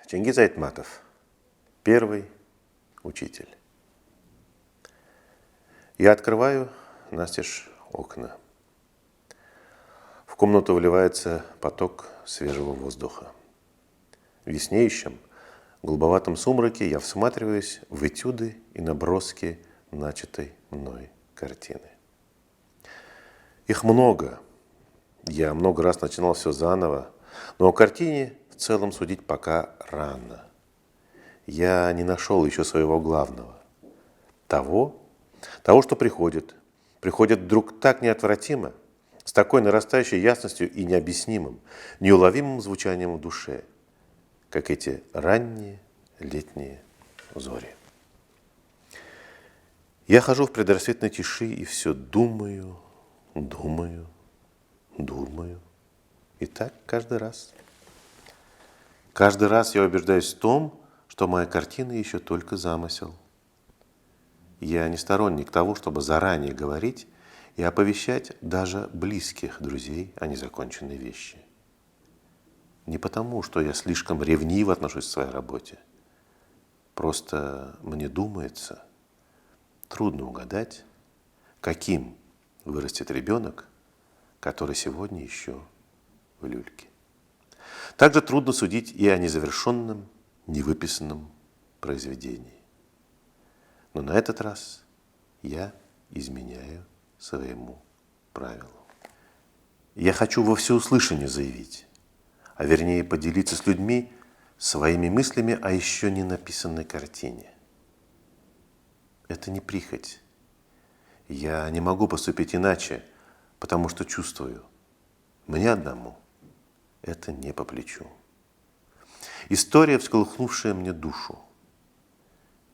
Чингиз Айтматов. Первый учитель. Я открываю настежь окна. В комнату вливается поток свежего воздуха. В яснеющем, голубоватом сумраке я всматриваюсь в этюды и наброски начатой мной картины. Их много. Я много раз начинал все заново, но о картине в целом судить пока рано. Я не нашел еще своего главного. Того, что приходит вдруг так неотвратимо, с такой нарастающей ясностью и необъяснимым, неуловимым звучанием в душе, как эти ранние летние зори. Я хожу в предрассветной тиши и все думаю. И так каждый раз. Каждый раз я убеждаюсь в том, что моя картина еще только замысел. Я не сторонник того, чтобы заранее говорить и оповещать даже близких друзей о незаконченной вещи. Не потому, что я слишком ревниво отношусь к своей работе. Просто мне думается, трудно угадать, каким вырастет ребенок, который сегодня еще в люльке. Также трудно судить и о незавершенном, невыписанном произведении. Но на этот раз я изменяю своему правилу. Я хочу во всеуслышание заявить, а вернее поделиться с людьми своими мыслями о еще не написанной картине. Это не прихоть. Я не могу поступить иначе, потому что чувствую, мне одному это не по плечу. История, всколыхнувшая мне душу.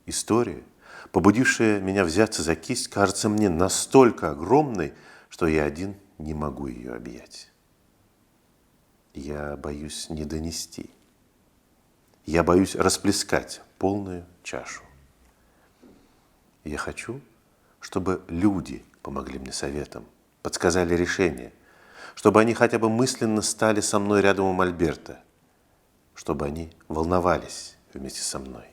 История, побудившая меня взяться за кисть, кажется мне настолько огромной, что я один не могу ее объять. Я боюсь не донести. Я боюсь расплескать полную чашу. Я хочу, чтобы люди помогли мне советом, подсказали решение, чтобы они хотя бы мысленно стали со мной рядом у мольберта, чтобы они волновались вместе со мной.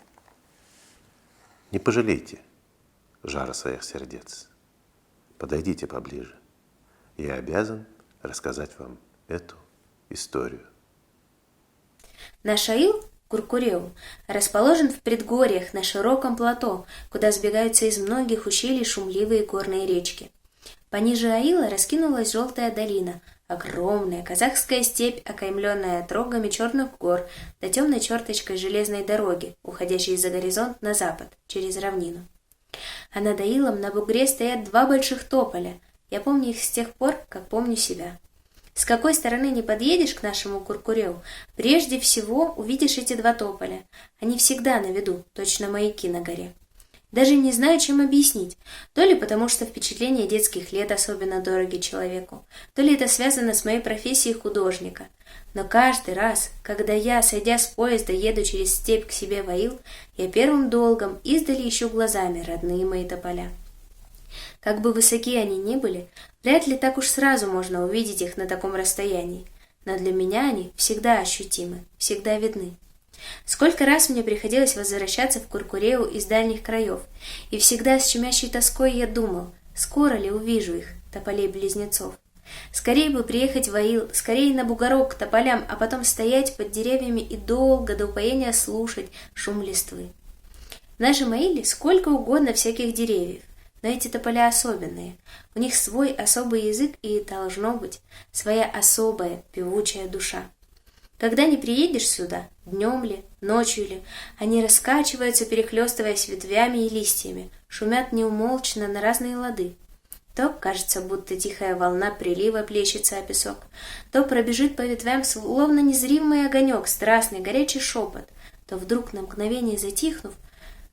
Не пожалейте жара своих сердец. Подойдите поближе. Я обязан рассказать вам эту историю. Наш аил Куркуреу расположен в предгорьях на широком плато, куда сбегаются из многих ущелий шумливые горные речки. Пониже аила раскинулась желтая долина, огромная казахская степь, окаймленная отрогами черных гор да темной черточкой железной дороги, уходящей за горизонт на запад, через равнину. А над аилом на бугре стоят два больших тополя. Я помню их с тех пор, как помню себя. С какой стороны не подъедешь к нашему Куркуреу, прежде всего увидишь эти два тополя. Они всегда на виду, точно маяки на горе. Даже не знаю, чем объяснить. То ли потому, что впечатления детских лет особенно дороги человеку, то ли это связано с моей профессией художника. Но каждый раз, когда я, сойдя с поезда, еду через степь к себе в аил, я первым долгом издали ищу глазами родные мои тополя. Как бы высоки они ни были, вряд ли так уж сразу можно увидеть их на таком расстоянии. Но для меня они всегда ощутимы, всегда видны. Сколько раз мне приходилось возвращаться в Куркуреу из дальних краев, и всегда с щемящей тоской я думал, скоро ли увижу их, тополей-близнецов. Скорее бы приехать в аил, скорее на бугорок к тополям, а потом стоять под деревьями и долго до упоения слушать шум листвы. В нашем аиле сколько угодно всяких деревьев, но эти тополя особенные. У них свой особый язык и, должно быть, своя особая певучая душа. Когда не приедешь сюда, днем ли, ночью ли, они раскачиваются, перехлестываясь ветвями и листьями, шумят неумолчно на разные лады. То кажется, будто тихая волна прилива плещется о песок, то пробежит по ветвям словно незримый огонек, страстный, горячий шепот, то вдруг на мгновение затихнув,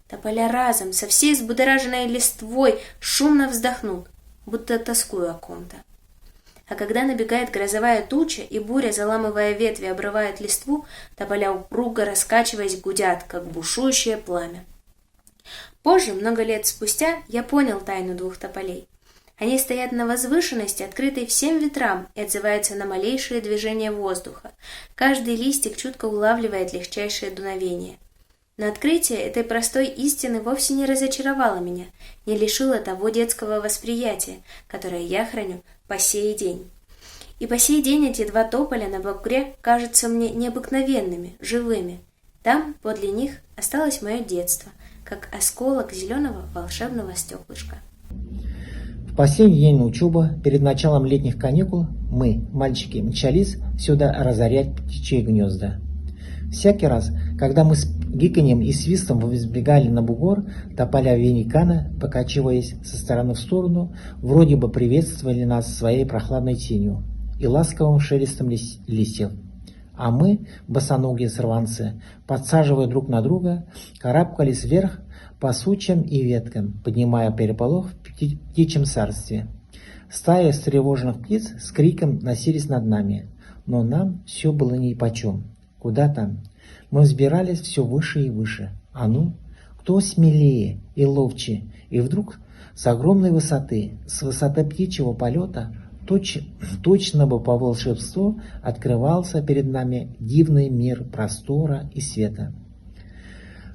тополя разом, со всей взбудораженной листвой, шумно вздохнут, будто тоскуя о ком-то. А когда набегает грозовая туча, и буря, заламывая ветви, обрывает листву, тополя упруго раскачиваясь гудят, как бушующее пламя. Позже, много лет спустя, я понял тайну двух тополей. Они стоят на возвышенности, открытой всем ветрам, и отзываются на малейшие движения воздуха. Каждый листик чутко улавливает легчайшее дуновение. Но открытие этой простой истины вовсе не разочаровало меня, не лишило того детского восприятия, которое я храню по сей день. И по сей день эти два тополя на бугре кажутся мне необыкновенными, живыми. Там, подле них, осталось мое детство, как осколок зеленого волшебного стеклышка. В последний день учебы, перед началом летних каникул, мы, мальчики, мчались сюда разорять птичьи гнезда. Всякий раз, когда мы с гиканьем и свистом взбегали на бугор, тополя великана, покачиваясь со стороны в сторону, вроде бы приветствовали нас своей прохладной тенью и ласковым шелестом листьев. А мы, босоногие сорванцы, подсаживая друг на друга, карабкались вверх по сучьям и веткам, поднимая переполох в птичьем царстве. Стаи встревоженных птиц с криком носились над нами, но нам все было нипочем. Куда там? Мы взбирались все выше и выше. А ну, кто смелее и ловче? И вдруг с огромной высоты, с высоты птичьего полета, точно бы по волшебству открывался перед нами дивный мир простора и света.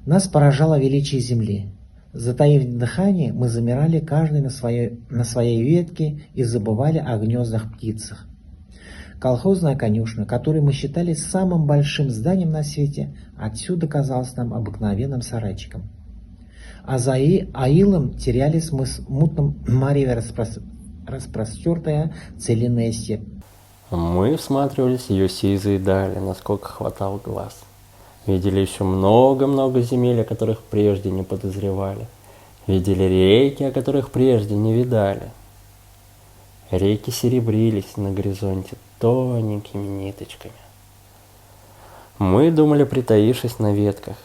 Нас поражало величие земли. Затаив дыхание, мы замирали каждый на своей ветке и забывали о гнездах птицах. Колхозная конюшня, которую мы считали самым большим зданием на свете, отсюда казалась нам обыкновенным сарайчиком. А за аилом терялись мы с мутным мареве распростертая целинная степь. Мы всматривались в ее сизые дали, насколько хватал глаз. Видели еще много-много земель, о которых прежде не подозревали. Видели реки, о которых прежде не видали. Реки серебрились на горизонте тоненькими ниточками. Мы думали, притаившись на ветках,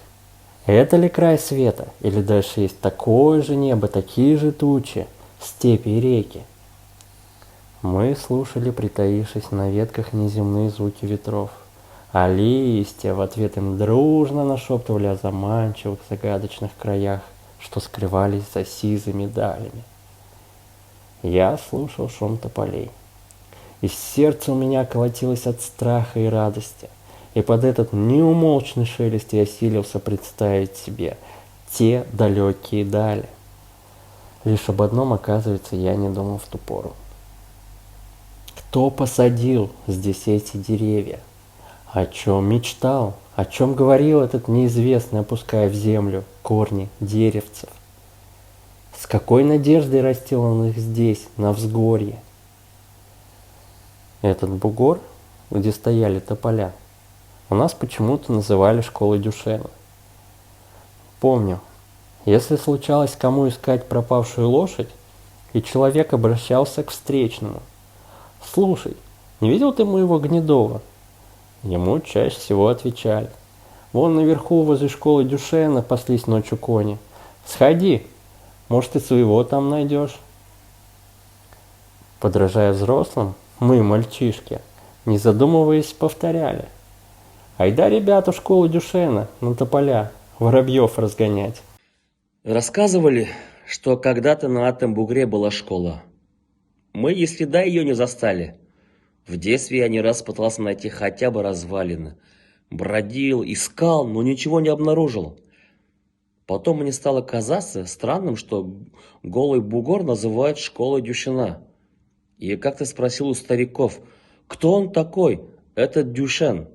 это ли край света, или дальше есть такое же небо, такие же тучи, степи и реки. Мы слушали, притаившись на ветках, неземные звуки ветров, а листья в ответ им дружно нашептывали о заманчивых загадочных краях, что скрывались за сизыми далями. Я слушал шум тополей, и сердце у меня колотилось от страха и радости, и под этот неумолчный шелест я силился представить себе те далекие дали. Лишь об одном, оказывается, я не думал в ту пору. Кто посадил здесь эти деревья? О чем мечтал? О чем говорил этот неизвестный, опуская в землю корни деревцев? С какой надеждой растил он их здесь, на взгорье? Этот бугор, где стояли тополя, у нас почему-то называли школой Дюшена. Помню, если случалось кому искать пропавшую лошадь, и человек обращался к встречному: «Слушай, не видел ты моего Гнедова?» Ему чаще всего отвечали: «Вон наверху возле школы Дюшена паслись ночью кони. Сходи, может, и своего там найдешь». Подражая взрослым, мы, мальчишки, не задумываясь, повторяли: «Айда, ребята, в школу Дюшена на тополя воробьев разгонять». Рассказывали, что когда-то на этом бугре была школа. Мы и следа ее не застали. В детстве я не раз пытался найти хотя бы развалины. Бродил, искал, но ничего не обнаружил. Потом мне стало казаться странным, что голый бугор называют школой Дюшена. И как-то спросил у стариков, кто он такой, этот Дюшен?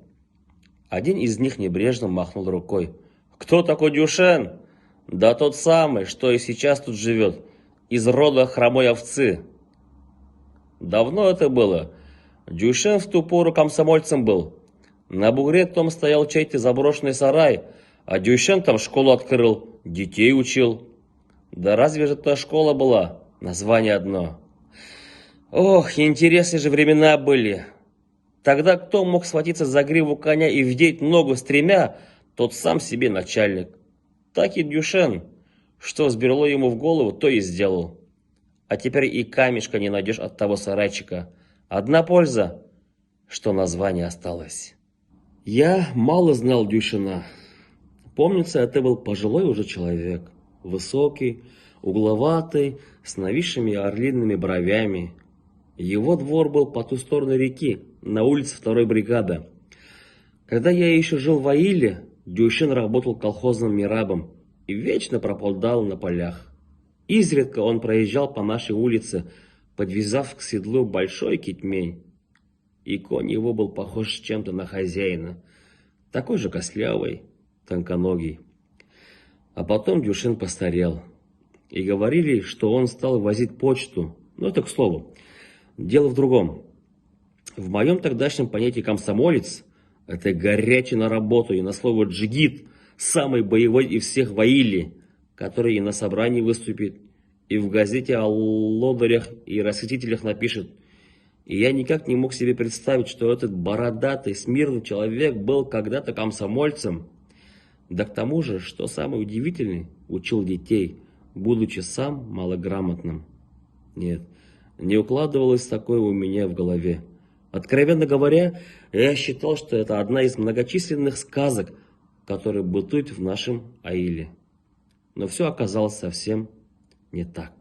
Один из них небрежно махнул рукой. «Кто такой Дюшен? Да тот самый, что и сейчас тут живет, из рода хромой овцы». Давно это было. Дюшен в ту пору комсомольцем был. На бугре том стоял чей-то заброшенный сарай, а Дюшен там школу открыл, детей учил. Да разве же та школа была? Название одно. Ох, интересные же времена были. Тогда кто мог схватиться за гриву коня и вдеть ногу стремя, тот сам себе начальник. Так и Дюшен. Что взбрело ему в голову, то и сделал. А теперь и камешка не найдешь от того сарайчика. Одна польза, что название осталось. Я мало знал Дюшена. Помнится, это был пожилой уже человек. Высокий, угловатый, с нависшими орлиными бровями. Его двор был по ту сторону реки, на улице 2-й бригады. Когда я еще жил в Аиле, Дюшин работал колхозным мирабом и вечно пропадал на полях. Изредка он проезжал по нашей улице, подвязав к седлу большой китмень. И конь его был похож чем-то на хозяина, такой же костлявый, тонконогий. А потом Дюшин постарел, и говорили, что он стал возить почту. Но это к слову. Дело в другом. В моем тогдашнем понятии комсомолец — это горячий на работу и на слово джигит, самый боевой из всех в Аиле, который и на собрании выступит, и в газете о лодырях и расхитителях напишет. И я никак не мог себе представить, что этот бородатый, смирный человек был когда-то комсомольцем. Да к тому же, что самое удивительное, учил детей, будучи сам малограмотным. Нет, не укладывалось такое у меня в голове. Откровенно говоря, я считал, что это одна из многочисленных сказок, которые бытуют в нашем Аиле. Но все оказалось совсем не так.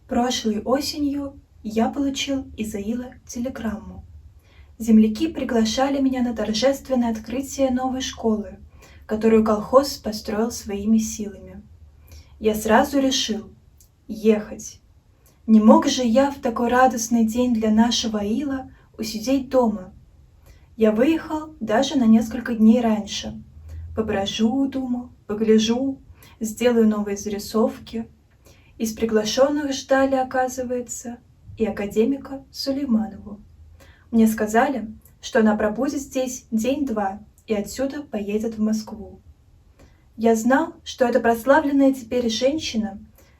Прошлой осенью я получил из Аила телеграмму. Земляки приглашали меня на торжественное открытие новой школы, которую колхоз построил своими силами. Я сразу решил ехать. Не мог же я в такой радостный день для нашего Аила усидеть дома. Я выехал даже на несколько дней раньше. Поброжу, думал, погляжу, сделаю новые зарисовки. Из приглашенных ждали, оказывается, и академика Сулейманову. Мне сказали, что она пробудет здесь день-два и отсюда поедет в Москву. Я знал, что эта прославленная теперь женщина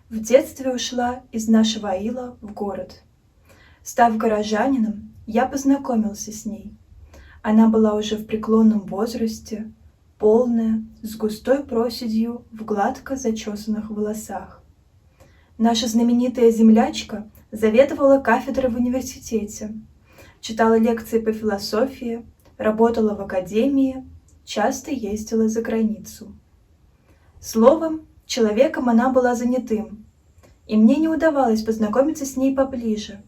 в детстве ушла из нашего Аила в город. Став горожанином, я познакомился с ней. Она была уже в преклонном возрасте, полная, с густой проседью в гладко зачесанных волосах. Наша знаменитая землячка заведовала кафедрой в университете, читала лекции по философии, работала в академии, часто ездила за границу. Словом, человеком она была занятым, и мне не удавалось познакомиться с ней поближе.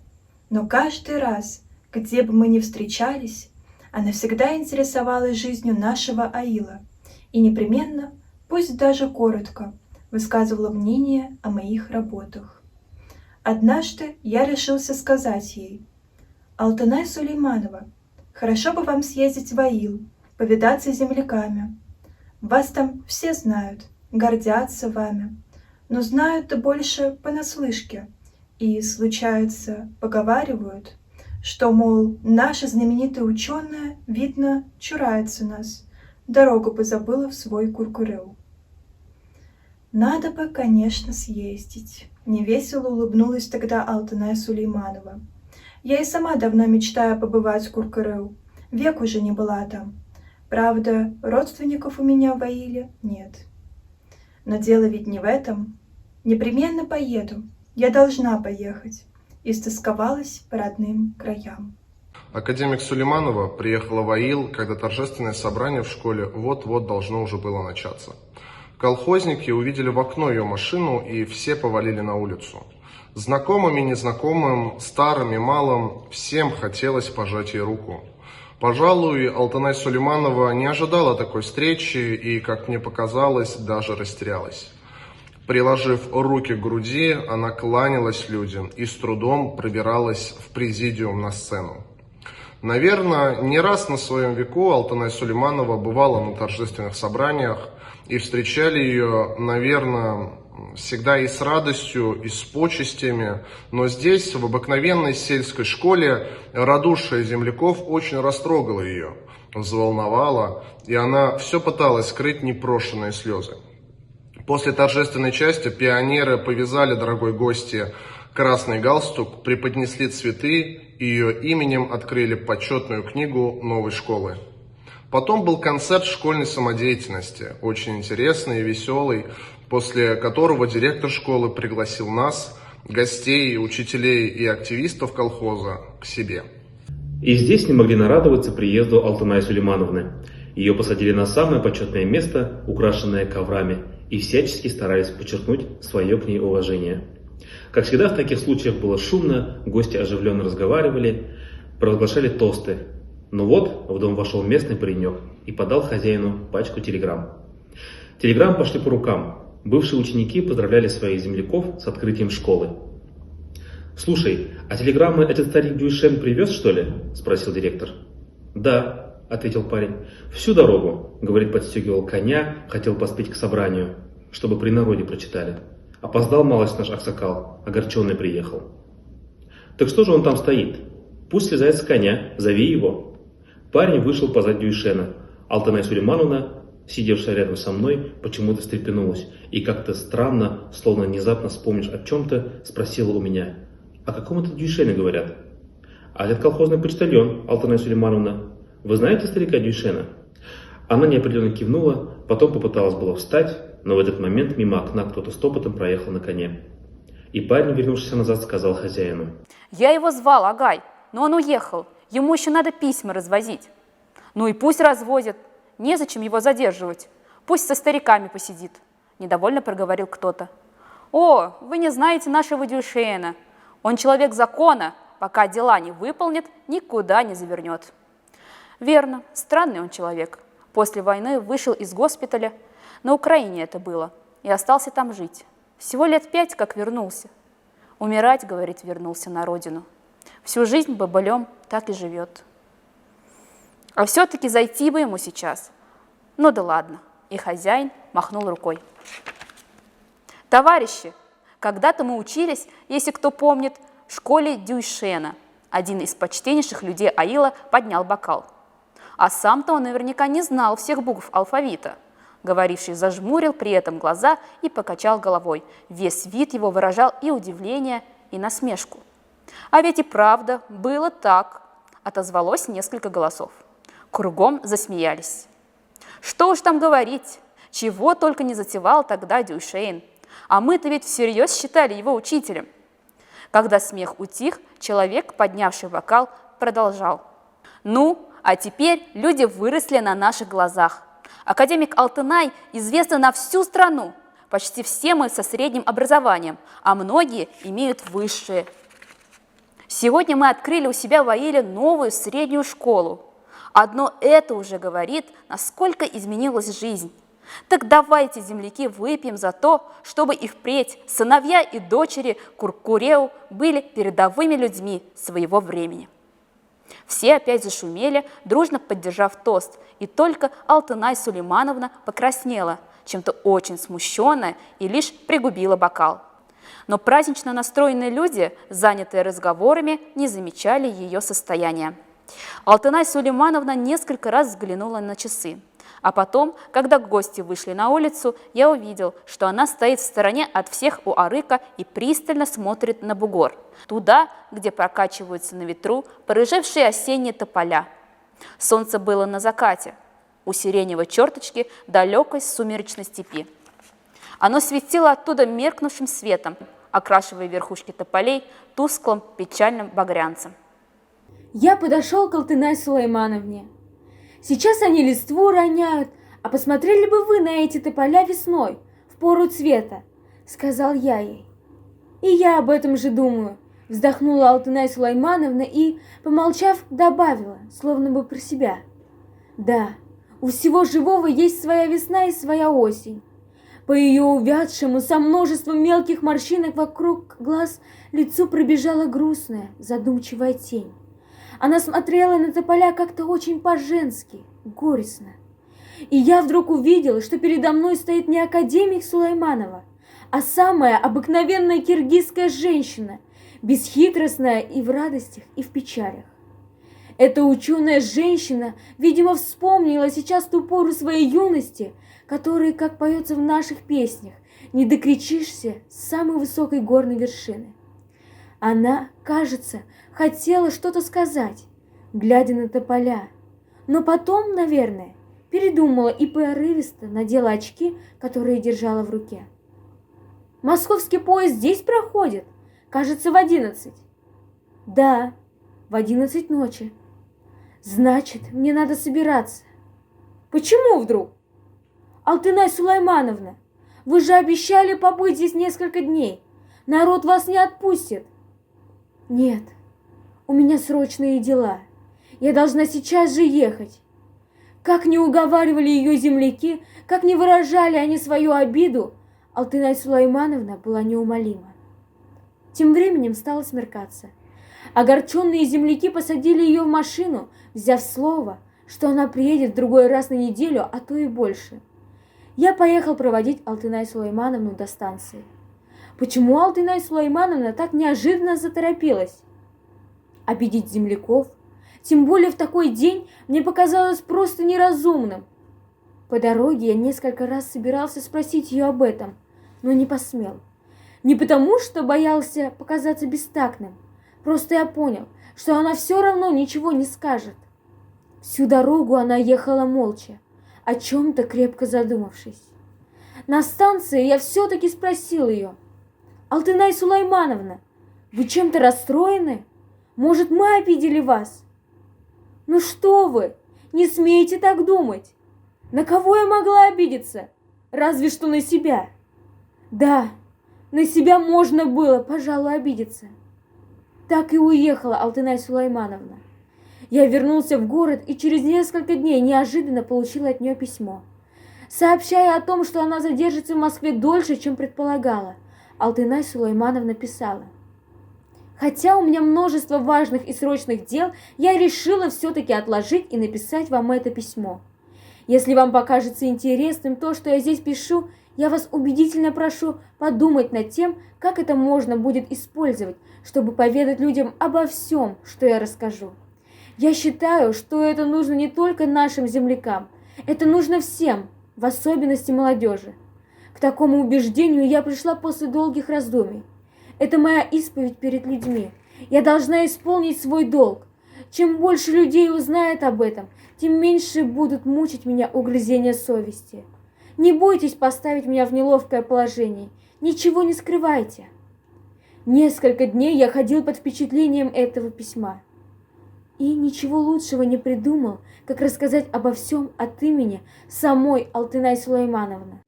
Но каждый раз, где бы мы ни встречались, она всегда интересовалась жизнью нашего Аила и непременно, пусть даже коротко, высказывала мнение о моих работах. Однажды я решился сказать ей: «Алтынай Сулейманова, хорошо бы вам съездить в Аил, повидаться с земляками. Вас там все знают, гордятся вами, но знают-то больше понаслышке и, случается, поговаривают, что, мол, наша знаменитая ученая, видно, чурается нас, дорогу бы забыла в свой Куркурел». «Надо бы, конечно, съездить», — невесело улыбнулась тогда Алтынай Сулейманова. «Я и сама давно мечтаю побывать в Куркурел, век уже не была там. Правда, родственников у меня в Аиле нет. Но дело ведь не в этом. Непременно поеду, я должна поехать», — истосковалась по родным краям. Академик Сулейманова приехала в Аил, когда торжественное собрание в школе вот-вот должно уже было начаться. Колхозники увидели в окно ее машину, и все повалили на улицу. Знакомым и незнакомым, старым и малым, всем хотелось пожать ей руку. Пожалуй, Алтынай Сулейманова не ожидала такой встречи и, как мне показалось, даже растерялась. Приложив руки к груди, она кланялась людям и с трудом пробиралась в президиум на сцену. Наверное, не раз на своем веку Алтынай Сулейманова бывала на торжественных собраниях, и встречали ее, наверное, всегда и с радостью, и с почестями. Но здесь, в обыкновенной сельской школе, радушие земляков очень растрогало ее, взволновало, и она все пыталась скрыть непрошенные слезы. После торжественной части пионеры повязали дорогой гости красный галстук, преподнесли цветы и ее именем открыли почетную книгу новой школы. Потом был концерт школьной самодеятельности, очень интересный и веселый, после которого директор школы пригласил нас, гостей, учителей и активистов колхоза, к себе. И здесь не могли нарадоваться приезду Алтынай Сулеймановны. Ее посадили на самое почетное место, украшенное коврами, и всячески старались подчеркнуть свое к ней уважение. Как всегда в таких случаях было шумно, гости оживленно разговаривали, провозглашали тосты. Но вот в дом вошел местный паренек и подал хозяину пачку телеграмм. Телеграммы пошли по рукам. Бывшие ученики поздравляли своих земляков с открытием школы. «Слушай, а телеграммы этот старик Дюйшен привез, что ли?» – спросил директор. «Да», – ответил парень. «Всю дорогу», – говорит, подстегивал коня, хотел поспеть к собранию, чтобы при народе прочитали. Опоздал малость наш аксакал, огорченный приехал. «Так что же он там стоит? Пусть слезает с коня, зови его». Парень вышел позади Дюйшена. Алтынай Сулеймановна, сидевшая рядом со мной, почему-то встрепенулась и как-то странно, словно внезапно вспомнишь о чем-то, спросила у меня: «О каком это Дюйшене говорят?» «А этот колхозный почтальон, Алтынай Сулеймановна. Вы знаете старика Дюйшена?» Она неопределенно кивнула, потом попыталась было встать, но в этот момент мимо окна кто-то стопотом проехал на коне. И парень, вернувшись назад, сказал хозяину: «Я его звал, Агай, но он уехал. Ему еще надо письма развозить». «Ну и пусть развозят. Незачем его задерживать. Пусть со стариками посидит», – недовольно проговорил кто-то. «О, вы не знаете нашего Дюйшена. Он человек закона, пока дела не выполнит, никуда не завернет». Верно, странный он человек. После войны вышел из госпиталя, на Украине это было, и остался там жить. Всего лет 5, как вернулся. Умирать, говорит, вернулся на родину. Всю жизнь бобылем так и живет. А все-таки зайти бы ему сейчас. Ну да ладно. И хозяин махнул рукой. Товарищи, когда-то мы учились, если кто помнит, в школе Дюйшена. Один из почтеннейших людей Аила поднял бокал. А сам-то он наверняка не знал всех букв алфавита. Говоривший зажмурил при этом глаза и покачал головой. Весь вид его выражал и удивление, и насмешку. «А ведь и правда, было так», – отозвалось несколько голосов. Кругом засмеялись. Что уж там говорить, чего только не затевал тогда Дюйшен. А мы-то ведь всерьез считали его учителем. Когда смех утих, человек, поднявший бокал, продолжал. «Ну, а теперь люди выросли на наших глазах. Академик Алтынай известен на всю страну. Почти все мы со средним образованием, а многие имеют высшее. Сегодня мы открыли у себя в Аиле новую среднюю школу. Одно это уже говорит, насколько изменилась жизнь. Так давайте, земляки, выпьем за то, чтобы и впредь сыновья и дочери Куркуреу были передовыми людьми своего времени». Все опять зашумели, дружно поддержав тост, и только Алтынай Сулеймановна покраснела, чем-то очень смущенная, и лишь пригубила бокал. Но празднично настроенные люди, занятые разговорами, не замечали ее состояния. Алтынай Сулеймановна несколько раз взглянула на часы. А потом, когда гости вышли на улицу, я увидел, что она стоит в стороне от всех у арыка и пристально смотрит на бугор, туда, где прокачиваются на ветру порыжевшие осенние тополя. Солнце было на закате, у сиреневой черточки далекой сумеречной степи. Оно светило оттуда меркнувшим светом, окрашивая верхушки тополей тусклым печальным багрянцем. Я подошел к Алтынай Сулеймановне. Сейчас они листву роняют, а посмотрели бы вы на эти тополя весной, в пору цвета, сказал я ей. И я об этом же думаю, вздохнула Алтынай Сулеймановна и, помолчав, добавила, словно бы про себя. Да, у всего живого есть своя весна и своя осень. По ее увядшему, со множеством мелких морщинок вокруг глаз, лицу пробежала грустная, задумчивая тень. Она смотрела на тополя как-то очень по-женски, горестно. И я вдруг увидела, что передо мной стоит не академик Сулейманова, а самая обыкновенная киргизская женщина, бесхитростная и в радостях, и в печалях. Эта ученая женщина, видимо, вспомнила сейчас ту пору своей юности, которой, как поется в наших песнях, не докричишься с самой высокой горной вершины. Она, кажется, хотела что-то сказать, глядя на тополя, но потом, наверное, передумала и порывисто надела очки, которые держала в руке. «Московский поезд здесь проходит? Кажется, в 11. «Да, в 11 ночи. Значит, мне надо собираться». «Почему вдруг?» «Алтынай Сулеймановна, Вы же обещали побыть здесь несколько дней. Народ вас не отпустит. Нет, у меня срочные дела. Я должна сейчас же ехать. Как не уговаривали ее земляки, как не выражали они свою обиду, Алтынай Сулаймановна была неумолима. Тем временем стало смеркаться. Огорченные земляки посадили ее в машину, взяв слово, что она приедет в другой раз на неделю, а то и больше. Я поехал проводить Алтынай Сулаймановну до станции. Почему Алтынай Сулаймановна так неожиданно заторопилась? Обидеть земляков, тем более в такой день, мне показалось просто неразумным. По дороге я несколько раз собирался спросить ее об этом, но не посмел. Не потому, что боялся показаться бестактным, просто я понял, что она все равно ничего не скажет. Всю дорогу она ехала молча, о чем-то крепко задумавшись. На станции я все-таки спросил ее: «Алтынай Сулаймановна, вы чем-то расстроены? Может, мы обидели вас?» «Ну что вы, не смейте так думать. На кого я могла обидеться? Разве что на себя». «Да, на себя можно было, пожалуй, обидеться». Так и уехала Алтынай Сулаймановна. Я вернулся в город и через несколько дней неожиданно получил от нее письмо, сообщая о том, что она задержится в Москве дольше, чем предполагала. Алтынай Сулаймановна писала: «Хотя у меня множество важных и срочных дел, я решила все-таки отложить и написать вам это письмо. Если вам покажется интересным то, что я здесь пишу, я вас убедительно прошу подумать над тем, как это можно будет использовать, чтобы поведать людям обо всем, что я расскажу. Я считаю, что это нужно не только нашим землякам, это нужно всем, в особенности молодежи. К такому убеждению я пришла после долгих раздумий. Это моя исповедь перед людьми. Я должна исполнить свой долг. Чем больше людей узнает об этом, тем меньше будут мучить меня угрызения совести. Не бойтесь поставить меня в неловкое положение. Ничего не скрывайте». Несколько дней я ходил под впечатлением этого письма. И ничего лучшего не придумал, как рассказать обо всем от имени самой Алтынай Сулаймановны.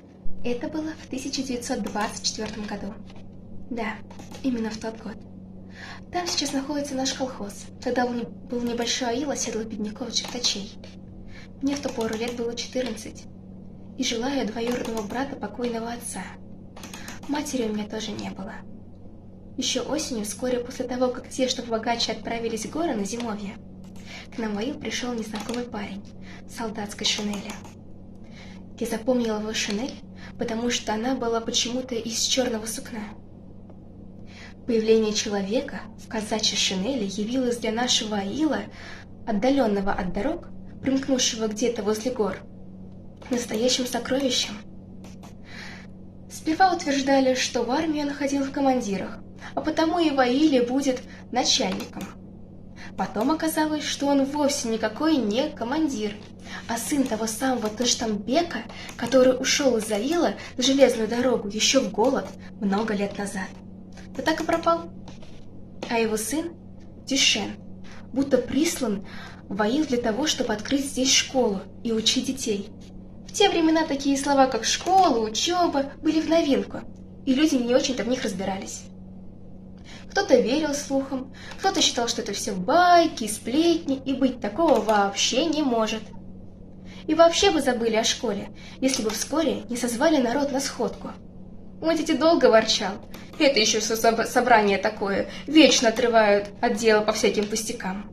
Это было в 1924 году. Да, именно в тот год. Там сейчас находится наш колхоз. Тогда был небольшой аил оседлых бедняков-чертачей. Мне в ту пору лет было 14. И жила я двоюродного брата покойного отца. Матери у меня тоже не было. Еще осенью, вскоре после того, как те, что побогаче, отправились в горы на зимовье, к нам в аил пришел незнакомый парень в солдатской шинели. Я запомнила его шинель, потому что она была почему-то из черного сукна. Появление человека в казачьей шинели явилось для нашего аила, отдаленного от дорог, примкнувшего где-то возле гор, настоящим сокровищем. Сперва утверждали, что в армии он ходил в командирах, а потому и в аиле будет начальником. Потом оказалось, что он вовсе никакой не командир, а сын того самого Таштамбека, который ушел из аила на железную дорогу еще в голод много лет назад. Да так и пропал. А его сын, Дюшен, будто прислан в аил для того, чтобы открыть здесь школу и учить детей. В те времена такие слова, как школа, учеба, были в новинку, и люди не очень-то в них разбирались. Кто-то верил слухам, кто-то считал, что это все байки, сплетни, и быть такого вообще не может. И вообще бы забыли о школе, если бы вскоре не созвали народ на сходку. Мой дядя долго ворчал. Это еще все собрание такое, вечно отрывают от дела по всяким пустякам.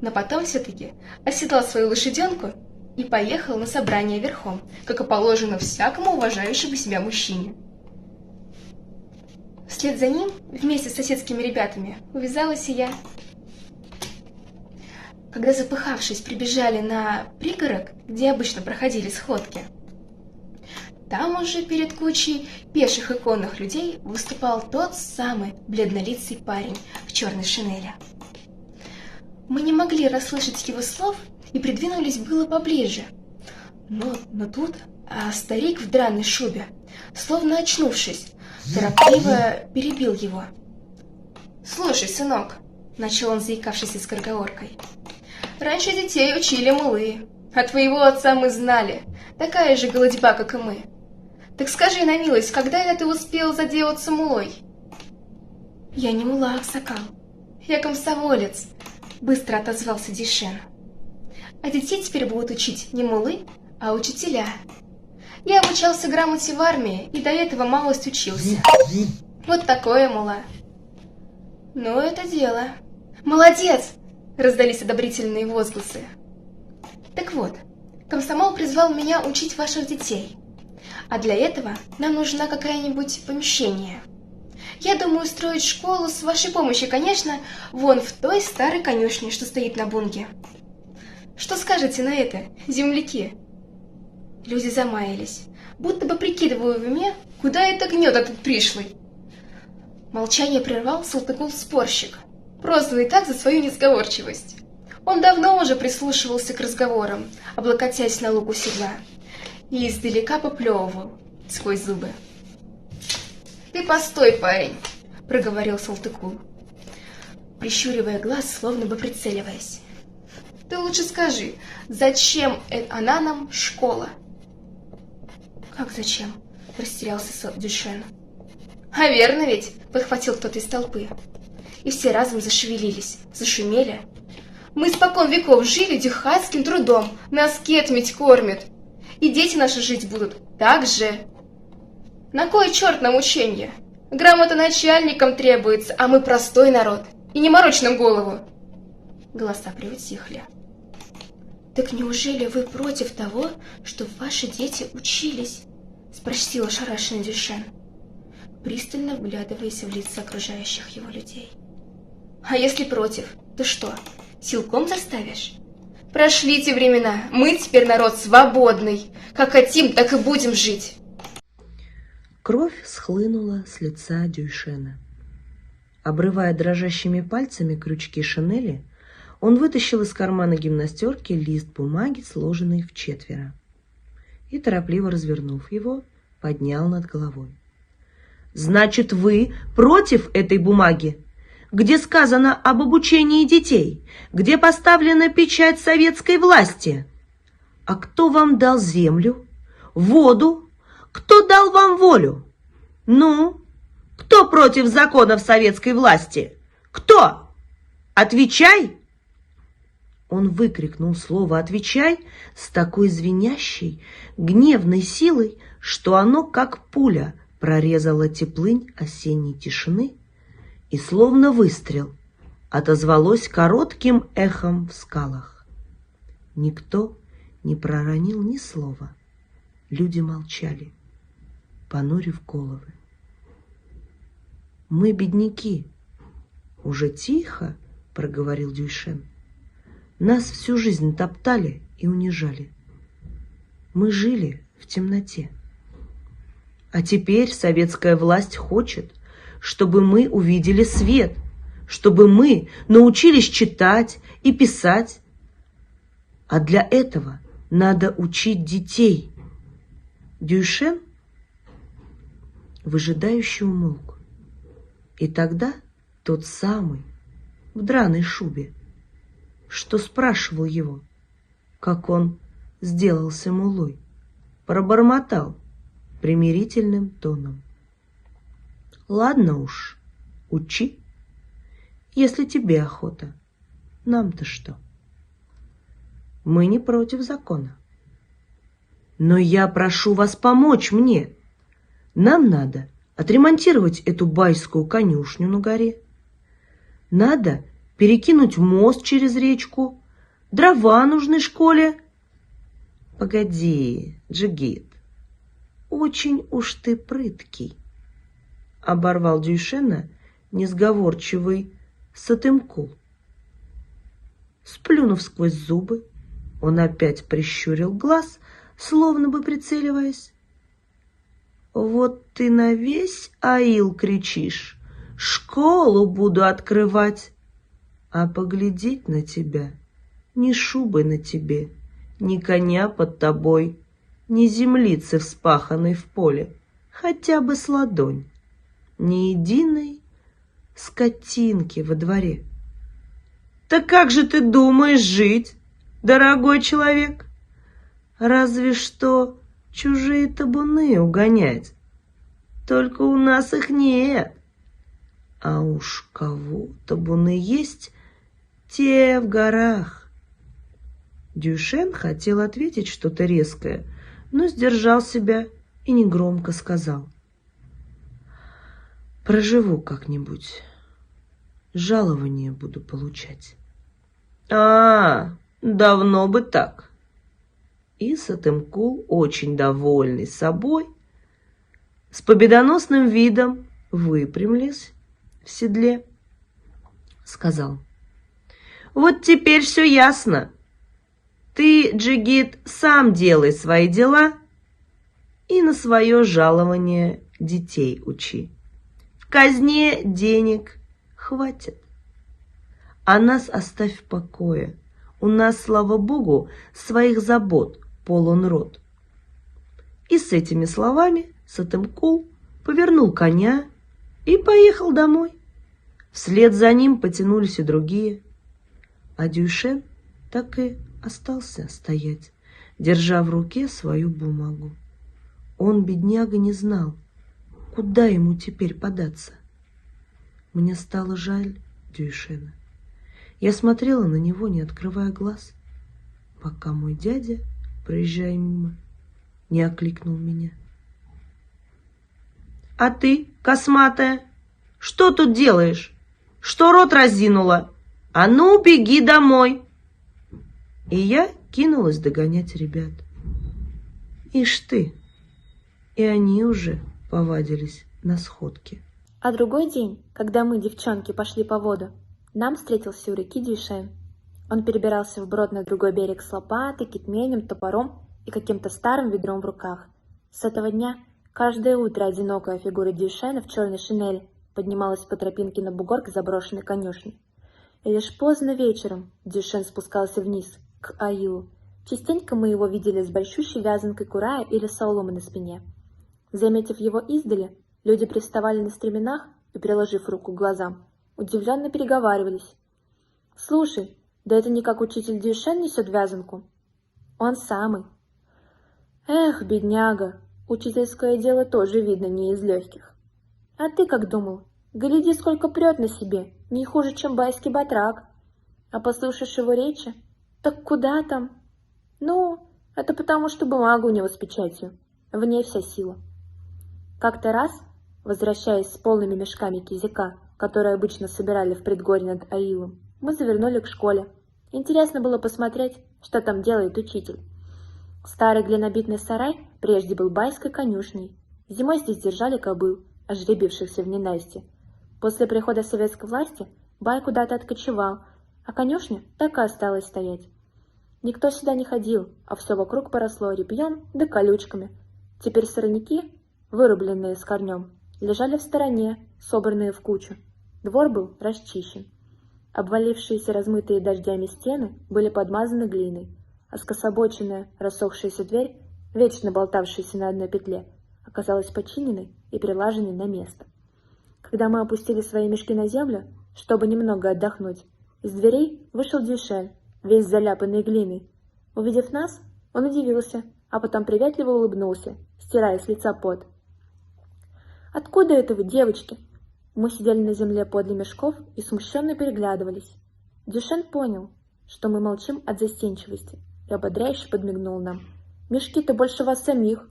Но потом все-таки оседлал свою лошаденку и поехал на собрание верхом, как и положено всякому уважающему себя мужчине. Вслед за ним, вместе с соседскими ребятами, увязалась и я. Когда, запыхавшись, прибежали на пригорок, где обычно проходили сходки, там уже перед кучей пеших и конных людей выступал тот самый бледнолицый парень в черной шинели. Мы не могли расслышать его слов и придвинулись было поближе. Но тут старик в драной шубе, словно очнувшись, торопливо перебил его. «Слушай, сынок», — начал он, заикавшись с скороговоркой, — «раньше детей учили мулы, а твоего отца мы знали, такая же голодьба, как и мы. Так скажи на милость, когда это ты успел заделаться мулой? Я не мула, Аксакал. Я комсомолец, быстро отозвался Дюйшен. А детей теперь будут учить не мулы, а учителя. Я обучался грамоте в армии и до этого малость учился. Вот такое, мула. Ну, это дело. Молодец! Раздались одобрительные возгласы. Так вот, комсомол призвал меня учить ваших детей. А для этого нам нужна какое-нибудь помещение. Я думаю устроить школу с вашей помощью, конечно, вон в той старой конюшне, что стоит на бунге. Что скажете на это, земляки? Люди замаялись, будто бы прикидывая в уме, куда это гнет этот пришлый. Молчание прервал Салтыкул-спорщик, прозванный так за свою несговорчивость. Он давно уже прислушивался к разговорам, облокотясь на луку седла, и издалека поплевывал сквозь зубы. «Ты постой, парень!» — проговорил Салтыкул, прищуривая глаз, словно бы прицеливаясь. «Ты лучше скажи, зачем она нам школа?» «Как зачем?» — растерялся Дюйшен. «А верно ведь!» — подхватил кто-то из толпы. И все разом зашевелились, зашумели. «Мы испокон веков жили дюхатским трудом, нас кетмить кормят, и дети наши жить будут так же. На кой черт нам ученье? Грамота начальникам требуется, а мы простой народ, и не морочь нам голову!» Голоса приутихли. «Так неужели вы против того, чтобы ваши дети учились?» — спросил ошарашенный Дюйшен, пристально вглядываясь в лица окружающих его людей. «А если против, то что, силком заставишь? Прошли те времена, мы теперь народ свободный, как хотим, так и будем жить!» Кровь схлынула с лица Дюйшена. Обрывая дрожащими пальцами крючки шинели, он вытащил из кармана гимнастерки лист бумаги, сложенный вчетверо, и, торопливо развернув его, поднял над головой. «Значит, вы против этой бумаги, где сказано об обучении детей, где поставлена печать советской власти? А кто вам дал землю, воду? Кто дал вам волю? Ну, кто против законов советской власти? Кто? Отвечай!» Он выкрикнул слово «отвечай» с такой звенящей, гневной силой, что оно, как пуля, прорезало теплынь осенней тишины и, словно выстрел, отозвалось коротким эхом в скалах. Никто не проронил ни слова. Люди молчали, понурив головы. «Мы бедняки», — уже тихо проговорил Дюйшен. «Нас всю жизнь топтали и унижали. Мы жили в темноте. А теперь советская власть хочет, чтобы мы увидели свет, чтобы мы научились читать и писать. А для этого надо учить детей». Дюйшен выжидающе умолк. И тогда тот самый в драной шубе, что спрашивал его, как он сделался мулой, пробормотал примирительным тоном: «Ладно уж, учи, если тебе охота. Нам-то что? Мы не против закона. Но я прошу вас помочь мне. Нам надо отремонтировать эту байскую конюшню на горе. Надо перекинуть мост через речку. Дрова нужны школе». «Погоди, Джигит, очень уж ты прыткий», — оборвал Дюйшена несговорчивый Сатымкул. Сплюнув сквозь зубы, он опять прищурил глаз, словно бы прицеливаясь. «Вот ты на весь аил кричишь, школу буду открывать, а поглядеть на тебя, ни шубы на тебе, ни коня под тобой, ни землицы вспаханной в поле, хотя бы с ладонь, ни единой скотинки во дворе. Так как же ты думаешь жить, дорогой человек? Разве что чужие табуны угонять. Только у нас их нет. А уж кого табуны есть, те в горах. Дюшен хотел ответить что-то резкое, но сдержал себя и негромко сказал: «Проживу как-нибудь, жалование буду получать». Давно бы так». И Сатымкул, очень довольный собой, с победоносным видом выпрямился в седле, сказал: «Вот теперь все ясно. Ты, Джигит, сам делай свои дела и на свое жалование детей учи. В казне денег хватит. А нас оставь в покое. У нас, слава богу, своих забот полон рот». И с этими словами Сатымкул повернул коня и поехал домой. Вслед за ним потянулись и другие. А Дюйшен так и остался стоять, держа в руке свою бумагу. Он, бедняга, не знал, куда ему теперь податься. Мне стало жаль Дюйшена. Я смотрела на него, не открывая глаз, пока мой дядя, проезжая мимо, не окликнул меня: «А ты, косматая, что тут делаешь? Что рот разинула? А ну, беги домой!» И я кинулась догонять ребят. Ишь ты, и они уже повадились на сходке. А другой день, когда мы, девчонки, пошли по воду, нам встретился у реки Дюйшен. Он перебирался вброд на другой берег с лопатой, китменем, топором и каким-то старым ведром в руках. С этого дня каждое утро одинокая фигура Дюйшена в черной шинели поднималась по тропинке на бугор к заброшенной конюшне. И лишь поздно вечером Дюйшен спускался вниз, к Аилу. Частенько мы его видели с большущей вязанкой курая или соломы на спине. Заметив его издали, люди привставали на стременах и, приложив руку к глазам, удивленно переговаривались. «Слушай, да это не как учитель Дюйшен несет вязанку?» «Он самый». «Эх, бедняга, учительское дело тоже, видно, не из легких. А ты как думал? Гляди, сколько прет на себе, не хуже, чем байский батрак. А послушаешь его речи? Так куда там? Ну, это потому, что бумага у него с печатью, в ней вся сила». Как-то раз, возвращаясь с полными мешками кизяка, которые обычно собирали в предгорье над Аилом, мы завернули к школе. Интересно было посмотреть, что там делает учитель. Старый глинобитный сарай прежде был байской конюшней. Зимой здесь держали кобыл, ожребившихся в ненастье. После прихода советской власти бай куда-то откочевал, а конюшня так и осталась стоять. Никто сюда не ходил, а все вокруг поросло репьем да колючками. Теперь сорняки, вырубленные с корнем, лежали в стороне, собранные в кучу. Двор был расчищен. Обвалившиеся, размытые дождями стены были подмазаны глиной, а скособоченная, рассохшаяся дверь, вечно болтавшаяся на одной петле, оказалась починенной и прилаженной на место. Когда мы опустили свои мешки на землю, чтобы немного отдохнуть, из дверей вышел Дюйшен, весь заляпанный глиной. Увидев нас, он удивился, а потом приветливо улыбнулся, стирая с лица пот. «Откуда это вы, девочки?» Мы сидели на земле подле мешков и смущенно переглядывались. Дюйшен понял, что мы молчим от застенчивости, и ободряюще подмигнул нам. «Мешки-то больше вас самих.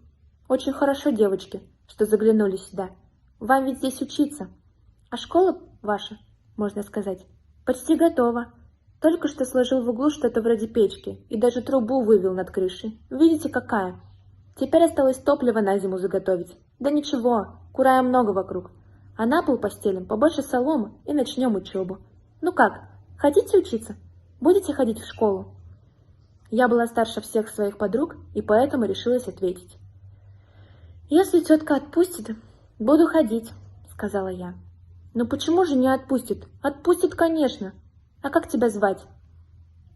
Очень хорошо, девочки, что заглянули сюда. Вам ведь здесь учиться. А школа ваша, можно сказать, почти готова. Только что сложил в углу что-то вроде печки и даже трубу вывел над крышей. Видите, какая? Теперь осталось топливо на зиму заготовить. Да ничего, курая много вокруг. А на пол постелим побольше соломы и начнем учебу. Ну как, хотите учиться? Будете ходить в школу?» Я была старше всех своих подруг и поэтому решилась ответить. «Если тетка отпустит, буду ходить», — сказала я. «Ну почему же не отпустит? Отпустит, конечно. А как тебя звать?»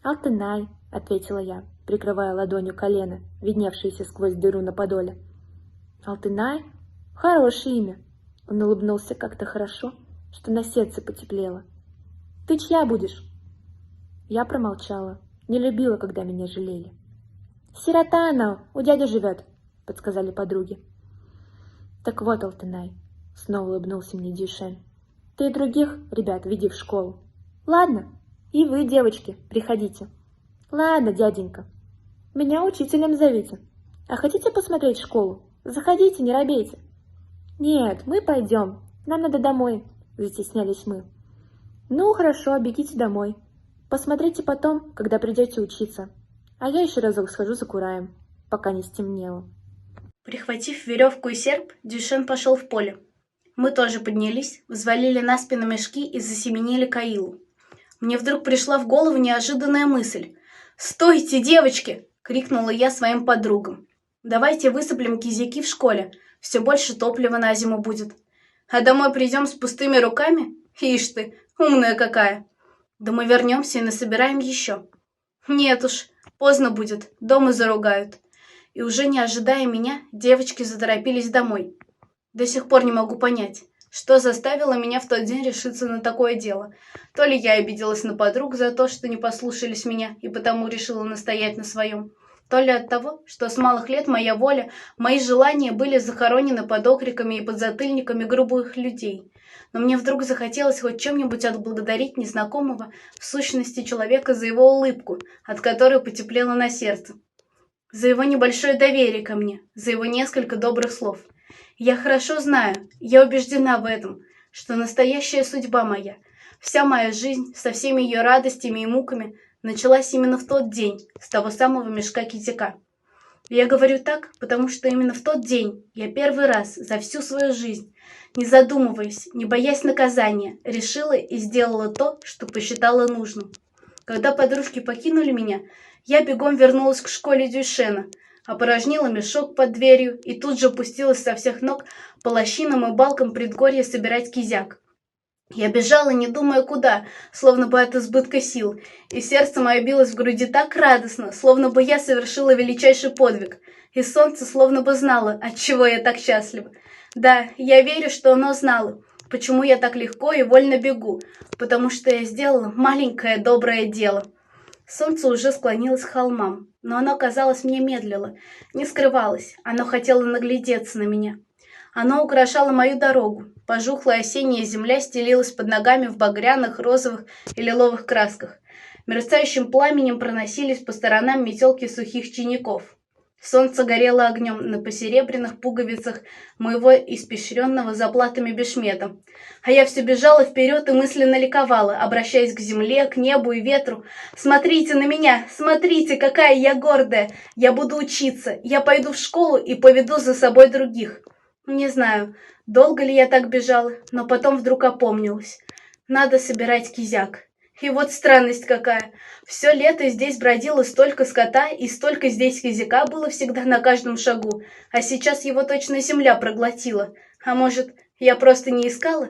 «Алтынай», — ответила я, прикрывая ладонью колено, видневшееся сквозь дыру на подоле. «Алтынай? Хорошее имя». Он улыбнулся как-то хорошо, что на сердце потеплело. «Ты чья будешь?» Я промолчала, не любила, когда меня жалели. «Сирота она, у дяди живет. — подсказали подруги. «Так вот, Алтынай», — снова улыбнулся мне Дюшен, — «ты и других ребят веди в школу. Ладно, и вы, девочки, приходите. Ладно, дяденька, меня учителем зовите. А хотите посмотреть школу? Заходите, не робейте». «Нет, мы пойдем, нам надо домой», — застеснялись мы. «Ну, хорошо, бегите домой. Посмотрите потом, когда придете учиться. А я еще разок схожу за кураем, пока не стемнело». Прихватив веревку и серп, Дюшен пошел в поле. Мы тоже поднялись, взвалили на спину мешки и засеменили к Аилу. Мне вдруг пришла в голову неожиданная мысль. «Стойте, девочки!» — крикнула я своим подругам. «Давайте высыплем кизяки в школе, все больше топлива на зиму будет. А домой придем с пустыми руками? Ишь ты, умная какая! Да мы вернемся и насобираем еще. Нет уж, поздно будет, дома заругают». И уже не ожидая меня, девочки заторопились домой. До сих пор не могу понять, что заставило меня в тот день решиться на такое дело. То ли я обиделась на подруг за то, что не послушались меня и потому решила настоять на своем, то ли от того, что с малых лет моя воля, мои желания были захоронены под окриками и подзатыльниками грубых людей. Но мне вдруг захотелось хоть чем-нибудь отблагодарить незнакомого в сущности человека за его улыбку, от которой потеплело на сердце, за его небольшое доверие ко мне, за его несколько добрых слов. Я хорошо знаю, я убеждена в этом, что настоящая судьба моя, вся моя жизнь со всеми ее радостями и муками началась именно в тот день, с того самого мешка кизяка. Я говорю так, потому что именно в тот день я первый раз за всю свою жизнь, не задумываясь, не боясь наказания, решила и сделала то, что посчитала нужным. Когда подружки покинули меня, я бегом вернулась к школе Дюшена, опорожнила мешок под дверью и тут же пустилась со всех ног по лощинам и балкам предгорья собирать кизяк. Я бежала, не думая куда, словно бы от избытка сил, и сердце мое билось в груди так радостно, словно бы я совершила величайший подвиг, и солнце словно бы знало, отчего я так счастлива. Да, я верю, что оно знало, почему я так легко и вольно бегу, потому что я сделала маленькое доброе дело. Солнце уже склонилось к холмам, но оно, казалось, мне медлило, не скрывалось, оно хотело наглядеться на меня. Оно украшало мою дорогу, пожухлая осенняя земля стелилась под ногами в багряных, розовых и лиловых красках. Мерцающим пламенем проносились по сторонам метелки сухих чиняков. Солнце горело огнем на посеребряных пуговицах моего испещренного заплатами бешмета. А я все бежала вперед и мысленно ликовала, обращаясь к земле, к небу и ветру. «Смотрите на меня! Смотрите, какая я гордая! Я буду учиться! Я пойду в школу и поведу за собой других!» Не знаю, долго ли я так бежала, но потом вдруг опомнилась. Надо собирать кизяк. И вот странность какая. Все лето здесь бродило столько скота, и столько здесь кизяка было всегда на каждом шагу, а сейчас его точно земля проглотила. А может, я просто не искала?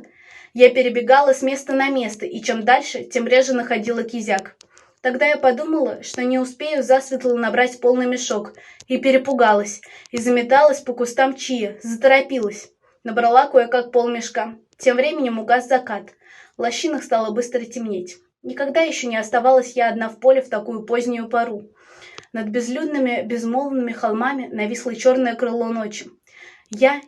Я перебегала с места на место, и чем дальше, тем реже находила кизяк. Тогда я подумала, что не успею засветло набрать полный мешок, и перепугалась, и заметалась по кустам чия, заторопилась. Набрала кое-как полмешка. Тем временем угас закат. В лощинах стало быстро темнеть. Никогда еще не оставалась я одна в поле в такую позднюю пору. Над безлюдными, безмолвными холмами нависло черное крыло ночи. Я,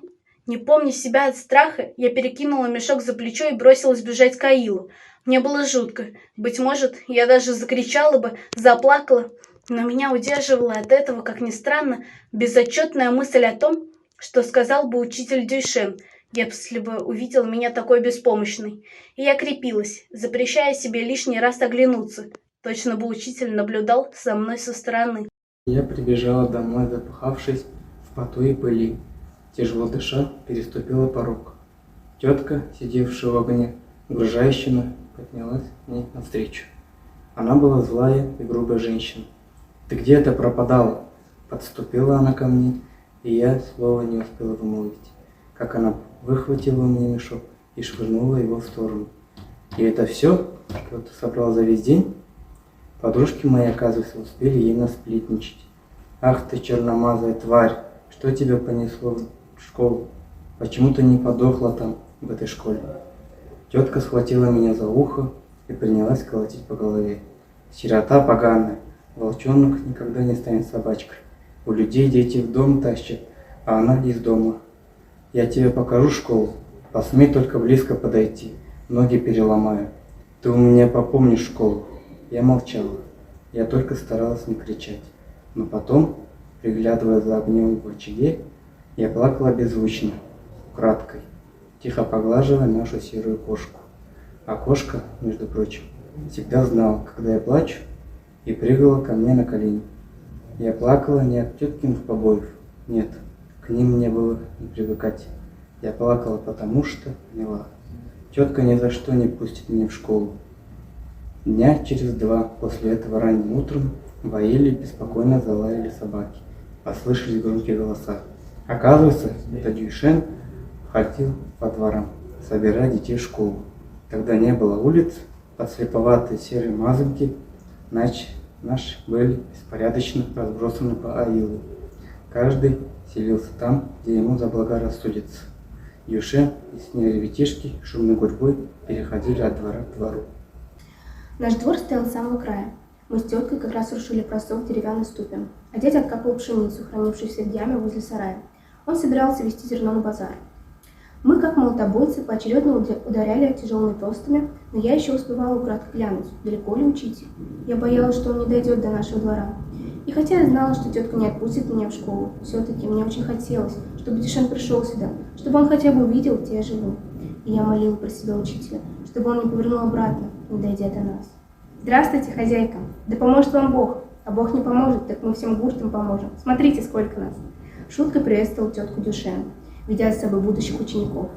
не помня себя от страха, я перекинула мешок за плечо и бросилась бежать к Аилу. Мне было жутко. Быть может, я даже закричала бы, заплакала, но меня удерживала от этого, как ни странно, безотчетная мысль о том, что сказал бы учитель Дюшен, если бы увидел меня такой беспомощной. И я крепилась, запрещая себе лишний раз оглянуться. Точно бы учитель наблюдал за мной со стороны. Я прибежала домой, запыхавшись в поту и пыли. Тяжело дыша, переступила порог. Тетка, сидевшая в огне, угрожающе поднялась мне навстречу. Она была злая и грубая женщина. «Ты где-то пропадала?» Подступила она ко мне, и я слова не успела вымолвить, как она выхватила у меня мешок и швырнула его в сторону. «И это все, что ты собрал за весь день?» Подружки мои, оказывается, успели ей насплетничать. «Ах ты, черномазая тварь, что тебя понесло в школу? Почему ты не подохла там, в этой школе?» Тетка схватила меня за ухо и принялась колотить по голове. «Сирота поганая, волчонок никогда не станет собачкой. У людей дети в дом тащат, а она из дома. Я тебе покажу школу. Посмей только близко подойти. Ноги переломаю. Ты у меня попомнишь школу. Я молчала. Я только старалась не кричать. Но потом, приглядывая за огнем в очаге, я плакала беззвучно, украдкой, тихо поглаживая нашу серую кошку. А кошка, между прочим, всегда знала, когда я плачу, и прыгала ко мне на колени. Я плакала не от теткиных побоев. Нет, к ним мне было не привыкать. Я плакала потому, что поняла. Тетка ни за что не пустит меня в школу. Дня через 2 после этого ранним утром в Аиле беспокойно залаяли собаки. Послышались громкие голоса. Оказывается, это Дюйшен ходил по дворам, собирая детей в школу. Тогда не было улиц, подслеповатые серые мазанки наши были беспорядочно разбросаны по Аилу. Каждый селился там, где ему заблагорассудится. Дюйшен и с ней ребятишки шумной гурьбой переходили от двора к двору. Наш двор стоял с самого края. Мы с теткой как раз рушили просов деревянной ступем, а дядя откапывал пшеницу, хранившуюся в яме возле сарая. Он собирался везти зерно на базар. Мы, как молотобойцы, поочередно ударяли тяжелыми тостами, но я еще успевала украдкой глянуть, далеко ли учитель. Я боялась, что он не дойдет до нашего двора. И хотя я знала, что тетка не отпустит меня в школу, все-таки мне очень хотелось, чтобы Дюйшен пришел сюда, чтобы он хотя бы увидел, где я живу. И я молила про себя учителя, чтобы он не повернул обратно, не дойдя до нас. «Здравствуйте, хозяйка! Да поможет вам Бог! А Бог не поможет, так мы всем гуртам поможем. Смотрите, сколько нас!» Шуткой приветствовал тетку Дюйшен, ведя с собой будущих учеников.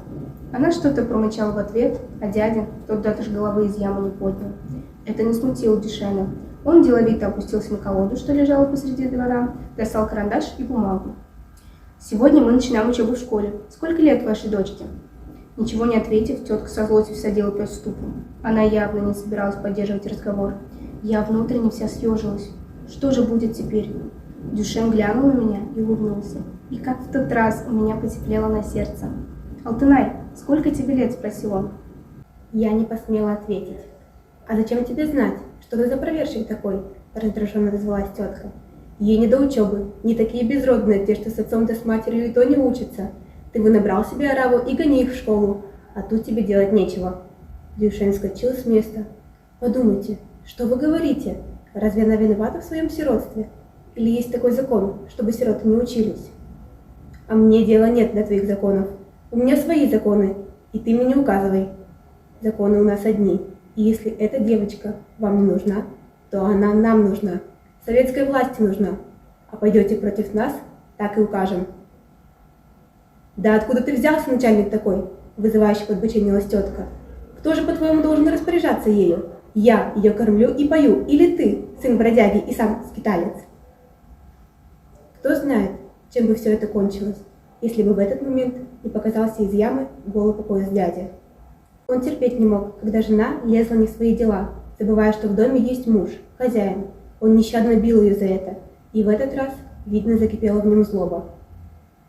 Она что-то промычала в ответ, а дядя, тот даже головы из ямы не поднял. Это не смутило Дюйшена. Он деловито опустился на колоду, что лежала посреди двора, достал карандаш и бумагу. «Сегодня мы начинаем учебу в школе. Сколько лет вашей дочке?» Ничего не ответив, тетка со злостью всадила пес в ступу. Она явно не собиралась поддерживать разговор. Я внутренне вся съежилась. Что же будет теперь? Дюйшен глянул на меня и улыбнулся. И как в тот раз у меня потеплело на сердце. «Алтынай, сколько тебе лет?» – спросил он. Я не посмела ответить. «А зачем тебе знать, что ты за проверщик такой?» – раздраженно отозвалась тетка. «Ей не до учебы, не такие безродные, те, что с отцом да с матерью и то не учатся. Ты вынабрал себе ораву и гони их в школу, а тут тебе делать нечего». Дюйшен вскочил с места. «Подумайте, что вы говорите? Разве она виновата в своем сиротстве? Или есть такой закон, чтобы сироты не учились?» «А мне дела нет до твоих законов. У меня свои законы, и ты мне не указывай. Законы у нас одни, и если эта девочка вам не нужна, то она нам нужна, советской власти нужна. А пойдете против нас, так и укажем». «Да откуда ты взялся, начальник такой?» – вызывающе подбоченилась тетка. «Кто же, по-твоему, должен распоряжаться ею? Я ее кормлю и пою, или ты, сын бродяги и сам скиталец?» Кто знает, чем бы все это кончилось, если бы в этот момент не показался из ямы голый по пояс дядя. Он терпеть не мог, когда жена лезла не в свои дела, забывая, что в доме есть муж, хозяин. Он нещадно бил ее за это, и в этот раз, видно, закипела в нем злоба.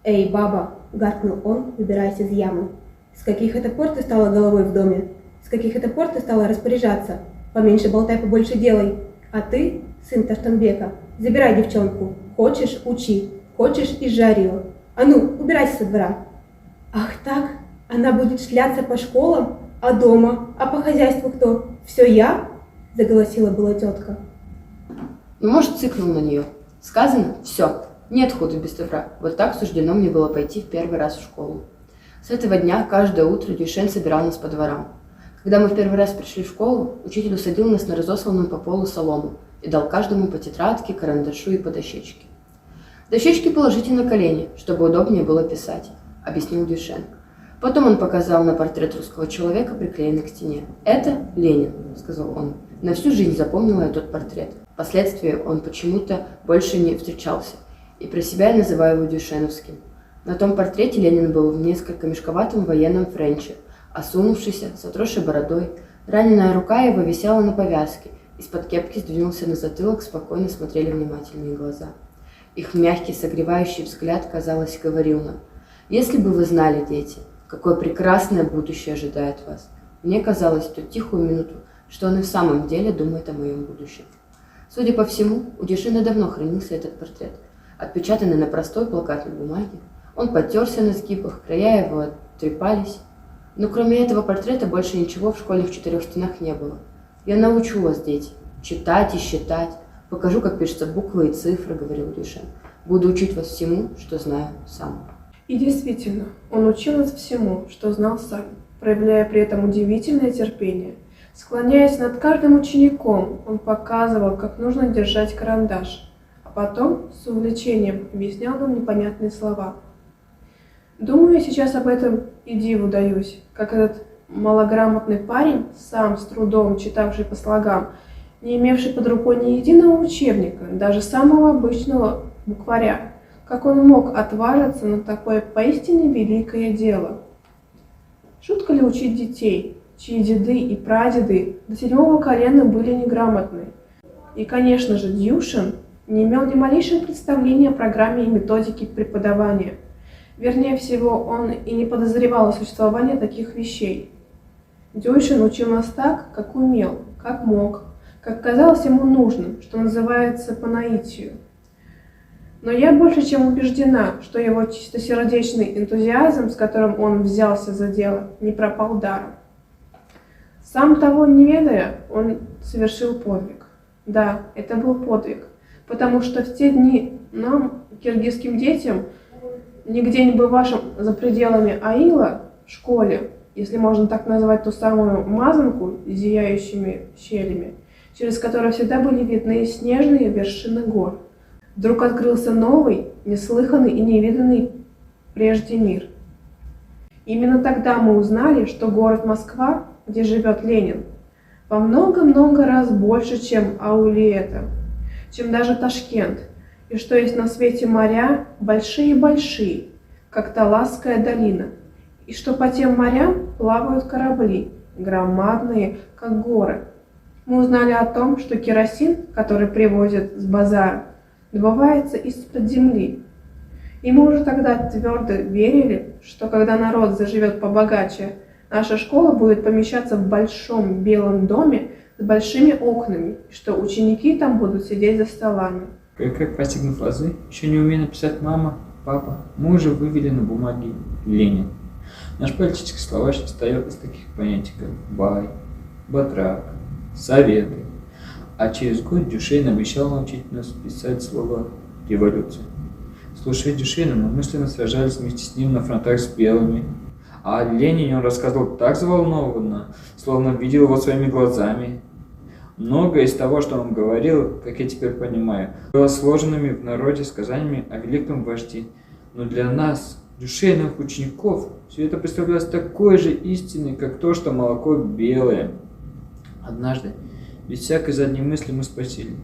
«Эй, баба!» – гаркнул он, выбираясь из ямы. «С каких это пор ты стала головой в доме? С каких это пор ты стала распоряжаться? Поменьше болтай, побольше делай. А ты, сын Таштанбека, забирай девчонку. Хочешь – учи, хочешь – изжарь ее. А ну, убирайся со двора». «Ах так? Она будет шляться по школам? А дома? А по хозяйству кто? Все я?» – заголосила была тетка. Ну, может, цыкнул на нее. Сказано – все. Нет хода без добра. Вот так суждено мне было пойти в первый раз в школу. С этого дня каждое утро Дюйшен собирал нас по дворам. Когда мы в первый раз пришли в школу, учитель усадил нас на разосланную по полу солому и дал каждому по тетрадке, карандашу и по дощечке. «Дощечки положите на колени, чтобы удобнее было писать», — объяснил Дюйшен. Потом он показал на портрет русского человека, приклеенный к стене. «Это Ленин», — сказал он. На всю жизнь запомнила я тот портрет. Впоследствии он почему-то больше не встречался, и про себя я называю его Дюйшеновским. На том портрете Ленин был в несколько мешковатом военном френче, осунувшийся, с отросшей бородой. Раненая рука его висела на повязке, из-под кепки сдвинулся на затылок, спокойно смотрели внимательные глаза. Их мягкий, согревающий взгляд, казалось, говорил нам: «Если бы вы знали, дети, какое прекрасное будущее ожидает вас». Мне казалось в ту тихую минуту, что он и в самом деле думает о моем будущем. Судя по всему, у Дюйшена давно хранился этот портрет, отпечатанный на простой плакатной бумаге. Он потерся на сгибах, края его оттрепались. Но кроме этого портрета больше ничего в школьных 4 стенах не было. «Я научу вас, дети, читать и считать. Покажу, как пишутся буквы и цифры», — говорил Дюшен. «Буду учить вас всему, что знаю сам». И действительно, он учил нас всему, что знал сам, проявляя при этом удивительное терпение. Склоняясь над каждым учеником, он показывал, как нужно держать карандаш, а потом с увлечением объяснял нам непонятные слова. Думаю сейчас об этом и диву даюсь, как этот малограмотный парень, сам с трудом читавший по слогам, не имевший под рукой ни единого учебника, даже самого обычного букваря, как он мог отважиться на такое поистине великое дело. Шутка ли учить детей, чьи деды и прадеды до 7-го колена были неграмотны? И, конечно же, Дюшен не имел ни малейшего представления о программе и методике преподавания. Вернее всего, он и не подозревал о существовании таких вещей. Дюшен учил нас так, как умел, как мог, как казалось ему нужным, что называется, по наитию. Но я больше чем убеждена, что его чистосердечный энтузиазм, с которым он взялся за дело, не пропал даром. Сам того не ведая, он совершил подвиг. Да, это был подвиг, потому что в те дни нам, киргизским детям, нигде не бывавшим за пределами Аила, в школе, если можно так назвать ту самую мазанку с зияющими щелями, через которую всегда были видны снежные вершины гор, вдруг открылся новый, неслыханный и невиданный прежде мир. Именно тогда мы узнали, что город Москва, где живет Ленин, во много-много раз больше, чем Аулиэта, чем даже Ташкент, и что есть на свете моря большие-большие, как Таласская долина, и что по тем морям плавают корабли, громадные, как горы. Мы узнали о том, что керосин, который привозят с базара, добывается из-под земли. И мы уже тогда твердо верили, что когда народ заживет побогаче, наша школа будет помещаться в большом белом доме с большими окнами, и что ученики там будут сидеть за столами. Как постигнув азы, еще не умея написать «мама», «папа», мы уже вывели на бумаге «Ленин». Наш политический словарь состоял из таких понятий, как «бай», «батрак», «советы». А через год Дюшен обещал научить нас писать слово «революция». Слушая Дюшена, мы мысленно сражались вместе с ним на фронтах с белыми. А о Ленине он рассказывал так взволнованно, словно видел его своими глазами. Многое из того, что он говорил, как я теперь понимаю, было сложенными в народе сказаниями о великом вожде. Но для нас, Дюшеновых учеников, все это представлялось такой же истиной, как то, что молоко белое. Однажды, без всякой задней мысли, мы спросили: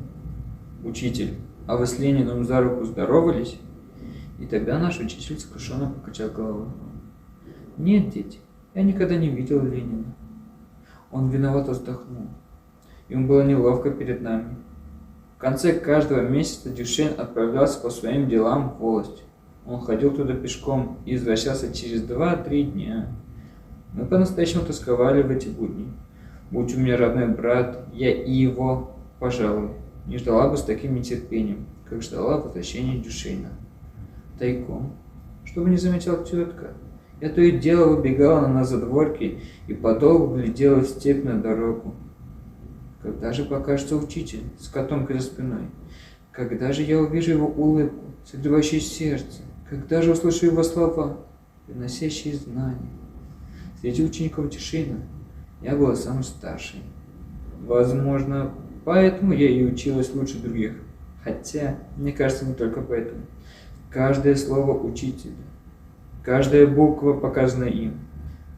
«Учитель, а вы с Лениным за руку здоровались?» И тогда наш учитель сокрушенно покачал головой: «Нет, дети, я никогда не видел Ленина». Он виновато вздохнул. Ему было неловко перед нами. В конце каждого месяца Дюшен отправлялся по своим делам в волость. Он ходил туда пешком и возвращался через 2-3 дня. Мы по-настоящему тосковали в эти будни. Будь у меня родной брат, я и его, пожалуй, не ждала бы с таким нетерпением, как ждала возвращения Дюшена. Тайком, чтобы не заметила тетка, я то и дело выбегала на задворки и подолгу глядела в степь на дорогу. Когда же покажется учитель с котомкой за спиной? Когда же я увижу его улыбку, согревающую сердце? Когда же услышу его слова, приносящие знания? Среди учеников Дюшена я была самой старшей. Возможно, поэтому я и училась лучше других. Хотя, мне кажется, не только поэтому. Каждое слово учителя, каждая буква, показанная им,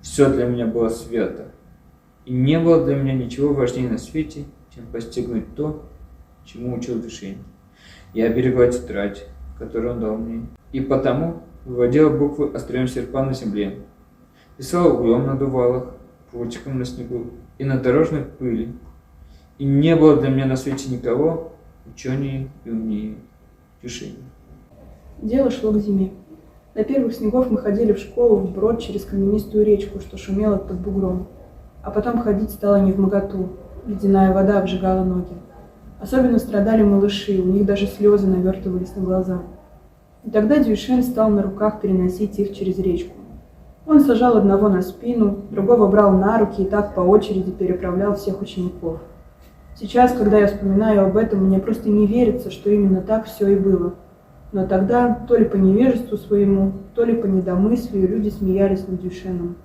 все для меня было свято. И не было для меня ничего важнее на свете, чем постигнуть то, чему учил Дюшен. Я берегла тетрадь, которую он дал мне, и потому выводила буквы острием серпа на земле, писала углем на дувалах, прутиком на снегу и на дорожной пыли. И не было для меня на свете никого ученее и умнее Дюшена. Дело шло к зиме. На первых снегов мы ходили в школу вброд через каменистую речку, что шумела под бугром. А потом ходить стало невмоготу, ледяная вода обжигала ноги. Особенно страдали малыши, у них даже слезы навертывались на глаза. И тогда Дюйшен стал на руках переносить их через речку. Он сажал одного на спину, другого брал на руки и так по очереди переправлял всех учеников. Сейчас, когда я вспоминаю об этом, мне просто не верится, что именно так все и было. Но тогда, то ли по невежеству своему, то ли по недомыслию, люди смеялись над Дюйшеном.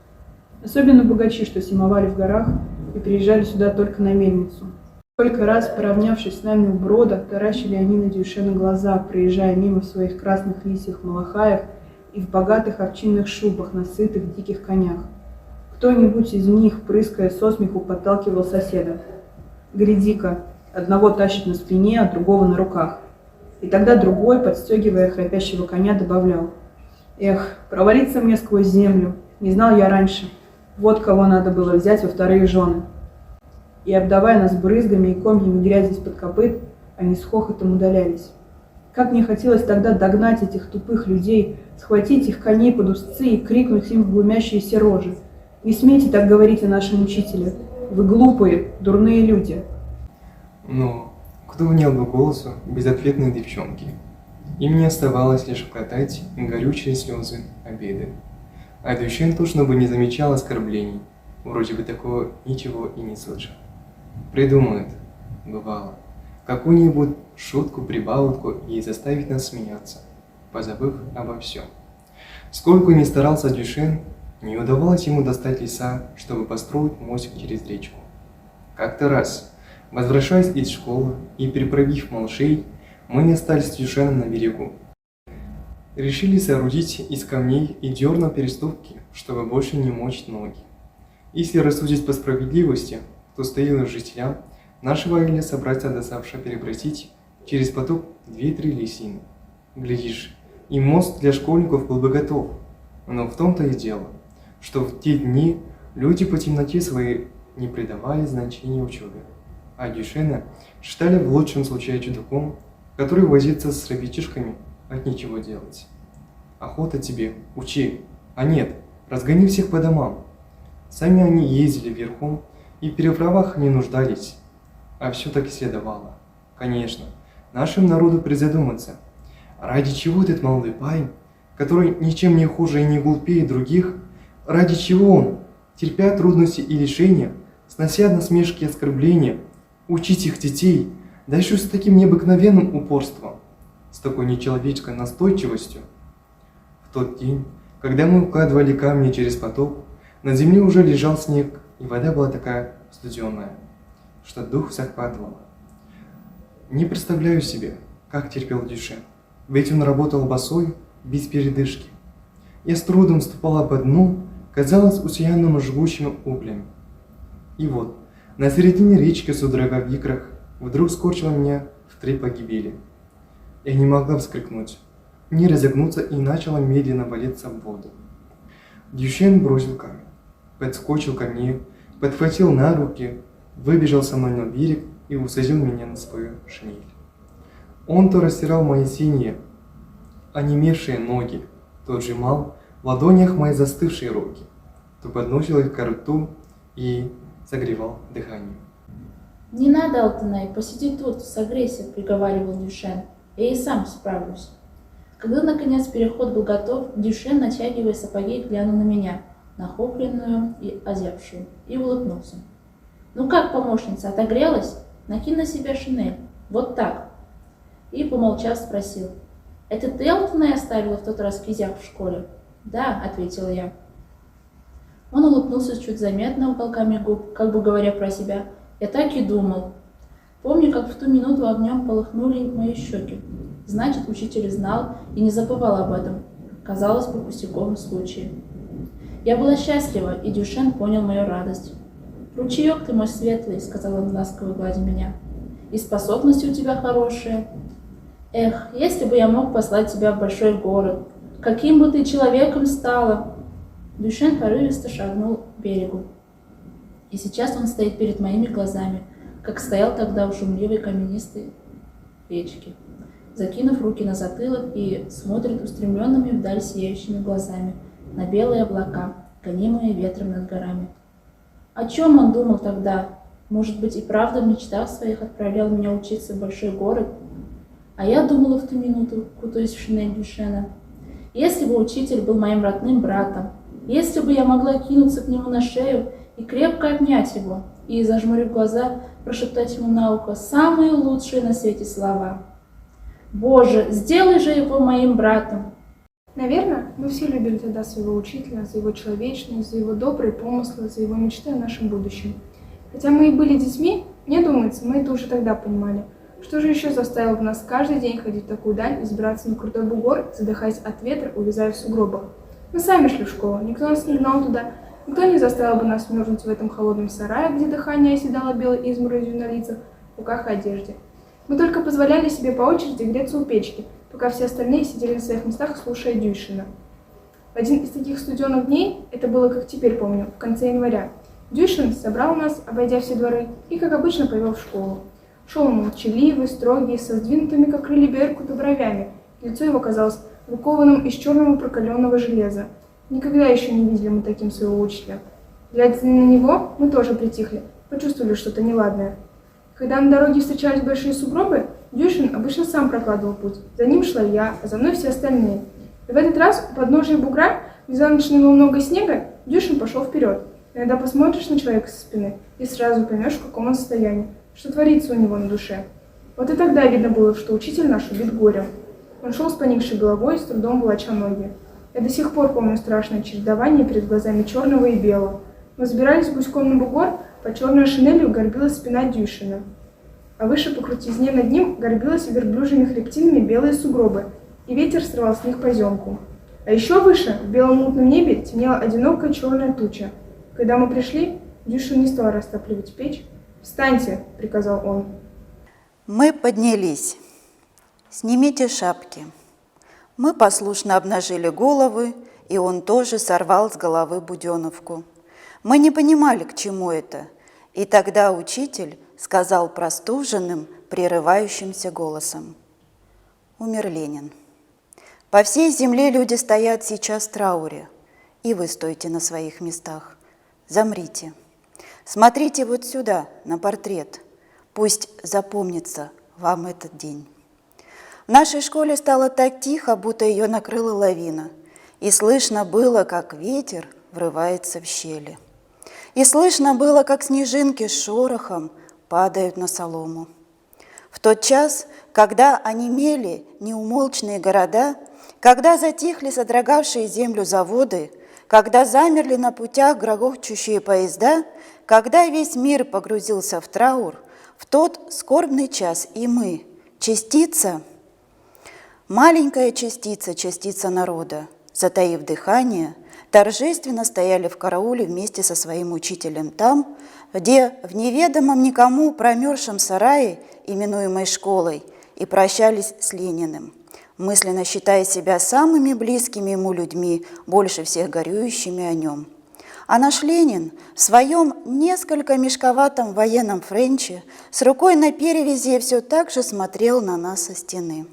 Особенно богачи, что зимовали в горах и приезжали сюда только на мельницу. Сколько раз, поравнявшись с нами у брода, таращили они на Дюйшена глаза, проезжая мимо в своих красных лисьих малахаях и в богатых овчинных шубах на сытых диких конях. Кто-нибудь из них, прыская со смеху, подталкивал соседа. «Гляди-ка, одного тащит на спине, а другого на руках». И тогда другой, подстегивая храпящего коня, добавлял: «Эх, провалиться мне сквозь землю, не знал я раньше, вот кого надо было взять во вторые жены». И, обдавая нас брызгами и комьями грязи из-под копыт, они с хохотом удалялись. Как мне хотелось тогда догнать этих тупых людей, схватить их коней под узцы и крикнуть им в глумящиеся рожи: «Не смейте так говорить о нашем учителе! Вы глупые, дурные люди!» Но кто внял бы голосу безответной девчонки? Им не оставалось лишь глотать горючие слезы обиды. А Дюйшен точно бы не замечал оскорблений, вроде бы такого ничего и не слышал. Придумает, бывало, какую-нибудь шутку-прибаутку и заставить нас смеяться, позабыв обо всем. Сколько ни старался Дюйшен, не удавалось ему достать леса, чтобы построить мостик через речку. Как-то раз, возвращаясь из школы и переправив малышей, мы не остались с Дюйшеном на берегу. Решили соорудить из камней и дерна переступки, чтобы больше не мочить ноги. Если рассудить по справедливости, то стоило жителям нашего леса собраться до завтра перебросить через поток 2-3 лисины. Глядишь, и мост для школьников был бы готов. Но в том-то и дело, что в те дни люди по темноте своей не придавали значения учебе, а Дюйшена считали в лучшем случае чудаком, который возится с ребятишками от нечего делать. Охота тебе, учи, а нет, разгони всех по домам. Сами они ездили верхом и в переправах не нуждались, а все так и следовало. Конечно, нашему народу призадуматься, ради чего этот молодой парень, который ничем не хуже и не глупее других, ради чего он, терпя трудности и лишения, снося насмешки и оскорбления, учить их детей, да еще с таким необыкновенным упорством, с такой нечеловеческой настойчивостью. В тот день, когда мы укладывали камни через поток, на земле уже лежал снег, и вода была такая студеная, что дух захватывало. Не представляю себе, как терпел Дюйшен, ведь он работал босой, без передышки. Я с трудом ступала по дну, казалось, усеянному жгучими углями. И вот, на середине речки судорога в икрах вдруг скорчила меня в 3 погибели. Я не могла вскрикнуть, не разогнуться и начала медленно валиться в воду. Дюйшен бросил камень, подскочил ко мне, подхватил на руки, выбежал со мной на берег и усадил меня на свою шинель. Он то растирал мои синие, онемевшие ноги, то сжимал в ладонях мои застывшие руки, то подносил их к рту и согревал дыханием. «Не надо, Алтынай, посиди тут, согрейся», — приговаривал Дюйшен. «Я и сам справлюсь». Когда, наконец, переход был готов, Дюйшен, натягивая сапоги, глянул на меня, нахохленную и озябшую, и улыбнулся. «Ну как, помощница, отогрелась? Накинь на себя шинель. Вот так». И, помолчав, спросил: «Это ты, Алтынай, оставила в тот раз кизяк в школе?» «Да», — ответила я. Он улыбнулся чуть заметно уголками губ, как бы говоря про себя: «Я так и думал». Помню, как в ту минуту огнем полыхнули мои щеки. Значит, учитель знал и не забывал об этом. Казалось бы, пустяковом случае. Я была счастлива, и Дюйшен понял мою радость. «Ручеек ты мой светлый», — сказал он, ласково гладя меня. «И способности у тебя хорошие. Эх, если бы я мог послать тебя в большой город, каким бы ты человеком стала!» Дюйшен порывисто шагнул к берегу. И сейчас он стоит перед моими глазами, как стоял тогда у шумливой каменистой речки, закинув руки на затылок и смотрит устремленными вдаль сияющими глазами на белые облака, гонимые ветром над горами. О чем он думал тогда? Может быть, и правда в мечтах своих отправлял меня учиться в большой город? А я думала в ту минуту, кутаясь в шинель Дюшена, если бы учитель был моим родным братом, если бы я могла кинуться к нему на шею и крепко обнять его, и, зажмурив глаза, прошептать ему на ухо самые лучшие на свете слова. «Боже, сделай же его моим братом!» Наверное, мы все любили тогда своего учителя за его человечность, за его добрые помыслы, за его мечты о нашем будущем. Хотя мы и были детьми, мне думается, мы это уже тогда понимали. Что же еще заставило бы нас каждый день ходить в такую даль и забираться на крутой бугор, задыхаясь от ветра, увязая в сугробах? Мы сами шли в школу, никто нас не гнал туда, никто не заставил бы нас мерзнуть в этом холодном сарае, где дыхание оседало белой изморозью на лицах, руках и одежде. Мы только позволяли себе по очереди греться у печки, пока все остальные сидели на своих местах, слушая Дюйшена. В один из таких студеных дней, это было, как теперь помню, в конце января, Дюйшен собрал нас, обойдя все дворы, и, как обычно, повел в школу. Шел он молчаливый, строгий, со сдвинутыми, как крылья беркута, бровями. Лицо его казалось выкованным из черного прокаленного железа. Никогда еще не видели мы таким своего учителя. Глядя на него, мы тоже притихли, почувствовали что-то неладное. Когда на дороге встречались большие сугробы, Дюйшен обычно сам прокладывал путь. За ним шла я, а за мной все остальные. И в этот раз у подножия бугра, где за ночь было много снега, Дюйшен пошел вперед. Иногда посмотришь на человека со спины и сразу поймешь, в каком он состоянии, что творится у него на душе. Вот и тогда видно было, что учитель наш убит горем. Он шел с поникшей головой и с трудом волоча ноги. Я до сих пор помню страшное чередование перед глазами черного и белого. Мы взбирались гуськом на бугор, по черной шинелью горбилась спина Дюйшена. А выше по крутизне над ним горбилась верблюжьими хребтинами белые сугробы, и ветер срывал с них поземку. А еще выше, в белом мутном небе, темнела одинокая черная туча. Когда мы пришли, Дюйшен не стал растапливать печь. «Встаньте!» — приказал он. Мы поднялись. «Снимите шапки». Мы послушно обнажили головы, и он тоже сорвал с головы буденовку. Мы не понимали, к чему это, и тогда учитель сказал простуженным, прерывающимся голосом: «Умер Ленин. По всей земле люди стоят сейчас в трауре, и вы стойте на своих местах. Замрите. Смотрите вот сюда, на портрет. Пусть запомнится вам этот день». В нашей школе стало так тихо, будто ее накрыла лавина, и слышно было, как ветер врывается в щели. И слышно было, как снежинки с шорохом падают на солому. В тот час, когда онемели неумолчные города, когда затихли содрогавшие землю заводы, когда замерли на путях грохочущие поезда, когда весь мир погрузился в траур, в тот скорбный час и мы, частица, маленькая частица, частица народа, затаив дыхание, торжественно стояли в карауле вместе со своим учителем там, где в неведомом никому промерзшем сарае, именуемой школой, и прощались с Лениным, мысленно считая себя самыми близкими ему людьми, больше всех горюющими о нем. А наш Ленин в своем несколько мешковатом военном френче с рукой на перевязи все так же смотрел на нас со стены.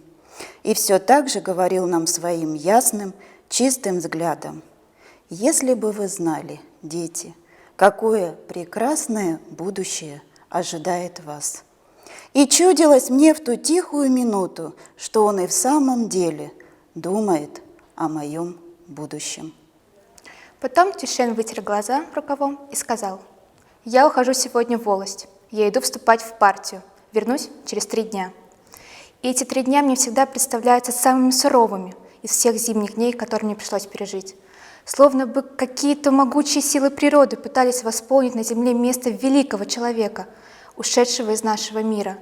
И все так же говорил нам своим ясным, чистым взглядом: «Если бы вы знали, дети, какое прекрасное будущее ожидает вас». И чудилось мне в ту тихую минуту, что он и в самом деле думает о моем будущем. Потом Дюшен вытер глаза рукавом и сказал: «Я ухожу сегодня в волость. Я иду вступать в партию. Вернусь через 3 дня. И эти 3 дня мне всегда представляются самыми суровыми из всех зимних дней, которые мне пришлось пережить. Словно бы какие-то могучие силы природы пытались восполнить на земле место великого человека, ушедшего из нашего мира.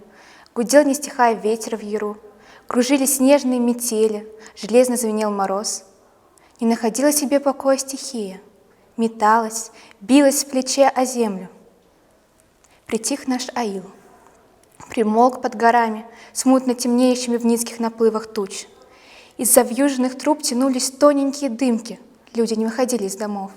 Гудел, не стихая, ветер в яру, кружили снежные метели, железно звенел мороз. Не находила себе покоя стихия, металась, билась в плече о землю. Притих наш аил, примолк под горами, смутно темнеющими в низких наплывах туч. Из-за вьюжных труб тянулись тоненькие дымки, люди не выходили из домов.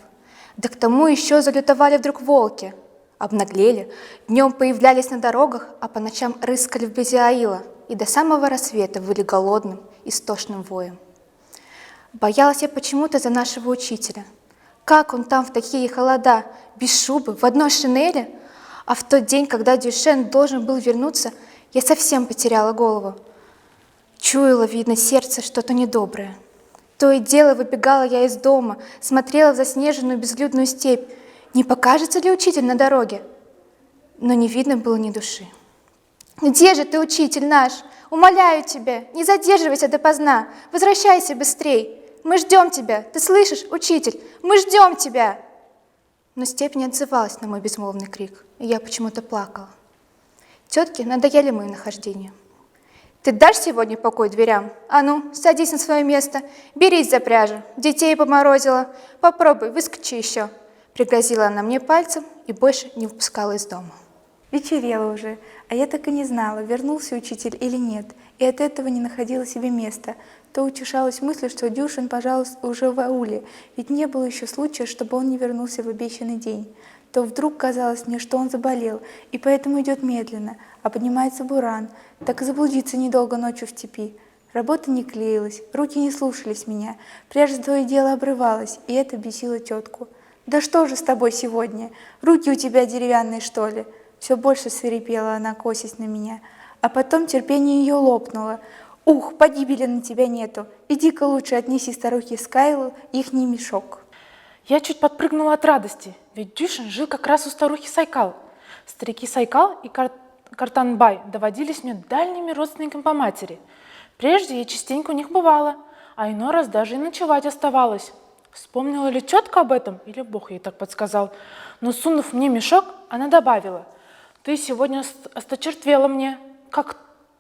Да к тому еще залютовали вдруг волки, обнаглели, днем появлялись на дорогах, а по ночам рыскали вблизи аила и до самого рассвета выли голодным, истошным воем. Боялась я почему-то за нашего учителя. Как он там в такие холода, без шубы, в одной шинели? А в тот день, когда Дюшен должен был вернуться, я совсем потеряла голову. Чуяло, видно, сердце что-то недоброе. То и дело выбегала я из дома, смотрела в заснеженную безлюдную степь. Не покажется ли учитель на дороге? Но не видно было ни души. «Где же ты, учитель наш? Умоляю тебя, не задерживайся допоздна, возвращайся быстрей. Мы ждем тебя, ты слышишь, учитель? Мы ждем тебя!» Но степь не отзывалась на мой безмолвный крик, и я почему-то плакала. Тетке надоели мои нахождения. «Ты дашь сегодня покой дверям? А ну, садись на свое место, берись за пряжу, детей поморозила. Попробуй, выскочи еще!» Пригрозила она мне пальцем и больше не выпускала из дома. Вечерело уже, а я так и не знала, вернулся учитель или нет, и от этого не находила себе места. То утешалась мыслью, что Дюшин, пожалуйста, уже в ауле, ведь не было еще случая, чтобы он не вернулся в обещанный день. То вдруг казалось мне, что он заболел, и поэтому идет медленно, а поднимается буран, так и заблудиться недолго ночью в степи. Работа не клеилась, руки не слушались меня, пряжа то и дело обрывалась, и это бесило тетку. «Да что же с тобой сегодня? Руки у тебя деревянные, что ли?» Все больше свирепела она, косясь на меня, а потом терпение ее лопнуло. «Ух, погибели на тебя нету! Иди-ка лучше отнеси старухе Скайлу ихний мешок». Я чуть подпрыгнула от радости, ведь Дюшин жил как раз у старухи Сайкал. Старики Сайкал и Картанбай доводились мне дальними родственниками по матери. Прежде я частенько у них бывала, а иной раз даже и ночевать оставалась. Вспомнила ли тетка об этом, или Бог ей так подсказал, но, сунув мне мешок, она добавила: «Ты сегодня осточертвела мне, как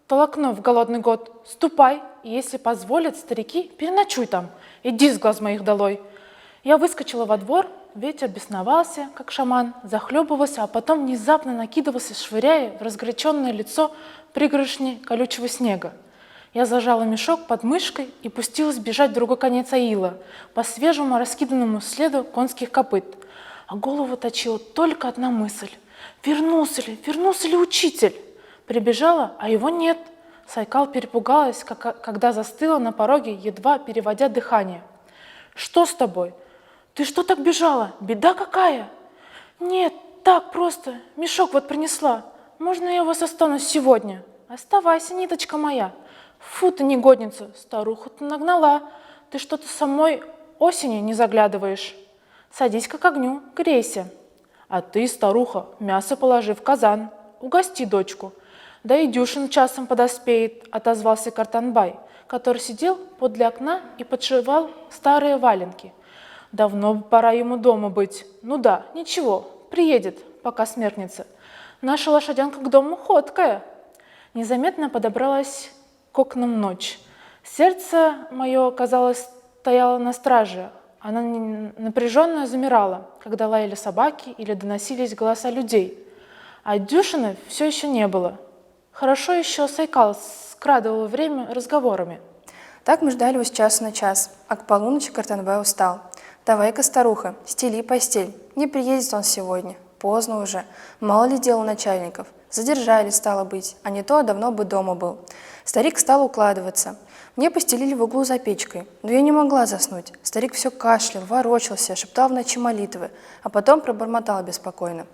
толокно в голодный год. Ступай, и если позволят старики, переночуй там, иди с глаз моих долой». Я выскочила во двор, ветер бесновался, как шаман, захлебывался, а потом внезапно накидывался, швыряя в разгоряченное лицо пригоршни колючего снега. Я зажала мешок под мышкой и пустилась бежать в другой конец аила, по свежему раскиданному следу конских копыт. А голову точила только одна мысль: вернулся ли учитель? Прибежала, а его нет. Сайкал перепугалась, когда застыла на пороге, едва переводя дыхание. «Что с тобой? Ты что так бежала? Беда какая?» «Нет, так просто. Мешок вот принесла. Можно я у вас останусь сегодня?» «Оставайся, ниточка моя». «Фу ты, негодница, старуху-то нагнала. Ты что-то самой осени не заглядываешь. Садись-ка к огню, грейся. А ты, старуха, мясо положи в казан, угости дочку. Да и Дюшин часом подоспеет», — отозвался Картанбай, который сидел подле окна и подшивал старые валенки. «Давно бы пора ему дома быть. Ну да, ничего, приедет, пока смеркнется. Наша лошадянка к дому ходкая». Незаметно подобралась к окнам ночь. Сердце мое, казалось, стояло на страже. Оно напряженно замирало, когда лаяли собаки или доносились голоса людей. А Дюшина все еще не было. Хорошо еще Сайкал скрадывал время разговорами. Так мы ждали с часа на час, а к полуночи Картанбай устал. «Давай-ка, старуха, стели постель. Не приедет он сегодня. Поздно уже. Мало ли дел у начальников. Задержали, стало быть, а не то давно бы дома был». Старик стал укладываться. Мне постелили в углу за печкой, но я не могла заснуть. Старик все кашлял, ворочался, шептал в ночи молитвы, а потом пробормотал беспокойно: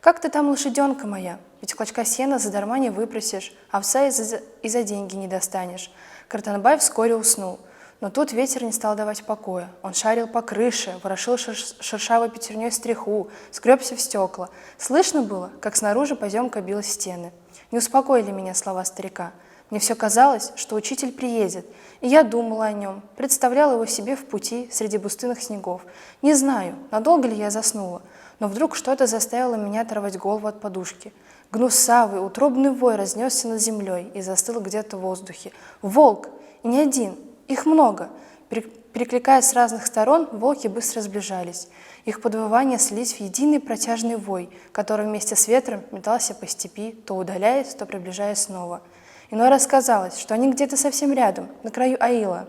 «Как ты там, лошаденка моя? Ведь клочка сена задарма не выпросишь, овса и за деньги не достанешь». Картанбай вскоре уснул, но тут ветер не стал давать покоя. Он шарил по крыше, ворошил шершавой пятерней стреху, скребся в стекла. Слышно было, как снаружи поземка била в стены. Не успокоили меня слова старика. Мне все казалось, что учитель приедет, и я думала о нем, представляла его себе в пути среди пустынных снегов. Не знаю, надолго ли я заснула, но вдруг что-то заставило меня оторвать голову от подушки. Гнусавый, утробный вой разнесся над землей и застыл где-то в воздухе. Волк! И не один, их много. Перекликаясь с разных сторон, волки быстро сближались. Их подвывания слились в единый протяжный вой, который вместе с ветром метался по степи, то удаляясь, то приближаясь снова. Иной раз казалось, что они где-то совсем рядом, на краю аила.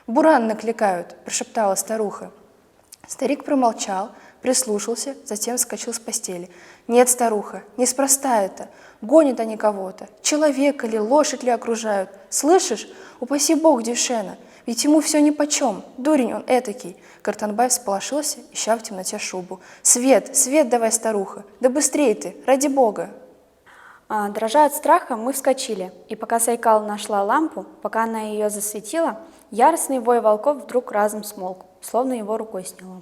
«Буран накликают!» – прошептала старуха. Старик промолчал, прислушался, затем вскочил с постели. «Нет, старуха, неспроста это. Гонят они кого-то. Человека ли, лошадь ли окружают. Слышишь? Упаси Бог Дюшена, ведь ему все нипочем. Дурень он этакий». Картанбай всполошился, ища в темноте шубу. «Свет, свет давай, старуха! Да быстрей ты, ради Бога!» Дрожа от страха, мы вскочили, и пока Сайкал нашла лампу, пока она ее засветила, яростный вой волков вдруг разом смолк, словно его рукой сняло.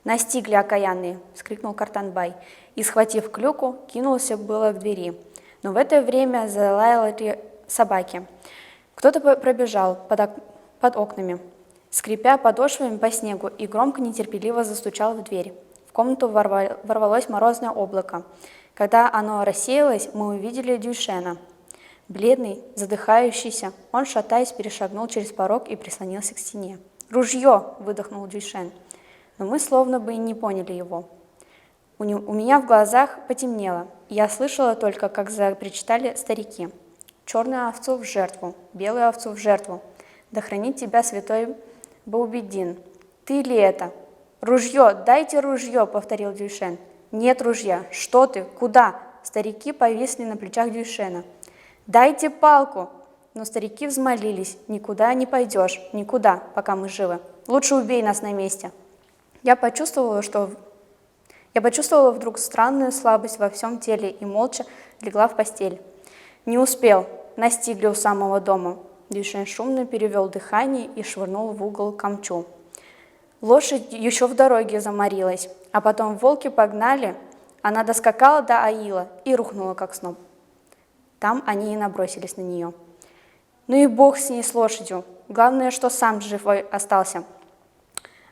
«Настигли, окаянные!» — вскрикнул Картанбай, и, схватив клюку, кинулся было к двери. Но в это время залаяли собаки. Кто-то пробежал под окнами, скрипя подошвами по снегу, и громко нетерпеливо застучал в дверь. В комнату ворвалось морозное облако. Когда оно рассеялось, мы увидели Дюйшена. Бледный, задыхающийся, он, шатаясь, перешагнул через порог и прислонился к стене. «Ружье!» — выдохнул Дюйшен. Но мы словно бы и не поняли его. У меня в глазах потемнело, и я слышала только, как запричитали старики. «Черную овцу в жертву, белую овцу в жертву. Да хранит тебя святой Баубиддин. Ты ли это?» «Ружье! Дайте ружье!» — повторил Дюйшен. «Нет ружья! Что ты? Куда?» Старики повисли на плечах Дюйшена. «Дайте палку!» Но старики взмолились. «Никуда не пойдешь, никуда, пока мы живы. Лучше убей нас на месте». Я почувствовала вдруг странную слабость во всем теле и молча легла в постель. Не успел, настигли у самого дома. Дюйшен шумно перевел дыхание и швырнул в угол камчу. Лошадь еще в дороге заморилась, а потом волки погнали, она доскакала до Аила и рухнула как сноп. Там они и набросились на нее. Ну и бог с ней, с лошадью, главное, что сам живой остался.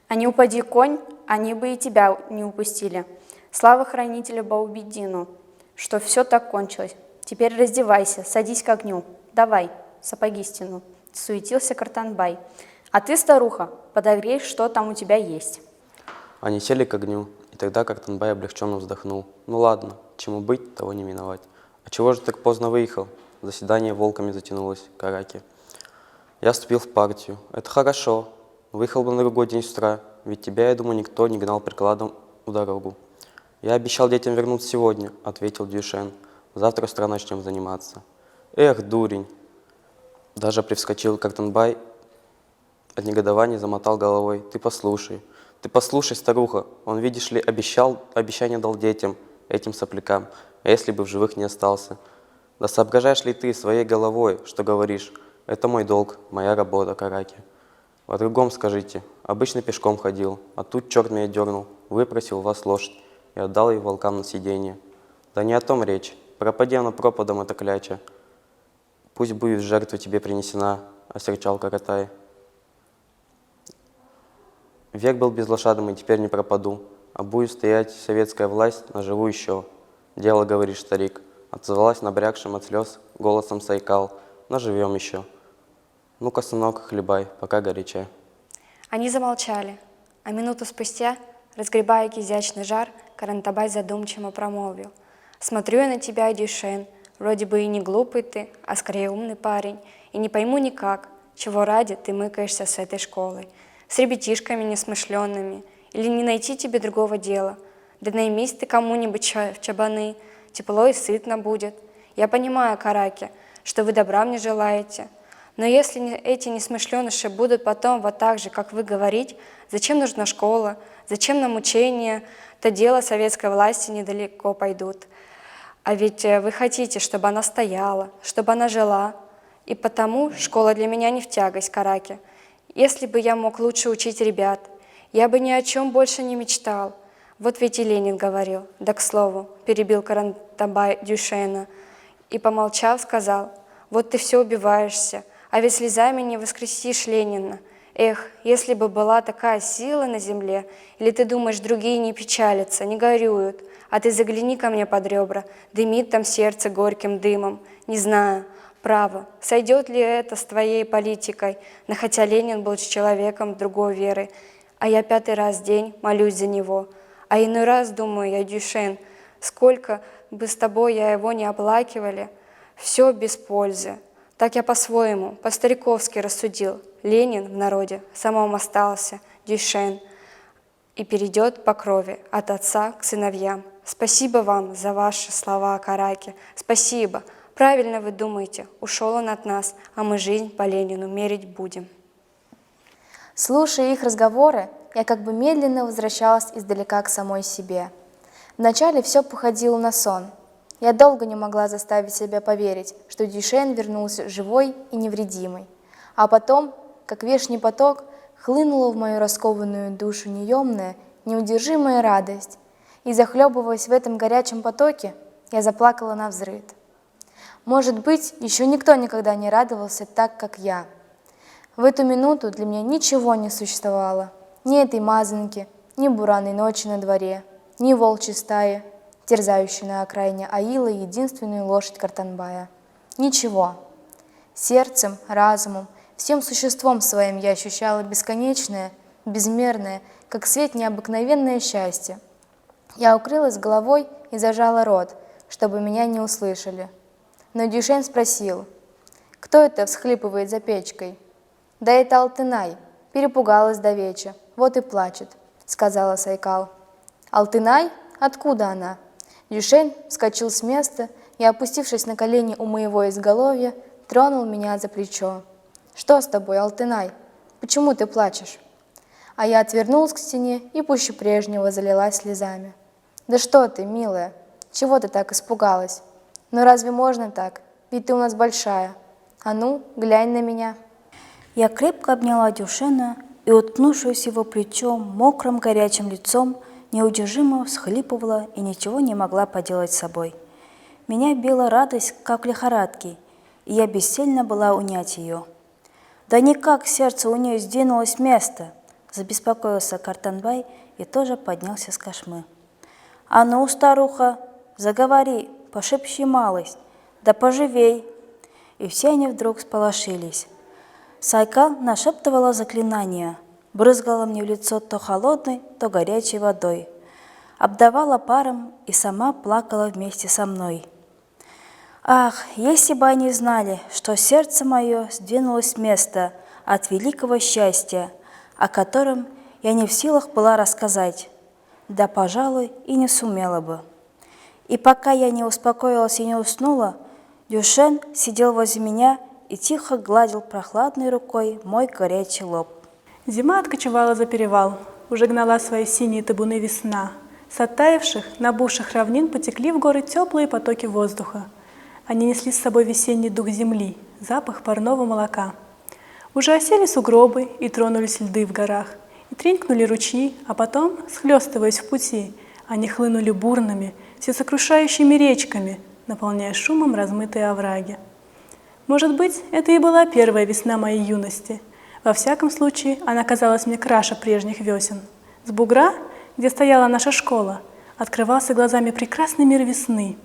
А не упади конь, они бы и тебя не упустили. Слава хранителю Баубиддину, что все так кончилось. Теперь раздевайся, садись к огню. Давай, сапоги стяну. Суетился Картанбай. А ты, старуха, подогрей, что там у тебя есть. Они сели к огню, и тогда Картанбай облегченно вздохнул. Ну ладно, чему быть, того не миновать. А чего же так поздно выехал? Заседание волками затянулось, Караки. Я вступил в партию. Это хорошо. Выехал бы на другой день с утра, ведь тебя, я думаю, никто не гнал прикладом в дорогу. Я обещал детям вернуться сегодня, ответил Дюйшен. Завтра с утра начнем заниматься. Эх, дурень. Даже привскочил Картанбай, от негодования замотал головой. Ты послушай, старуха. Он, видишь ли, обещание дал детям, этим соплякам, а если бы в живых не остался. Да соображаешь ли ты своей головой, что говоришь? Это мой долг, моя работа, Караки. О другом скажите. Обычно пешком ходил, а тут черт меня дернул, выпросил у вас лошадь и отдал ее волкам на сиденье. Да не о том речь. Пропади она пропадом, эта кляча. Пусть будет жертва тебе принесена, осерчал Каратай. Век был безлошадным и теперь не пропаду, а будет стоять советская власть, наживу еще. Дело, говоришь, старик, отзывалась набрякшим от слез голосом Сайкал. Наживем еще. Ну-ка, сынок, хлебай, пока горяча. Они замолчали, а минуту спустя, разгребая изящный жар, Картанбай задумчиво промолвил. «Смотрю я на тебя, Дюйшен, вроде бы и не глупый ты, а скорее умный парень, и не пойму никак, чего ради ты мыкаешься с этой школой, с ребятишками несмышленными, или не найти тебе другого дела, да наймись ты кому-нибудь в чабаны, тепло и сытно будет. Я понимаю, Караки, что вы добра мне желаете, но если эти несмышленыши будут потом вот так же, как вы говорите, зачем нужна школа, зачем нам учение, то дело советской власти недалеко пойдут. А ведь вы хотите, чтобы она стояла, чтобы она жила. И потому школа для меня не в тягость, Караки. Если бы я мог лучше учить ребят, я бы ни о чем больше не мечтал. Вот ведь и Ленин говорил. Да, к слову, перебил Картанбай Дюйшена и, помолчав, сказал, вот ты все убиваешься, а ведь слезами не воскресишь Ленина. Эх, если бы была такая сила на земле, или ты думаешь, другие не печалятся, не горюют, а ты загляни ко мне под ребра, дымит там сердце горьким дымом, не знаю, право, сойдет ли это с твоей политикой, но хотя Ленин был человеком другой веры, а я 5-й раз в день молюсь за него, а иной раз думаю я, Дюйшен, сколько бы с тобой я его не оплакивали, все без пользы. Так я по-своему, по-стариковски рассудил. Ленин в народе самом остался, Дюйшен, и перейдет по крови от отца к сыновьям. Спасибо вам за ваши слова, Караки, спасибо. Правильно вы думаете, ушел он от нас, а мы жизнь по Ленину мерить будем. Слушая их разговоры, я как бы медленно возвращалась издалека к самой себе. Вначале все походило на сон. Я долго не могла заставить себя поверить, что Дюшен вернулся живой и невредимый. А потом, как вешний поток, хлынула в мою раскованную душу неемная, неудержимая радость, и, захлебываясь в этом горячем потоке, я заплакала навзрыд. Может быть, еще никто никогда не радовался так, как я. В эту минуту для меня ничего не существовало, ни этой мазанки, ни буранной ночи на дворе, ни волчьей стаи, терзающей на окраине Аилы единственную лошадь Картанбая. Ничего. Сердцем, разумом, всем существом своим я ощущала бесконечное, безмерное, как свет необыкновенное счастье. Я укрылась головой и зажала рот, чтобы меня не услышали. Но Дюшен спросил: «Кто это всхлипывает за печкой?» «Да это Алтынай, перепугалась давеча, вот и плачет», — сказала Сайкал. «Алтынай? Откуда она?» Дюшен вскочил с места и, опустившись на колени у моего изголовья, тронул меня за плечо. «Что с тобой, Алтынай? Почему ты плачешь?» А я отвернулась к стене и пуще прежнего залилась слезами. «Да что ты, милая, чего ты так испугалась? Ну разве можно так? Ведь ты у нас большая. А ну, глянь на меня». Я крепко обняла Дюшена и, уткнувшись его плечом, мокрым горячим лицом, неудержимо всхлипывала и ничего не могла поделать с собой. Меня била радость, как в лихорадке, и я бессильна была унять ее. «Да никак сердце у нее сдвинулось с места!» — забеспокоился Картанбай и тоже поднялся с кошмы. «А ну, старуха, заговори, пошепчи малость, да поживей!» И все они вдруг сполошились. Сайкал нашептывала заклинания, брызгала мне в лицо то холодной, то горячей водой, обдавала паром и сама плакала вместе со мной. Ах, если бы они знали, что сердце мое сдвинулось с места от великого счастья, о котором я не в силах была рассказать, да, пожалуй, и не сумела бы. И пока я не успокоилась и не уснула, Дюшен сидел возле меня и тихо гладил прохладной рукой мой горячий лоб. Зима откочевала за перевал, уже гнала свои синие табуны весна. С оттаивших, набухших равнин потекли в горы теплые потоки воздуха. Они несли с собой весенний дух земли, запах парного молока. Уже осели сугробы и тронулись льды в горах, и тренькнули ручьи, а потом, схлестываясь в пути, они хлынули бурными, всесокрушающими речками, наполняя шумом размытые овраги. Может быть, это и была первая весна моей юности. Во всяком случае, она казалась мне краше прежних весен. С бугра, где стояла наша школа, открывался глазами прекрасный мир весны.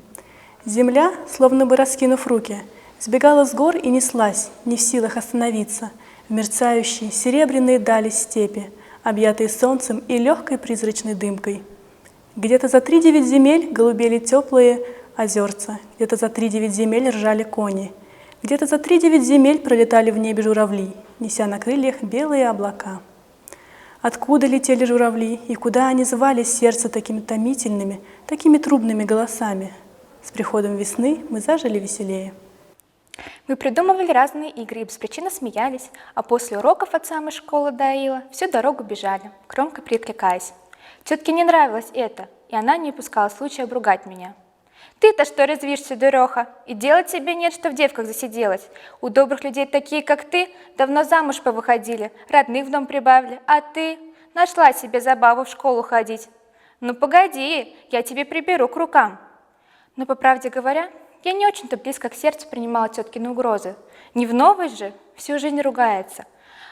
Земля, словно бы раскинув руки, сбегала с гор и неслась, не в силах остановиться, в мерцающие серебряные дали степи, объятые солнцем и легкой призрачной дымкой. Где-то за 3-9 земель голубели теплые озерца, где-то за 3-9 земель ржали кони, где-то за 3-9 земель пролетали в небе журавли, неся на крыльях белые облака. Откуда летели журавли и куда они звали сердце такими томительными, такими трубными голосами? С приходом весны мы зажили веселее. Мы придумывали разные игры и беспричинно смеялись, а после уроков от самой школы до Аила всю дорогу бежали, громко перекликаясь. Тетке не нравилось это, и она не упускала случая обругать меня. «Ты-то что резвишься, дуреха? И делать тебе нет, что в девках засиделась. У добрых людей такие, как ты, давно замуж повыходили, родных в дом прибавили, а ты нашла себе забаву в школу ходить. Ну погоди, я тебе приберу к рукам». Но, по правде говоря, я не очень-то близко к сердцу принимала теткины угрозы. Не в новость же, всю жизнь ругается.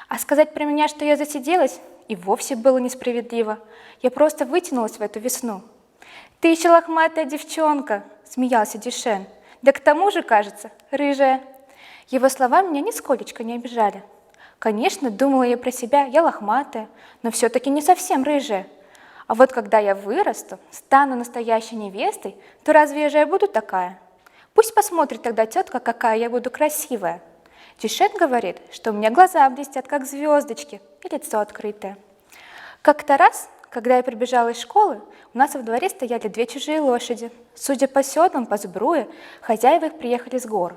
А сказать про меня, что я засиделась, и вовсе было несправедливо. Я просто вытянулась в эту весну. «Ты еще лохматая девчонка», — смеялся Дюшен. «Да к тому же, кажется, рыжая». Его слова меня нисколечко не обижали. Конечно, думала я про себя, я лохматая, но все-таки не совсем рыжая. А вот когда я вырасту, стану настоящей невестой, то разве же я буду такая? Пусть посмотрит тогда тетка, какая я буду красивая. Дюшен говорит, что у меня глаза блестят, как звездочки, и лицо открытое. Как-то раз, когда я прибежала из школы, у нас во дворе стояли 2 чужие лошади. Судя по седлам, по сбруе, хозяева их приехали с гор.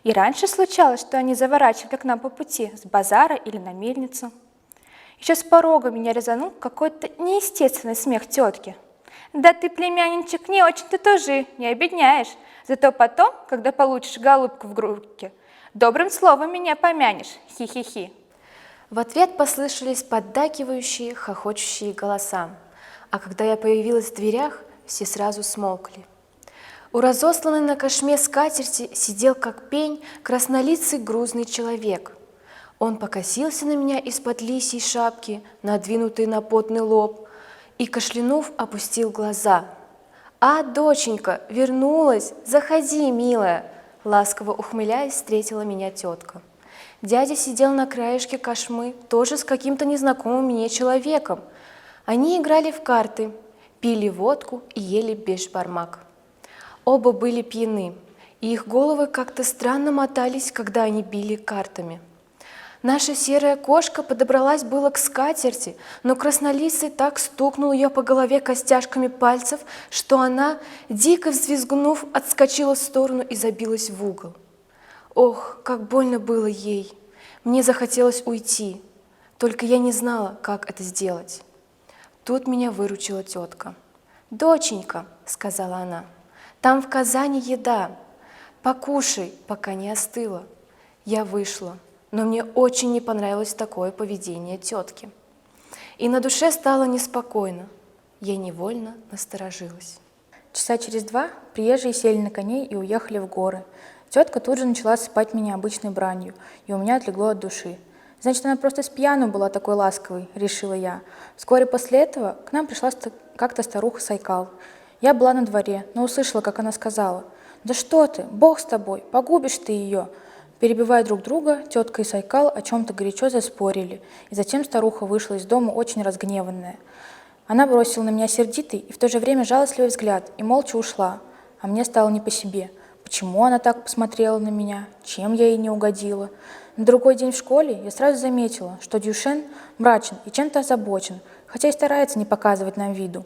И раньше случалось, что они заворачивали к нам по пути, с базара или на мельницу. Еще с порога меня резанул какой-то неестественный смех тетки. Да ты, племянничек, не очень-то тоже не обедняешь. Зато потом, когда получишь голубку в руки, добрым словом меня помянешь. Хи-хи-хи. В ответ послышались поддакивающие, хохочущие голоса. А когда я появилась в дверях, все сразу смолкли. У разосланной на кошме скатерти сидел как пень краснолицый грузный человек. Он покосился на меня из-под лисьей шапки, надвинутой на потный лоб, и, кашлянув, опустил глаза. «А, доченька, вернулась! Заходи, милая!» Ласково ухмыляясь, встретила меня тетка. Дядя сидел на краешке кошмы, тоже с каким-то незнакомым мне человеком. Они играли в карты, пили водку и ели бешбармак. Оба были пьяны, и их головы как-то странно мотались, когда они били картами. Наша серая кошка подобралась было к скатерти, но краснолицый так стукнул ее по голове костяшками пальцев, что она, дико взвизгнув, отскочила в сторону и забилась в угол. Ох, как больно было ей! Мне захотелось уйти, только я не знала, как это сделать. Тут меня выручила тетка. «Доченька», — сказала она, — «там в казане еда. Покушай, пока не остыла». Я вышла, но мне очень не понравилось такое поведение тетки. И на душе стало неспокойно. Я невольно насторожилась. Часа через 2 приезжие сели на коней и уехали в горы. Тетка тут же начала сыпать меня обычной бранью, и у меня отлегло от души. Значит, она просто с пьяну была такой ласковой, решила я. Вскоре после этого к нам пришла как-то старуха Сайкал. Я была на дворе, но услышала, как она сказала: «Да что ты, Бог с тобой, погубишь ты ее!» Перебивая друг друга, тетка и Сайкал о чем-то горячо заспорили, и затем старуха вышла из дома очень разгневанная. Она бросила на меня сердитый и в то же время жалостливый взгляд и молча ушла, а мне стало не по себе. Почему она так посмотрела на меня? Чем я ей не угодила? На другой день в школе я сразу заметила, что Дюшен мрачен и чем-то озабочен, хотя и старается не показывать нам виду.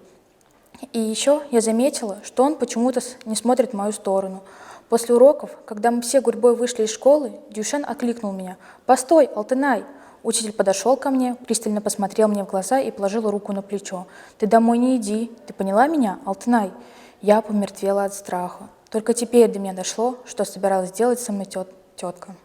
И еще я заметила, что он почему-то не смотрит в мою сторону. После уроков, когда мы все гурьбой вышли из школы, Дюшен окликнул меня: «Постой, Алтынай!» Учитель подошел ко мне, пристально посмотрел мне в глаза и положил руку на плечо. «Ты домой не иди, ты поняла меня, Алтынай?» Я помертвела от страха. Только теперь до меня дошло, что собиралась делать со мной тетка.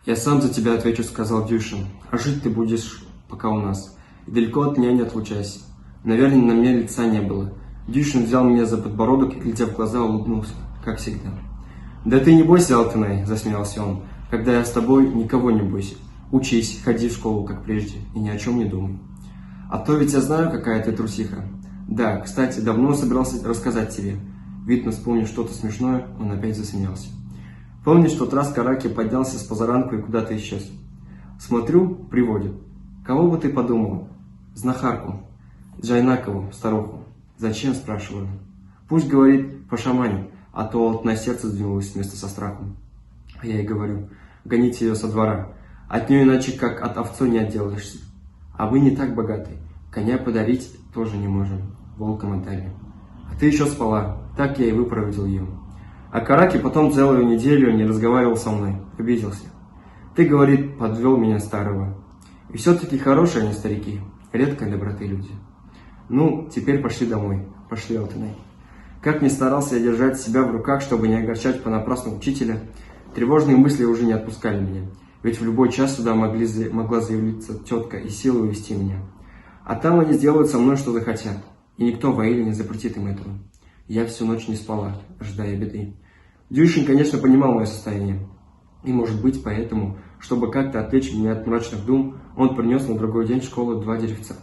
«Я сам за тебя отвечу», — сказал Дюшин. «А жить ты будешь пока у нас. И далеко от меня не отлучайся». Наверное, на мне лица не было. Дюшин взял меня за подбородок и, глядя в глаза, улыбнулся, как всегда. «Да ты не бойся, Алтынай», — засмеялся он. «Когда я с тобой, никого не бойся. Учись, ходи в школу, как прежде, и ни о чем не думай. А то ведь я знаю, какая ты трусиха. Да, кстати, давно собирался рассказать тебе». Видно, вспомнив что-то смешное, он опять засмеялся. «Помнишь, в тот раз Караки поднялся с позаранку и куда-то исчез? Смотрю, приводит. Кого бы ты подумала? Знахарку. Джайнакову, старуху. Зачем, спрашиваю. Пусть, говорит, пошаманит, а то на сердце сдвинулось вместо со страхом. А я ей говорю: гоните ее со двора. От нее иначе как от овцой не отделаешься. А вы не так богаты. Коня подарить тоже не можем. Волком отдали. А ты еще спала. Так я и выпроводил ее. А Караки потом целую неделю не разговаривал со мной. Обиделся. Ты, говорит, подвел меня старого. И все-таки хорошие они старики. Редкой доброты люди. Ну, теперь пошли домой. Пошли, Алтынай». Как ни старался я держать себя в руках, чтобы не огорчать понапрасну учителя, тревожные мысли уже не отпускали меня. Ведь в любой час сюда могла заявиться тетка и силой увести меня. А там они сделают со мной, что захотят. И никто в Аиле не запретит им этого. Я всю ночь не спала, ожидая беды. Дюшин, конечно, понимал мое состояние. И, может быть, поэтому, чтобы как-то отвлечь меня от мрачных дум, он принес на другой день в школу 2 деревца.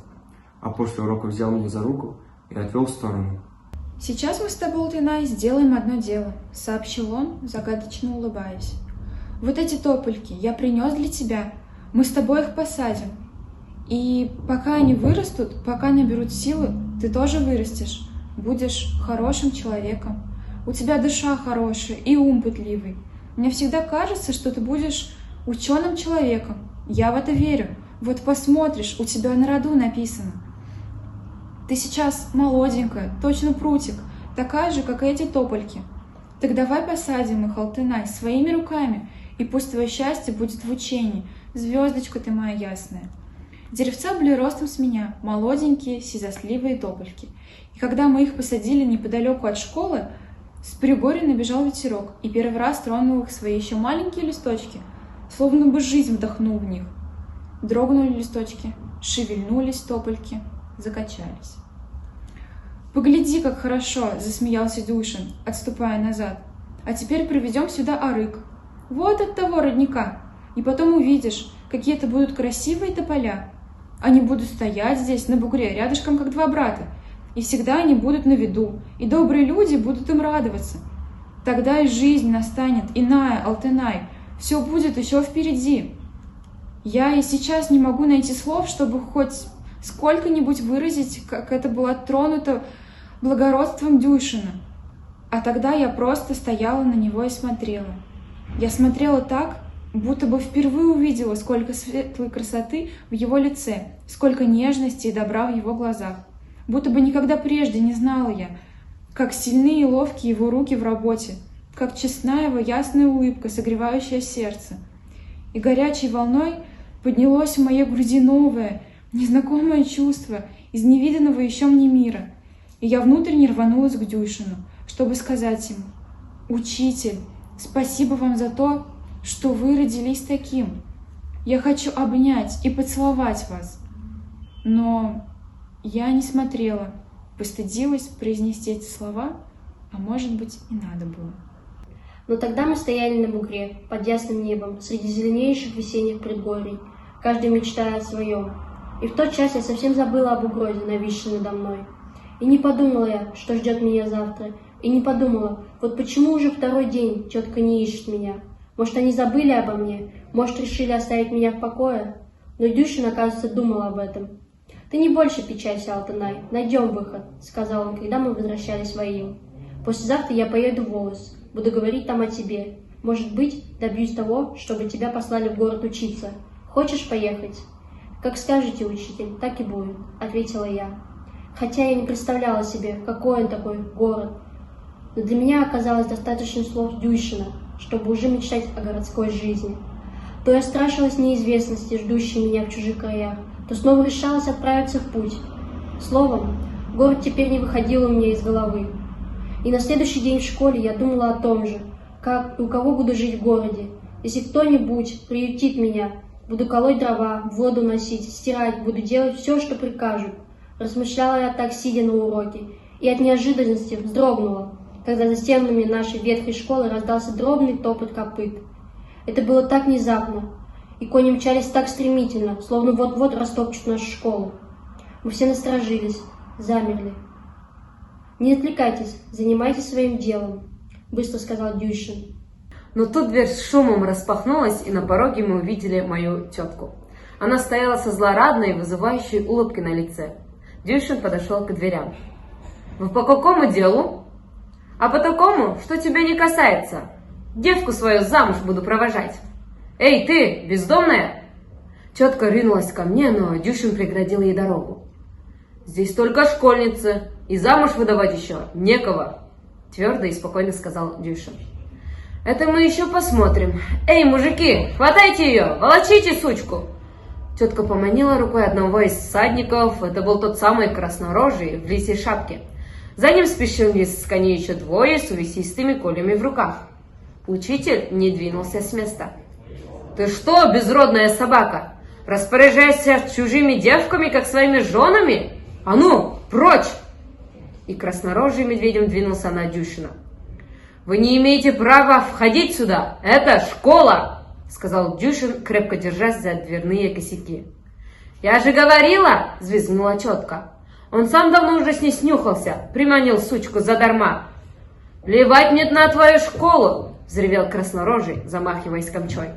А после урока взял меня за руку и отвел в сторону. «Сейчас мы с тобой, Алтынай, сделаем одно дело», — сообщил он, загадочно улыбаясь. «Вот эти топольки я принес для тебя. Мы с тобой их посадим. И пока они вырастут, пока наберут силы, ты тоже вырастешь. Будешь хорошим человеком. У тебя душа хорошая и ум пытливый. Мне всегда кажется, что ты будешь ученым человеком. Я в это верю. Вот посмотришь, у тебя на роду написано. Ты сейчас молоденькая, точно прутик, такая же, как и эти топольки. Так давай посадим их, Алтынай, своими руками, и пусть твое счастье будет в учении. Звездочка ты моя ясная». Деревца были ростом с меня, молоденькие, сизосливые топольки. И когда мы их посадили неподалеку от школы, с пригорья набежал ветерок и первый раз тронул их свои еще маленькие листочки, словно бы жизнь вдохнул в них. Дрогнули листочки, шевельнулись топольки, закачались. «Погляди, как хорошо!» — засмеялся Дюшин, отступая назад. «А теперь приведем сюда арык. Вот от того родника. И потом увидишь, какие это будут красивые тополя. Они будут стоять здесь, на бугре, рядышком, как два брата. И всегда они будут на виду, и добрые люди будут им радоваться. Тогда и жизнь настанет иная, Алтынай. Все будет еще впереди. Я и сейчас не могу найти слов, чтобы хоть сколько-нибудь выразить, как это было тронуто благородством Дюшина. А тогда я просто стояла на него и смотрела. Я смотрела так, будто бы впервые увидела, сколько светлой красоты в его лице, сколько нежности и добра в его глазах. Будто бы никогда прежде не знала я, как сильны и ловки его руки в работе, как честна его ясная улыбка, согревающая сердце. И горячей волной поднялось в моей груди новое, незнакомое чувство из невиданного еще мне мира. И я внутренне рванулась к Дюшину, чтобы сказать ему: «Учитель, спасибо вам за то, что вы родились таким. Я хочу обнять и поцеловать вас». Но я не смотрела, постыдилась произнести эти слова, а может быть и надо было. Но тогда мы стояли на бугре, под ясным небом, среди зеленеющих весенних предгорий, каждый мечтая о своем. И в тот час я совсем забыла об угрозе, нависшей надо мной. И не подумала я, что ждет меня завтра, и не подумала, вот почему уже второй день тетка не ищет меня. Может, они забыли обо мне, может, решили оставить меня в покое. Но Дюшин, оказывается, думал об этом. «Ты не больше печалься, Алтынай, найдем выход», — сказал он, когда мы возвращались в Аил. «Послезавтра я поеду в Волос, буду говорить там о тебе. Может быть, добьюсь того, чтобы тебя послали в город учиться. Хочешь поехать?» «Как скажете, учитель, так и будет», — ответила я. Хотя я не представляла себе, какой он такой город. Но для меня оказалось достаточно слов Дюшина, чтобы уже мечтать о городской жизни. То я страшилась неизвестности, ждущей меня в чужих краях, то снова решалась отправиться в путь. Словом, город теперь не выходил у меня из головы. И на следующий день в школе я думала о том же, как и у кого буду жить в городе. Если кто-нибудь приютит меня, буду колоть дрова, воду носить, стирать, буду делать все, что прикажут. Размышляла я так, сидя на уроке, и от неожиданности вздрогнула, когда за стенами нашей ветхой школы раздался дробный топот копыт. Это было так внезапно, и кони мчались так стремительно, словно вот-вот растопчут нашу школу. Мы все насторожились, замерли. «Не отвлекайтесь, занимайтесь своим делом», — быстро сказал Дюшин. Но тут дверь с шумом распахнулась, и на пороге мы увидели мою тетку. Она стояла со злорадной и вызывающей улыбкой на лице. Дюшин подошел к дверям. «Вы по какому делу?» «А по такому, что тебя не касается. Девку свою замуж буду провожать. Эй, ты, бездомная!» Тетка ринулась ко мне, но Дюшин преградил ей дорогу. «Здесь только школьницы, и замуж выдавать еще некого», твердо и спокойно сказал Дюшин. «Это мы еще посмотрим. Эй, мужики, хватайте ее, волочите сучку!» Тетка поманила рукой одного из всадников, это был тот самый краснорожий в лисьей шапке. За ним спешили с коней еще двое с увесистыми колями в руках. Учитель не двинулся с места. «Ты что, безродная собака, распоряжаешься чужими девками, как своими женами? А ну, прочь!» И краснорожий медведем двинулся на Дюшина. «Вы не имеете права входить сюда, это школа!» сказал Дюшин, крепко держась за дверные косяки. «Я же говорила!» — взвизгнула тетка. «Он сам давно уже с ней снюхался, приманил сучку задарма». «Плевать мне на твою школу!» — взревел краснорожий, замахиваясь камчой.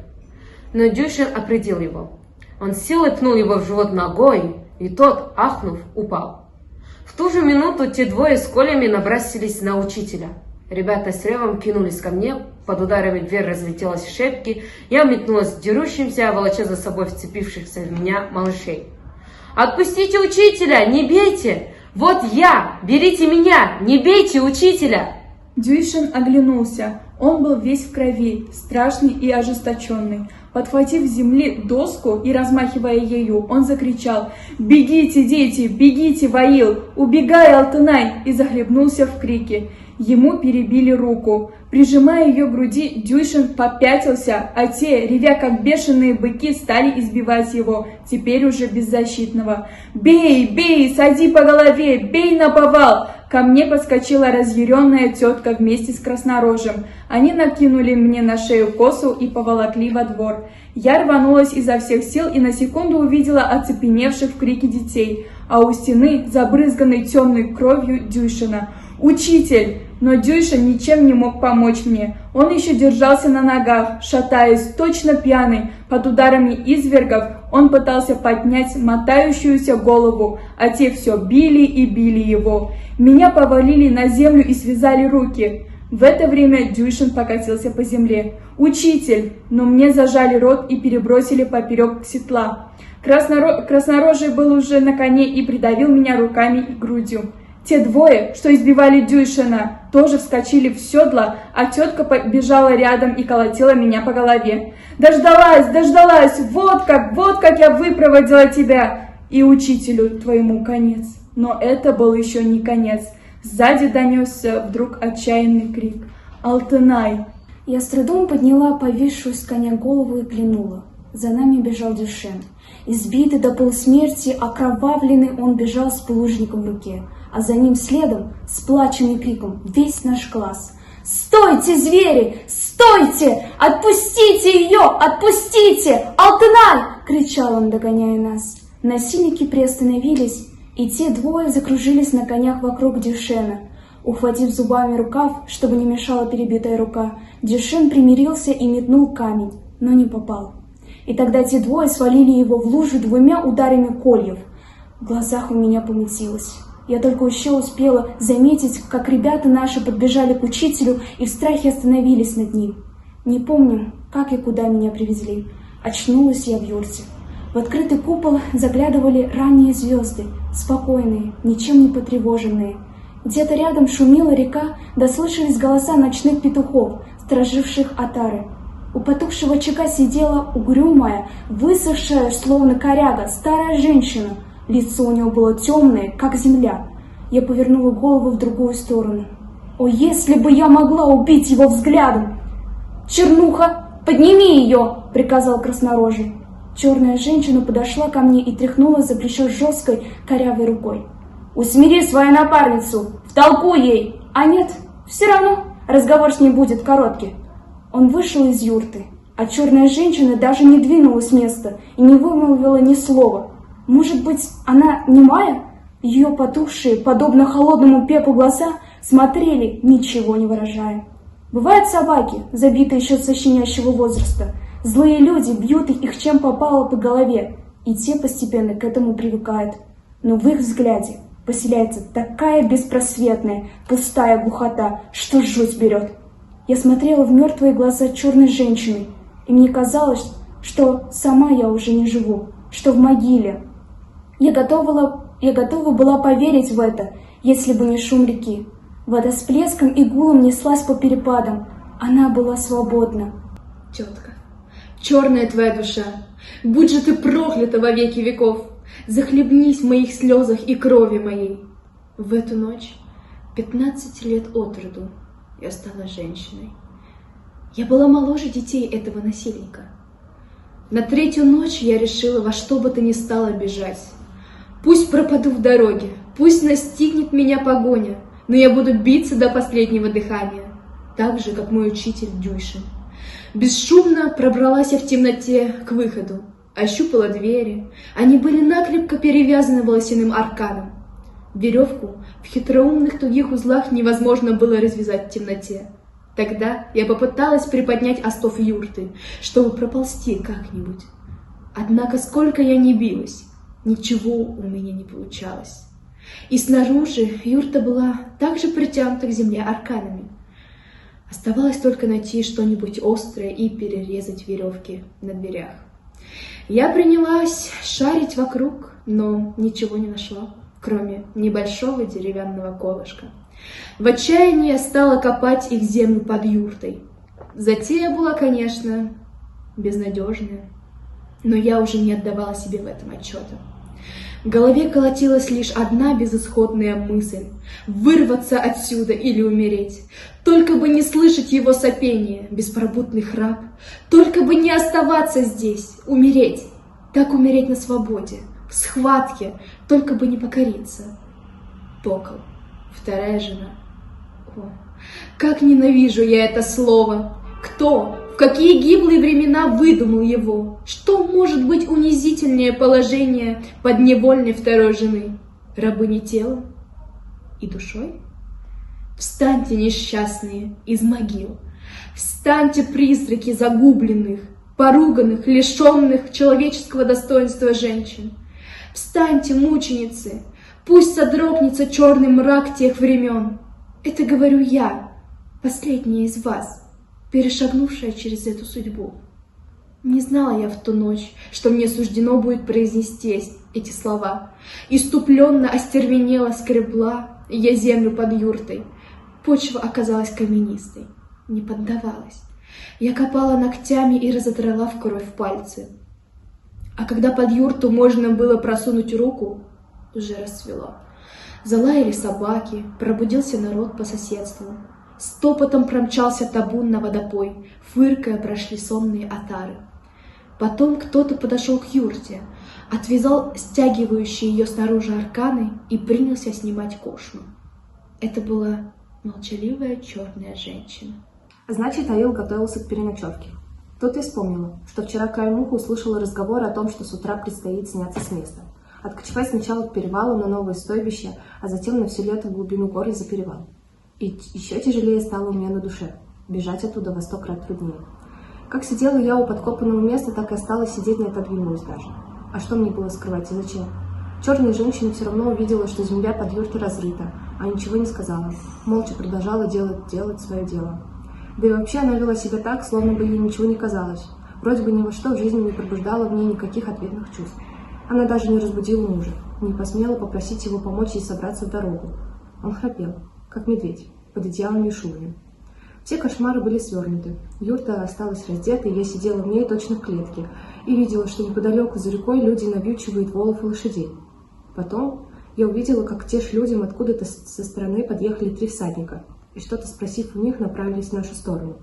Но Дюшин опередил его. Он с силой пнул его в живот ногой, и тот, ахнув, упал. В ту же минуту те двое с колями набросились на учителя. Ребята с ревом кинулись ко мне, под ударами дверь разлетелась в щепки, я метнулась к дерущимся, волоча за собой вцепившихся в меня малышей. «Отпустите учителя! Не бейте! Вот я! Берите меня! Не бейте учителя!» Дюшин оглянулся. Он был весь в крови, страшный и ожесточенный. Подхватив с земли доску и размахивая ею, он закричал: «Бегите, дети, бегите в аил! Убегай, Алтынай!» и захлебнулся в крике. Ему перебили руку. Прижимая ее к груди, Дюйшин попятился, а те, ревя как бешеные быки, стали избивать его, теперь уже беззащитного. «Бей, бей, сади по голове, бей наповал!» Ко мне подскочила разъяренная тетка вместе с краснорожим. Они накинули мне на шею косу и поволокли во двор. Я рванулась изо всех сил и на секунду увидела оцепеневших в крике детей, а у стены, забрызганной темной кровью, Дюйшина. «Учитель!» Но Дюйшин ничем не мог помочь мне. Он еще держался на ногах, шатаясь, точно пьяный. Под ударами извергов он пытался поднять мотающуюся голову, а те все били и били его. Меня повалили на землю и связали руки. В это время Дюйшин покатился по земле. «Учитель!» Но мне зажали рот и перебросили поперек седла. Краснорожий был уже на коне и придавил меня руками и грудью. Те двое, что избивали Дюйшина, тоже вскочили в седло, а тетка побежала рядом и колотила меня по голове. «Дождалась, дождалась! Вот как я выпроводила тебя! И учителю твоему конец!» Но это был еще не конец. Сзади донесся вдруг отчаянный крик: «Алтынай!» Я с трудом подняла повисшую с коня голову и глянула. За нами бежал Дюшен. Избитый до полусмерти, окровавленный, он бежал с булыжником в руке, а за ним следом, с плачем и криком, весь наш класс: «Стойте, звери! Стойте! Отпустите ее! Отпустите! Алтынай!» — кричал он, догоняя нас. Насильники приостановились, и те двое закружились на конях вокруг Дюшена. Ухватив зубами рукав, чтобы не мешала перебитая рука, Дюшен примирился и метнул камень, но не попал. И тогда те двое свалили его в лужу 2 ударами кольев. В глазах у меня помутилось. Я только еще успела заметить, как ребята наши подбежали к учителю и в страхе остановились над ним. Не помню, как и куда меня привезли. Очнулась я в юрте. В открытый купол заглядывали ранние звезды, спокойные, ничем не потревоженные. Где-то рядом шумела река, да слышались голоса ночных петухов, стороживших отары. У потухшего очага сидела угрюмая, высохшая, словно коряга, старая женщина. Лицо у нее было темное, как земля. Я повернула голову в другую сторону. О, если бы я могла убить его взглядом! «Чернуха, подними ее!» — приказал краснорожий. Черная женщина подошла ко мне и тряхнула за плечо жесткой, корявой рукой. «Усмири свою напарницу! Втолкуй ей!» «А нет, все равно разговор с ней будет короткий». Он вышел из юрты, а черная женщина даже не двинулась с места и не вымолвила ни слова. Может быть, она немая? Ее потухшие, подобно холодному пеплу глаза, смотрели, ничего не выражая. Бывают собаки, забитые еще со щенячьего возраста. Злые люди бьют их чем попало по голове, и те постепенно к этому привыкают. Но в их взгляде поселяется такая беспросветная, пустая глухота, что жуть берет. Я смотрела в мертвые глаза черной женщины, и мне казалось, что сама я уже не живу, что в могиле. Я готова была поверить в это, если бы не шум реки. Вода с плеском и гулом неслась по перепадам. Она была свободна. Тетка, черная твоя душа, будь же ты проклята во веки веков, захлебнись в моих слезах и крови моей. В эту ночь, 15 лет от роду, я стала женщиной. Я была моложе детей этого насильника. На 3-ю ночь я решила во что бы то ни стало бежать. Пусть пропаду в дороге, пусть настигнет меня погоня, но я буду биться до последнего дыхания, так же, как мой учитель Дюйшин. Бесшумно пробралась я в темноте к выходу, ощупала двери, они были накрепко перевязаны волосяным арканом. Веревку в хитроумных тугих узлах невозможно было развязать в темноте. Тогда я попыталась приподнять остов юрты, чтобы проползти как-нибудь. Однако сколько я ни билась, ничего у меня не получалось. И снаружи юрта была также притянута к земле арканами. Оставалось только найти что-нибудь острое и перерезать веревки на дверях. Я принялась шарить вокруг, но ничего не нашла, кроме небольшого деревянного колышка. В отчаянии я стала копать их землю под юртой. Затея была, конечно, безнадежная. Но я уже не отдавала себе в этом отчета. В голове колотилась лишь одна безысходная мысль — вырваться отсюда или умереть. Только бы не слышать его сопение, беспробудный храп. Только бы не оставаться здесь, умереть. Так умереть на свободе, в схватке, только бы не покориться. Покол, вторая жена. О, как ненавижу я это слово! Кто, в какие гиблые времена выдумал его? Что может быть унизительнее положения подневольной второй жены? Рабыни телом и душой? Встаньте, несчастные, из могил. Встаньте, призраки загубленных, поруганных, лишенных человеческого достоинства женщин. Встаньте, мученицы, пусть содрогнется черный мрак тех времен. Это говорю я, последняя из вас, перешагнувшая через эту судьбу. Не знала я в ту ночь, что мне суждено будет произнести эти слова. Иступленно остервенела, скребла я землю под юртой. Почва оказалась каменистой, не поддавалась. Я копала ногтями и разодрала в кровь пальцы. А когда под юрту можно было просунуть руку, уже рассвело. Залаяли собаки, пробудился народ по соседству. Стопотом промчался табун на водопой, фыркая прошли сонные отары. Потом кто-то подошел к юрте, отвязал стягивающие ее снаружи арканы и принялся снимать кошму. Это была молчаливая черная женщина. Значит, Аил готовился к переночевке. Тут я вспомнила, что вчера краем уха услышала разговор о том, что с утра предстоит сняться с места. Откочевать сначала к перевалу на новое стойбище, а затем на все лето в глубину гор за перевал. И еще тяжелее стало у меня на душе. Бежать оттуда во 100 крат труднее. Как сидела я у подкопанного места, так и осталась сидеть, не отодвинулась даже. А что мне было скрывать и зачем? Черная женщина все равно увидела, что земля под юртой разрыта, а ничего не сказала. Молча продолжала делать свое дело. Да и вообще она вела себя так, словно бы ей ничего не казалось. Вроде бы ни во что в жизни не пробуждала в ней никаких ответных чувств. Она даже не разбудила мужа, не посмела попросить его помочь ей собраться в дорогу. Он храпел, как медведь, под одеялом и шубами. Все кошмары были свернуты. Юрта осталась раздетой, и я сидела в ней точно в клетке и видела, что неподалеку за рекой люди навьючивают волов и лошадей. Потом я увидела, как к те ж людям откуда-то со стороны подъехали 3 всадника и, что-то спросив у них, направились в нашу сторону.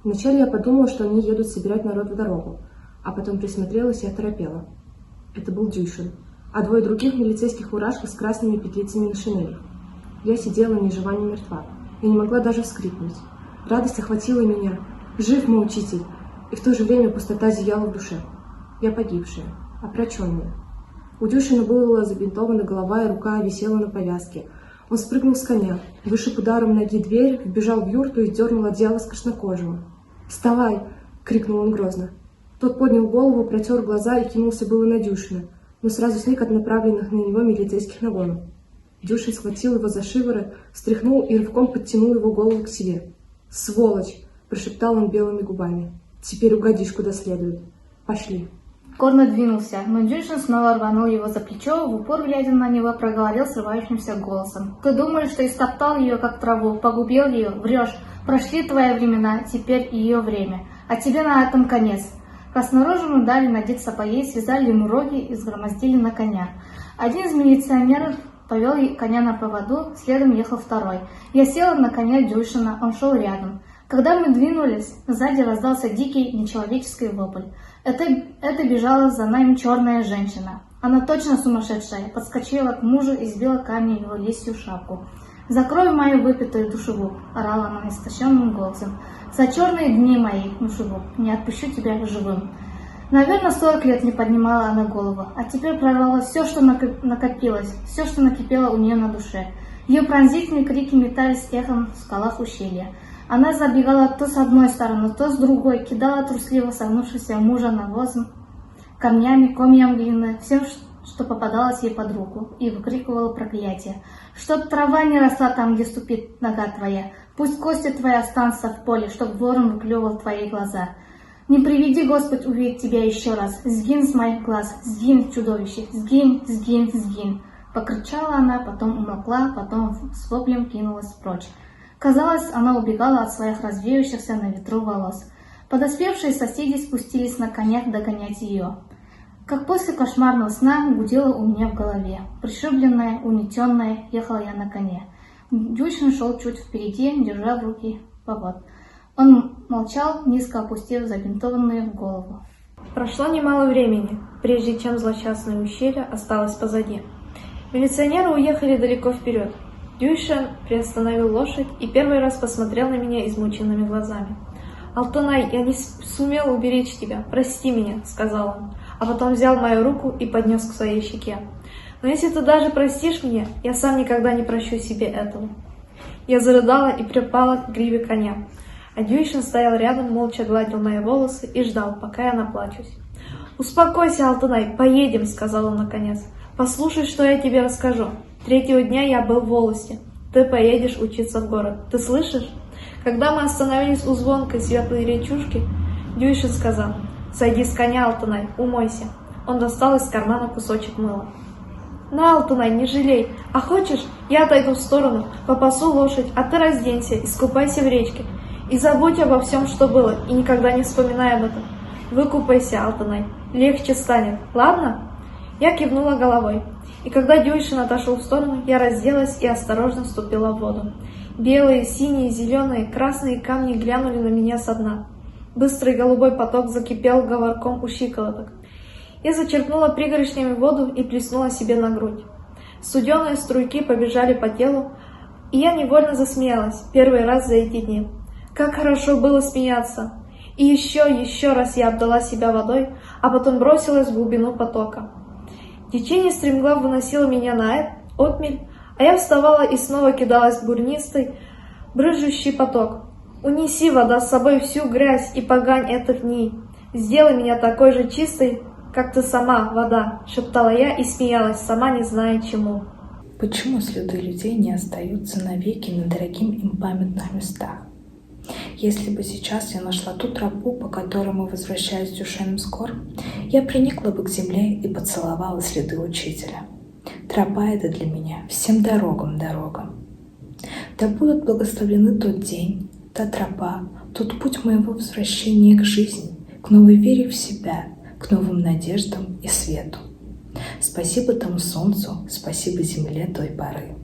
Вначале я подумала, что они едут собирать народ в дорогу, а потом присмотрелась и оторопела. Это был Дюйшин, а 2 других в милицейских фуражках с красными петлицами на шинелях. Я сидела ни жива, ни мертва. Я не могла даже вскрикнуть. Радость охватила меня. Жив мой учитель. И в то же время пустота зияла в душе. Я погибшая, опроченная. У Дюшина была забинтована голова, и рука висела на повязке. Он спрыгнул с коня, вышиб ударом ноги дверь, вбежал в юрту и дернул одеяло с краснокожего. «Вставай!» — крикнул он грозно. Тот поднял голову, протер глаза и кинулся было на Дюшина, но сразу сник от направленных на него милицейских нагонов. Дюшин схватил его за шиворот, встряхнул и рывком подтянул его голову к себе. «Сволочь!» — прошептал он белыми губами. «Теперь угодишь куда следует. Пошли!» Корно двинулся, но Дюшин снова рванул его за плечо, в упор глядя на него, проговорил срывающимся голосом. «Ты думаешь, что истоптал ее, как траву, погубил ее? Врешь. Прошли твои времена, теперь ее время. А тебе на этом конец». Краснорожему дали надеть сапоги, связали ему роги и взгромоздили на коня. Один из милиционеров повел коня на поводу, следом ехал второй. Я села на коня Дюшина, он шел рядом. Когда мы двинулись, сзади раздался дикий, нечеловеческий вопль. Это бежала за нами черная женщина. Она точно сумасшедшая, подскочила к мужу и сбила камнем его лисью шапку. «Закрой мою выпитую душеву!» — орала она истощенным голосом. «За черные дни мои, душеву, не отпущу тебя живым!» Наверное, 40 лет не поднимала она голову, а теперь прорвалось все, что накопилось, все, что накипело у нее на душе. Ее пронзительные крики метались эхом в скалах ущелья. Она забегала то с одной стороны, то с другой, кидала трусливо согнувшегося мужа навозом, камнями, комьям глины, всем, что попадалось ей под руку, и выкрикивала проклятие. «Чтоб трава не росла там, где ступит нога твоя, пусть кости твои останутся в поле, чтоб ворон выклевывал твои глаза. Не приведи, Господь, увидеть тебя еще раз, сгинь с моих глаз, сгинь, чудовище, сгинь, сгинь, сгинь!» Покричала она, потом умолкла, потом с воплем кинулась прочь. Казалось, она убегала от своих развеющихся на ветру волос. Подоспевшие соседи спустились на конях догонять ее. Как после кошмарного сна гудело у меня в голове. Пришибленная, угнетенная, ехала я на коне. Дюшин шел чуть впереди, держа в руки повод. Он молчал, низко опустив забинтованную голову. Прошло немало времени, прежде чем злосчастное ущелье осталось позади. Милиционеры уехали далеко вперед. Дюшен приостановил лошадь и первый раз посмотрел на меня измученными глазами. «Алтунай, я не сумел уберечь тебя, прости меня», — сказал он, а потом взял мою руку и поднес к своей щеке. «Но если ты даже простишь меня, я сам никогда не прощу себе этого». Я зарыдала и припала к гриве коня, а Дюшен стоял рядом, молча гладил мои волосы и ждал, пока я наплачусь. «Успокойся, Алтунай, поедем», — сказал он наконец. «Послушай, что я тебе расскажу. 3-го дня я был в волости. Ты поедешь учиться в город. Ты слышишь?» Когда мы остановились у звонкой светлой речушки, Дюшен сказал: «Сойди с коня, Алтунай, умойся». Он достал из кармана кусочек мыла. «На, Алтунай, не жалей. А хочешь, я отойду в сторону, попасу лошадь, а ты разденься, искупайся в речке. И забудь обо всем, что было, и никогда не вспоминай об этом. Выкупайся, Алтунай, легче станет, ладно?» Я кивнула головой. И когда Дюшен отошел в сторону, я разделась и осторожно вступила в воду. Белые, синие, зеленые, красные камни глянули на меня со дна. Быстрый голубой поток закипел говорком у щиколоток. Я зачерпнула пригоршнями воду и плеснула себе на грудь. Студеные струйки побежали по телу, и я невольно засмеялась первый раз за эти дни. Как хорошо было смеяться! И еще раз я обдала себя водой, а потом бросилась в глубину потока. Течение стремглав выносило меня на отмель, а я вставала и снова кидалась в бурнистый, брызжущий поток. «Унеси, вода, с собой всю грязь и погань этих дней. Сделай меня такой же чистой, как ты сама, вода», — шептала я и смеялась, сама не зная чему. Почему следы людей не остаются навеки на дорогим им памятных местах? Если бы сейчас я нашла ту тропу, по которой мы возвращались с Дюшеном с гор, я приникла бы к земле и поцеловала следы учителя. Тропа — это для меня всем дорогам дорога. Да будут благословлены тот день, та тропа, тот путь моего возвращения к жизни, к новой вере в себя, к новым надеждам и свету. Спасибо тому солнцу, спасибо земле той поры.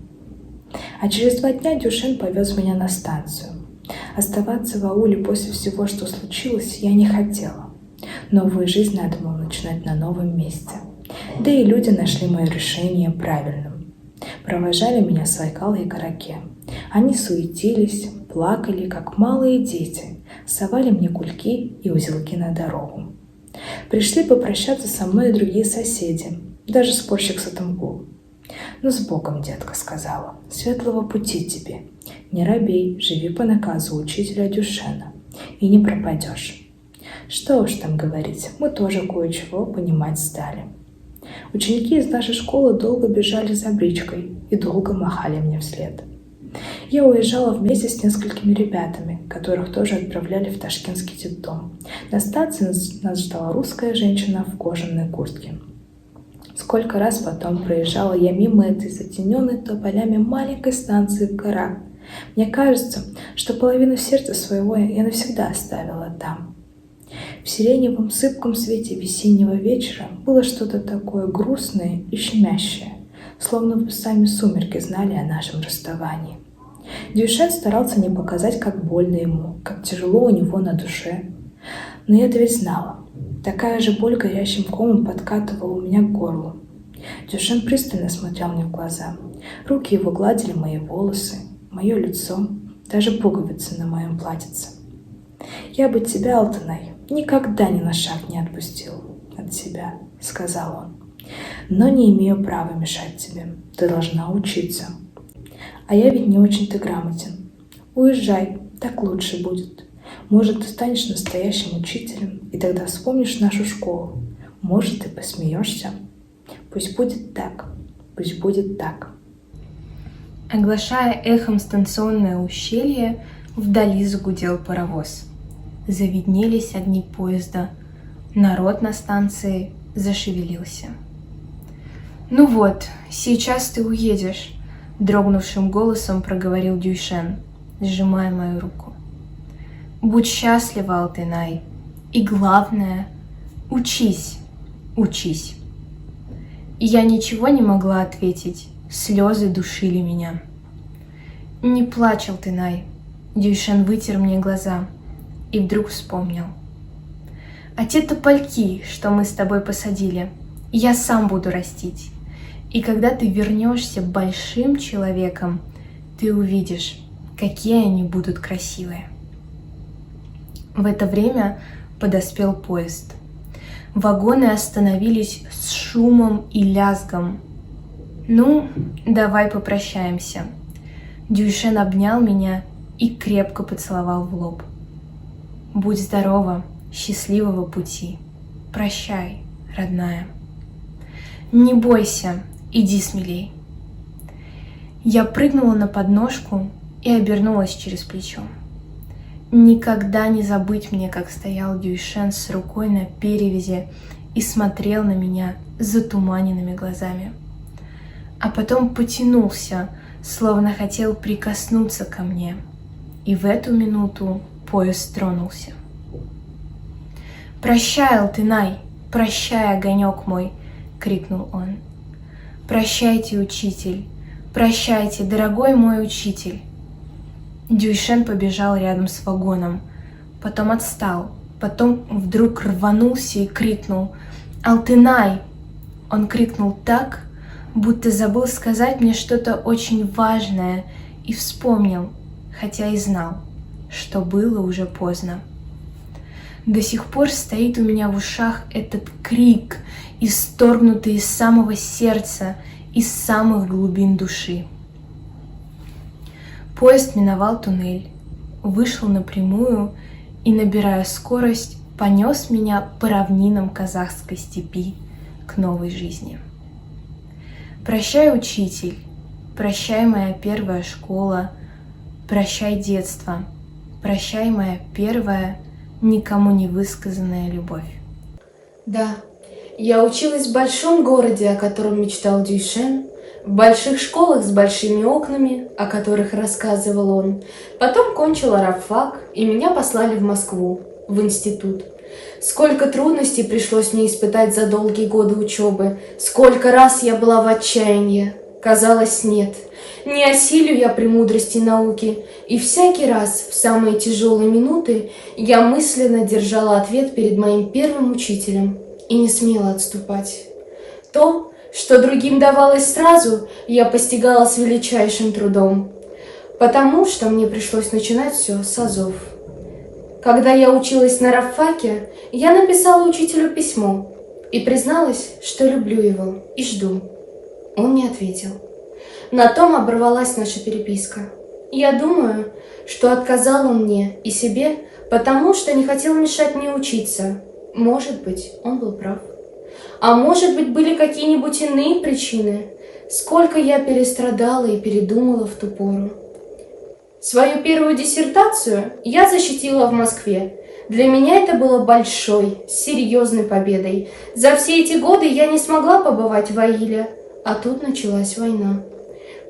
А через 2 дня Дюшен повез меня на станцию. Оставаться в ауле после всего, что случилось, я не хотела. Новую жизнь надо было начинать на новом месте. Да и люди нашли мое решение правильным. Провожали меня Сайкал и Караке. Они суетились, плакали, как малые дети, совали мне кульки и узелки на дорогу. Пришли попрощаться со мной и другие соседи, даже спорщик Сатамгул. «Ну, с Богом, детка», — сказала, — «светлого пути тебе. Не робей, живи по наказу учителя Дюшена, и не пропадешь». Что уж там говорить, мы тоже кое-чего понимать стали. Ученики из нашей школы долго бежали за бричкой и долго махали мне вслед. Я уезжала вместе с несколькими ребятами, которых тоже отправляли в ташкентский детдом. На станции нас ждала русская женщина в кожаной куртке. Сколько раз потом проезжала я мимо этой затененной тополями маленькой станции в горах. Мне кажется, что половину сердца своего я навсегда оставила там. В сиреневом сыпком свете весеннего вечера было что-то такое грустное и щемящее, словно бы сами сумерки знали о нашем расставании. Дюшен старался не показать, как больно ему, как тяжело у него на душе. Но я-то ведь знала. Такая же боль горящим комом подкатывала у меня к горлу. Дюшен пристально смотрел мне в глаза. Руки его гладили мои волосы, мое лицо, даже пуговицы на моем платьице. «Я бы тебя, Алтунай, никогда ни на шаг не отпустил от себя», — сказал он. «Но не имею права мешать тебе. Ты должна учиться. А я ведь не очень-то грамотен. Уезжай, так лучше будет. Может, ты станешь настоящим учителем, и тогда вспомнишь нашу школу. Может, ты посмеешься. Пусть будет так, пусть будет так». Оглашая эхом станционное ущелье, вдали загудел паровоз. Завиднелись огни поезда. Народ на станции зашевелился. «Ну вот, сейчас ты уедешь», — дрогнувшим голосом проговорил Дюшен, сжимая мою руку. Будь счастлива, Алтынай. И главное, учись, учись. И я ничего не могла ответить, слезы душили меня. Не плачь, Алтынай. Дюйшен вытер мне глаза и вдруг вспомнил. А те топольки, что мы с тобой посадили, я сам буду растить. И когда ты вернешься большим человеком, ты увидишь, какие они будут красивые. В это время подоспел поезд. Вагоны остановились с шумом и лязгом. «Ну, давай попрощаемся». Дюйшен обнял меня и крепко поцеловал в лоб. «Будь здорова, счастливого пути. Прощай, родная. Не бойся, иди смелей». Я прыгнула на подножку и обернулась через плечо. Никогда не забыть мне, как стоял Дюйшен с рукой на перевязи и смотрел на меня затуманенными глазами. А потом потянулся, словно хотел прикоснуться ко мне. И в эту минуту поезд тронулся. «Прощай, Алтынай, прощай, огонек мой!» — крикнул он. «Прощайте, учитель, прощайте, дорогой мой учитель!» Дюйшен побежал рядом с вагоном, потом отстал, потом вдруг рванулся и крикнул «Алтынай!». Он крикнул так, будто забыл сказать мне что-то очень важное и вспомнил, хотя и знал, что было уже поздно. До сих пор стоит у меня в ушах этот крик, исторгнутый из самого сердца, из самых глубин души. Поезд миновал туннель, вышел напрямую и, набирая скорость, понес меня по равнинам казахской степи к новой жизни. Прощай, учитель, прощай, моя первая школа, прощай, детство, прощай, моя первая, никому не высказанная любовь. Да, я училась в большом городе, о котором мечтал Дюйшен, в больших школах с большими окнами, о которых рассказывал он. Потом кончила рабфак, и меня послали в Москву, в институт. Сколько трудностей пришлось мне испытать за долгие годы учебы, сколько раз я была в отчаянии. Казалось, нет, не осилю я премудрости науки, и всякий раз в самые тяжелые минуты я мысленно держала ответ перед моим первым учителем и не смела отступать. То, что другим давалось сразу, я постигала с величайшим трудом, потому что мне пришлось начинать все с азов. Когда я училась на рабфаке, я написала учителю письмо и призналась, что люблю его и жду. Он не ответил. На том оборвалась наша переписка. Я думаю, что отказал он мне и себе, потому что не хотел мешать мне учиться. Может быть, он был прав. А может быть, были какие-нибудь иные причины. Сколько я перестрадала и передумала в ту пору. Свою первую диссертацию я защитила в Москве. Для меня это было большой, серьезной победой. За все эти годы я не смогла побывать в Аиле, а тут началась война.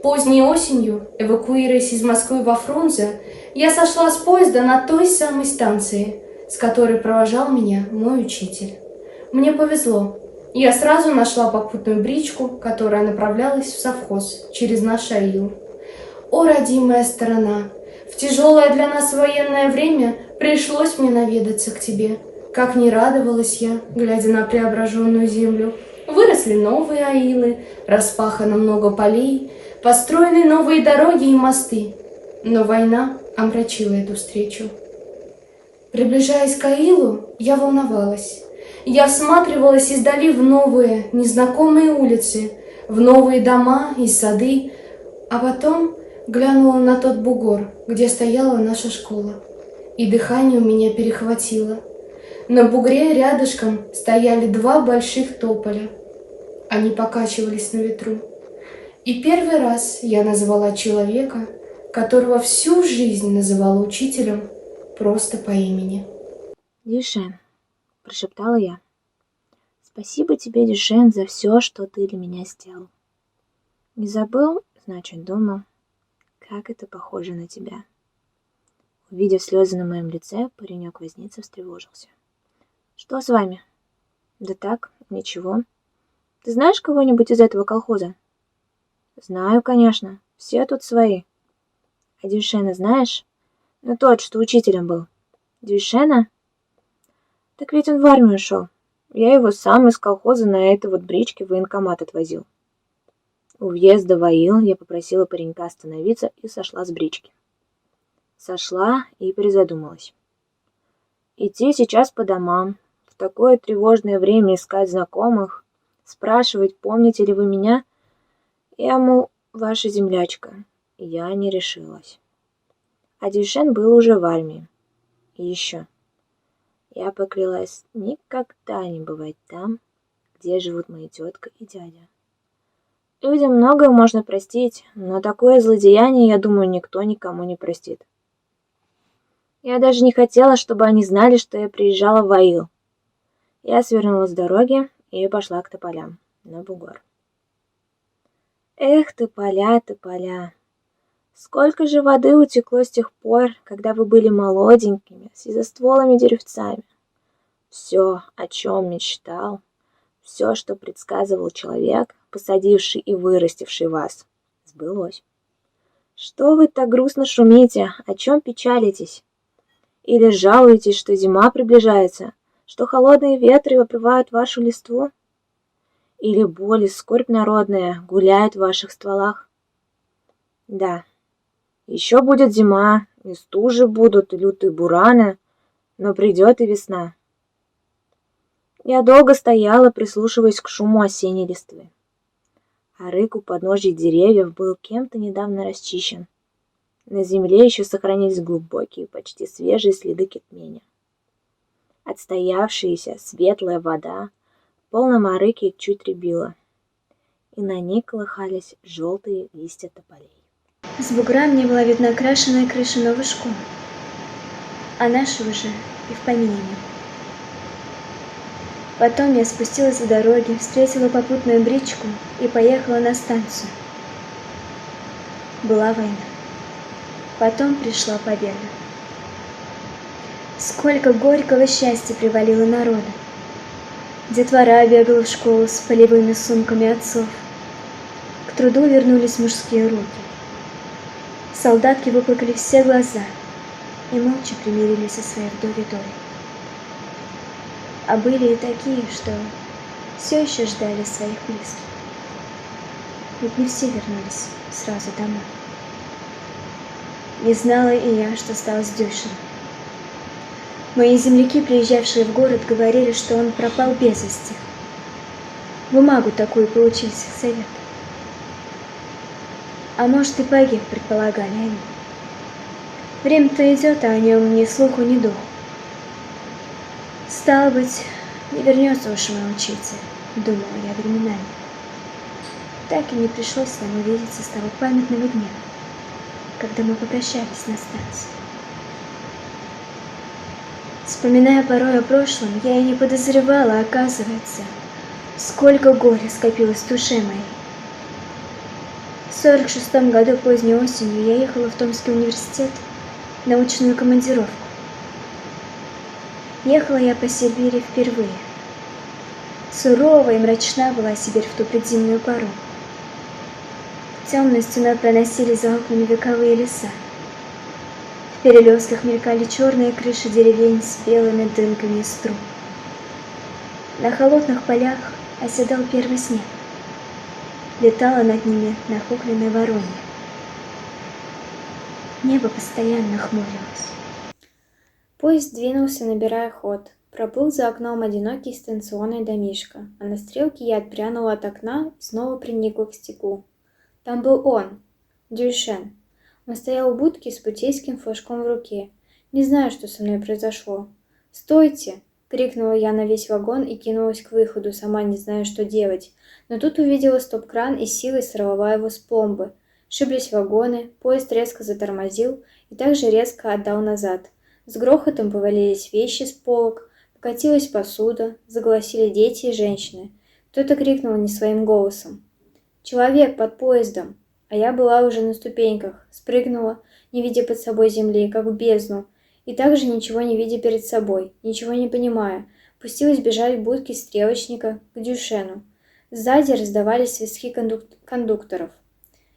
Поздней осенью, эвакуируясь из Москвы во Фрунзе, я сошла с поезда на той самой станции, с которой провожал меня мой учитель. Мне повезло. Я сразу нашла попутную бричку, которая направлялась в совхоз через наш Аил. О, родимая сторона! В тяжелое для нас военное время пришлось мне наведаться к тебе. Как не радовалась я, глядя на преображенную землю. Выросли новые аилы, распахано много полей, построены новые дороги и мосты. Но война омрачила эту встречу. Приближаясь к Аилу, я волновалась. Я всматривалась издали в новые, незнакомые улицы, в новые дома и сады, а потом глянула на тот бугор, где стояла наша школа, и дыхание у меня перехватило. На бугре рядышком стояли два больших тополя. Они покачивались на ветру. И первый раз я назвала человека, которого всю жизнь называла учителем, просто по имени. «Дюшен», — прошептала я, — «спасибо тебе, Дюшен, за все, что ты для меня сделал. Не забыл, значит, думал, как это похоже на тебя. Увидев слезы на моем лице, паренек-возница встревожился. «Что с вами?» «Да так, ничего. Ты знаешь кого-нибудь из этого колхоза?» «Знаю, конечно. Все тут свои». «А Дюшена знаешь?» «Ну тот, что учителем был». «Дюшена?» «Так ведь он в армию ушел. Я его сам из колхоза на этой вот бричке в военкомат отвозил». У въезда в аил я попросила паренька остановиться и сошла с брички. Сошла и призадумалась. Идти сейчас по домам, в такое тревожное время искать знакомых, спрашивать, помните ли вы меня? Я, мол, ваша землячка. Я не решилась. А Дюшен был уже в армии. И еще. Я поклялась никогда не бывать там, где живут моя тетка и дядя. Людям многое можно простить, но такое злодеяние, я думаю, никто никому не простит. Я даже не хотела, чтобы они знали, что я приезжала в аил. Я свернула с дороги и пошла к тополям, на бугор. Эх, тополя, тополя! Сколько же воды утекло с тех пор, когда вы были молоденькими, с изостволыми деревцами. Все, о чем мечтал, все, что предсказывал человек, посадивший и вырастивший вас, сбылось. Что вы так грустно шумите, о чем печалитесь? Или жалуетесь, что зима приближается, что холодные ветры вопрывают вашу листву? Или боль и скорбь народная гуляет в ваших стволах? Да, еще будет зима, и стужи будут, и лютые бураны, но придет и весна. Я долго стояла, прислушиваясь к шуму осенней листвы. А рык у подножья деревьев был кем-то недавно расчищен. На земле еще сохранились глубокие, почти свежие следы кипения. Отстоявшаяся светлая вода в полном арыке чуть рябила, и на ней колыхались желтые листья тополей. С бугра мне была видна окрашенная крыша новой школы, а наши уже и в помине не было. Потом я спустилась с дороги, встретила попутную бричку и поехала на станцию. Была война. Потом пришла победа. Сколько горького счастья привалило народу. Детвора бегала в школу с полевыми сумками отцов. К труду вернулись мужские руки. Солдатки выплакали все глаза и молча примирились со своей вдовьей долей. А были и такие, что все еще ждали своих близких. Ведь не все вернулись сразу домой. Не знала и я, что стало с Дюшиным. Мои земляки, приезжавшие в город, говорили, что он пропал без вести. Бумагу такую получить совет. А может, и погиб, предполагали они. Время-то идет, а о нем ни слуху, ни духу. Стало быть, не вернется уж мой учитель, думала я временами. Так и не пришлось нам увидеться с того памятного дня, когда мы попрощались на станции. Вспоминая порой о прошлом, я и не подозревала, оказывается, сколько горя скопилось в душе моей. В 46-м году поздней осенью я ехала в Томский университет в научную командировку. Ехала я по Сибири впервые. Сурова и мрачна была Сибирь в ту предзимнюю пору. Темной стеной проносились за окнами вековые леса. В перелесках мелькали черные крыши деревень с белыми дымками из труб. На холодных полях оседал первый снег. Летала над ними нахохленная воронья. Небо постоянно хмурилось. Поезд двинулся, набирая ход. Проплыл за окном одинокий станционный домишко, а на стрелке я отпрянула от окна и снова приникла к стеклу. Там был он, Дюшен. Он стоял у будки с путейским флажком в руке. Не знаю, что со мной произошло. «Стойте!» — крикнула я на весь вагон и кинулась к выходу, сама не зная, что делать. Но тут увидела стоп-кран и силой сорвала его с пломбы. Шиблись вагоны, поезд резко затормозил и также резко отдал назад. С грохотом повалились вещи с полок, покатилась посуда, заголосили дети и женщины. Кто-то крикнул не своим голосом. «Человек под поездом!» а я была уже на ступеньках, спрыгнула, не видя под собой земли, как в бездну, и также ничего не видя перед собой, ничего не понимая, пустилась бежать к будке стрелочника, к Дюшену. Сзади раздавались свистки кондукторов.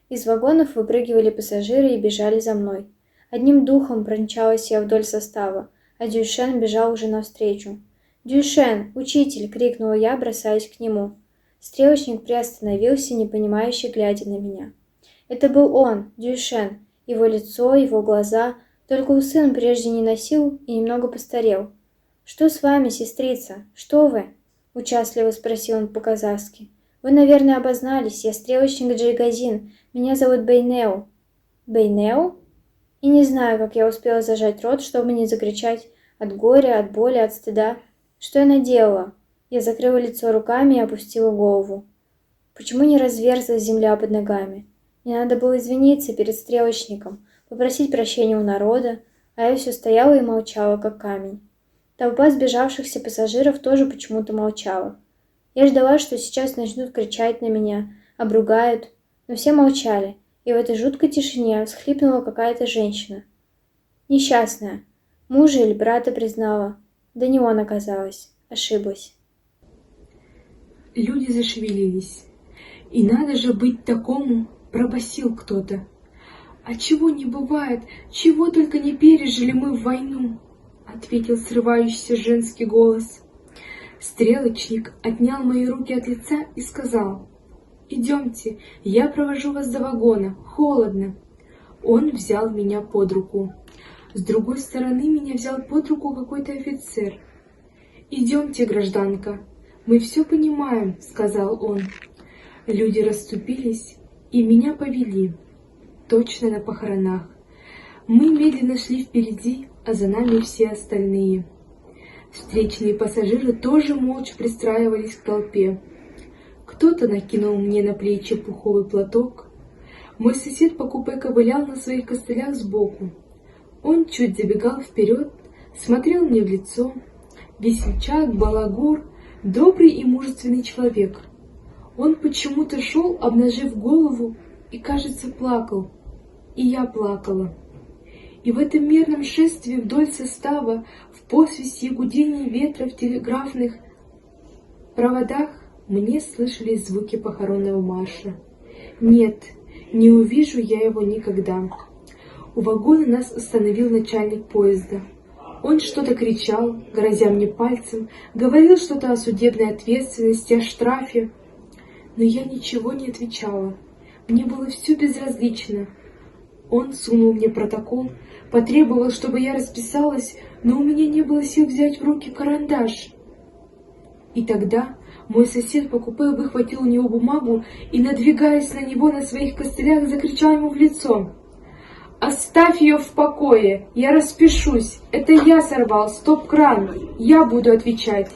Из вагонов выпрыгивали пассажиры и бежали за мной. Одним духом промчалась я вдоль состава, а Дюшен бежал уже навстречу. «Дюшен! Учитель!» — крикнула я, бросаясь к нему. Стрелочник приостановился, непонимающе глядя на меня. Это был он, Дюшен, его лицо, его глаза, только усы он прежде не носил и немного постарел. «Что с вами, сестрица? Что вы?» — участливо спросил он по-казахски. «Вы, наверное, обознались. Я стрелочник Джейгазин. Меня зовут Бейнеу». «Бейнеу?» И не знаю, как я успела зажать рот, чтобы не закричать от горя, от боли, от стыда. Что я наделала? Я закрыла лицо руками и опустила голову. Почему не разверзлась земля под ногами? Мне надо было извиниться перед стрелочником, попросить прощения у народа, а я все стояла и молчала, как камень. Толпа сбежавшихся пассажиров тоже почему-то молчала. Я ждала, что сейчас начнут кричать на меня, обругают, но все молчали, и в этой жуткой тишине всхлипнула какая-то женщина. Несчастная. Мужа или брата признала. Да не он оказалась. Ошиблась. Люди зашевелились. «И надо же быть такому!» — пробасил кто-то. «А чего не бывает? Чего только не пережили мы в войну!» — ответил срывающийся женский голос. Стрелочник отнял мои руки от лица и сказал: «Идемте, я провожу вас до вагона, холодно». Он взял меня под руку. С другой стороны меня взял под руку какой-то офицер. «Идемте, гражданка, мы все понимаем», — сказал он. Люди расступились и меня повели, точно на похоронах. Мы медленно шли впереди, а за нами все остальные. Встречные пассажиры тоже молча пристраивались к толпе. Кто-то накинул мне на плечи пуховый платок. Мой сосед по купе ковылял на своих костылях сбоку. Он чуть забегал вперед, смотрел мне в лицо. Весельчак, балагур, добрый и мужественный человек. Он почему-то шел, обнажив голову, и, кажется, плакал. И я плакала. И в этом мерном шествии вдоль состава, в посвисте и гудении ветра в телеграфных проводах, мне слышались звуки похоронного марша. Нет, не увижу я его никогда. У вагона нас остановил начальник поезда. Он что-то кричал, грозя мне пальцем, говорил что-то о судебной ответственности, о штрафе. Но я ничего не отвечала. Мне было все безразлично. Он сунул мне протокол, потребовал, чтобы я расписалась, но у меня не было сил взять в руки карандаш. И тогда мой сосед по купе выхватил у него бумагу и, надвигаясь на него на своих костылях, закричал ему в лицо: «Оставь ее в покое, я распишусь, это я сорвал стоп-кран, я буду отвечать».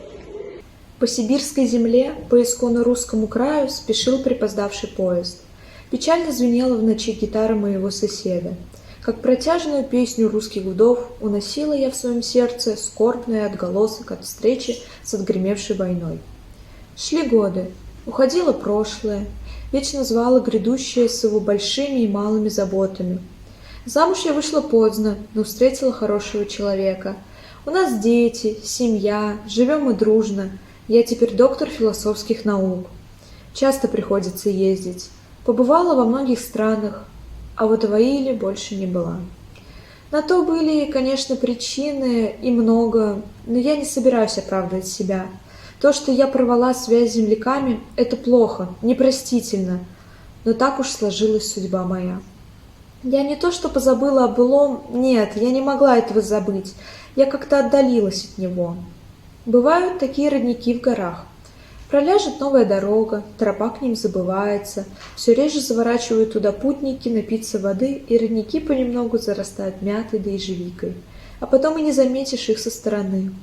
По сибирской земле, по исконно русскому краю спешил припоздавший поезд. Печально звенела в ночи гитара моего соседа. Как протяжную песню русских вдов уносила я в своем сердце скорбный отголосок от встречи с отгремевшей войной. Шли годы, уходило прошлое, вечно звало грядущее с его большими и малыми заботами. Замуж я вышла поздно, но встретила хорошего человека. У нас дети, семья, живем мы дружно. Я теперь доктор философских наук. Часто приходится ездить. Побывала во многих странах, а вот в Аиле больше не была. На то были, конечно, причины и много, но я не собираюсь оправдывать себя. То, что я порвала связь с земляками, это плохо, непростительно, но так уж сложилась судьба моя. Я не то что позабыла о былом, нет, я не могла этого забыть, я как-то отдалилась от него. Бывают такие родники в горах. Проляжет новая дорога, тропа к ним забывается, все реже заворачивают туда путники напиться воды, и родники понемногу зарастают мятой да ежевикой, а потом и не заметишь их со стороны.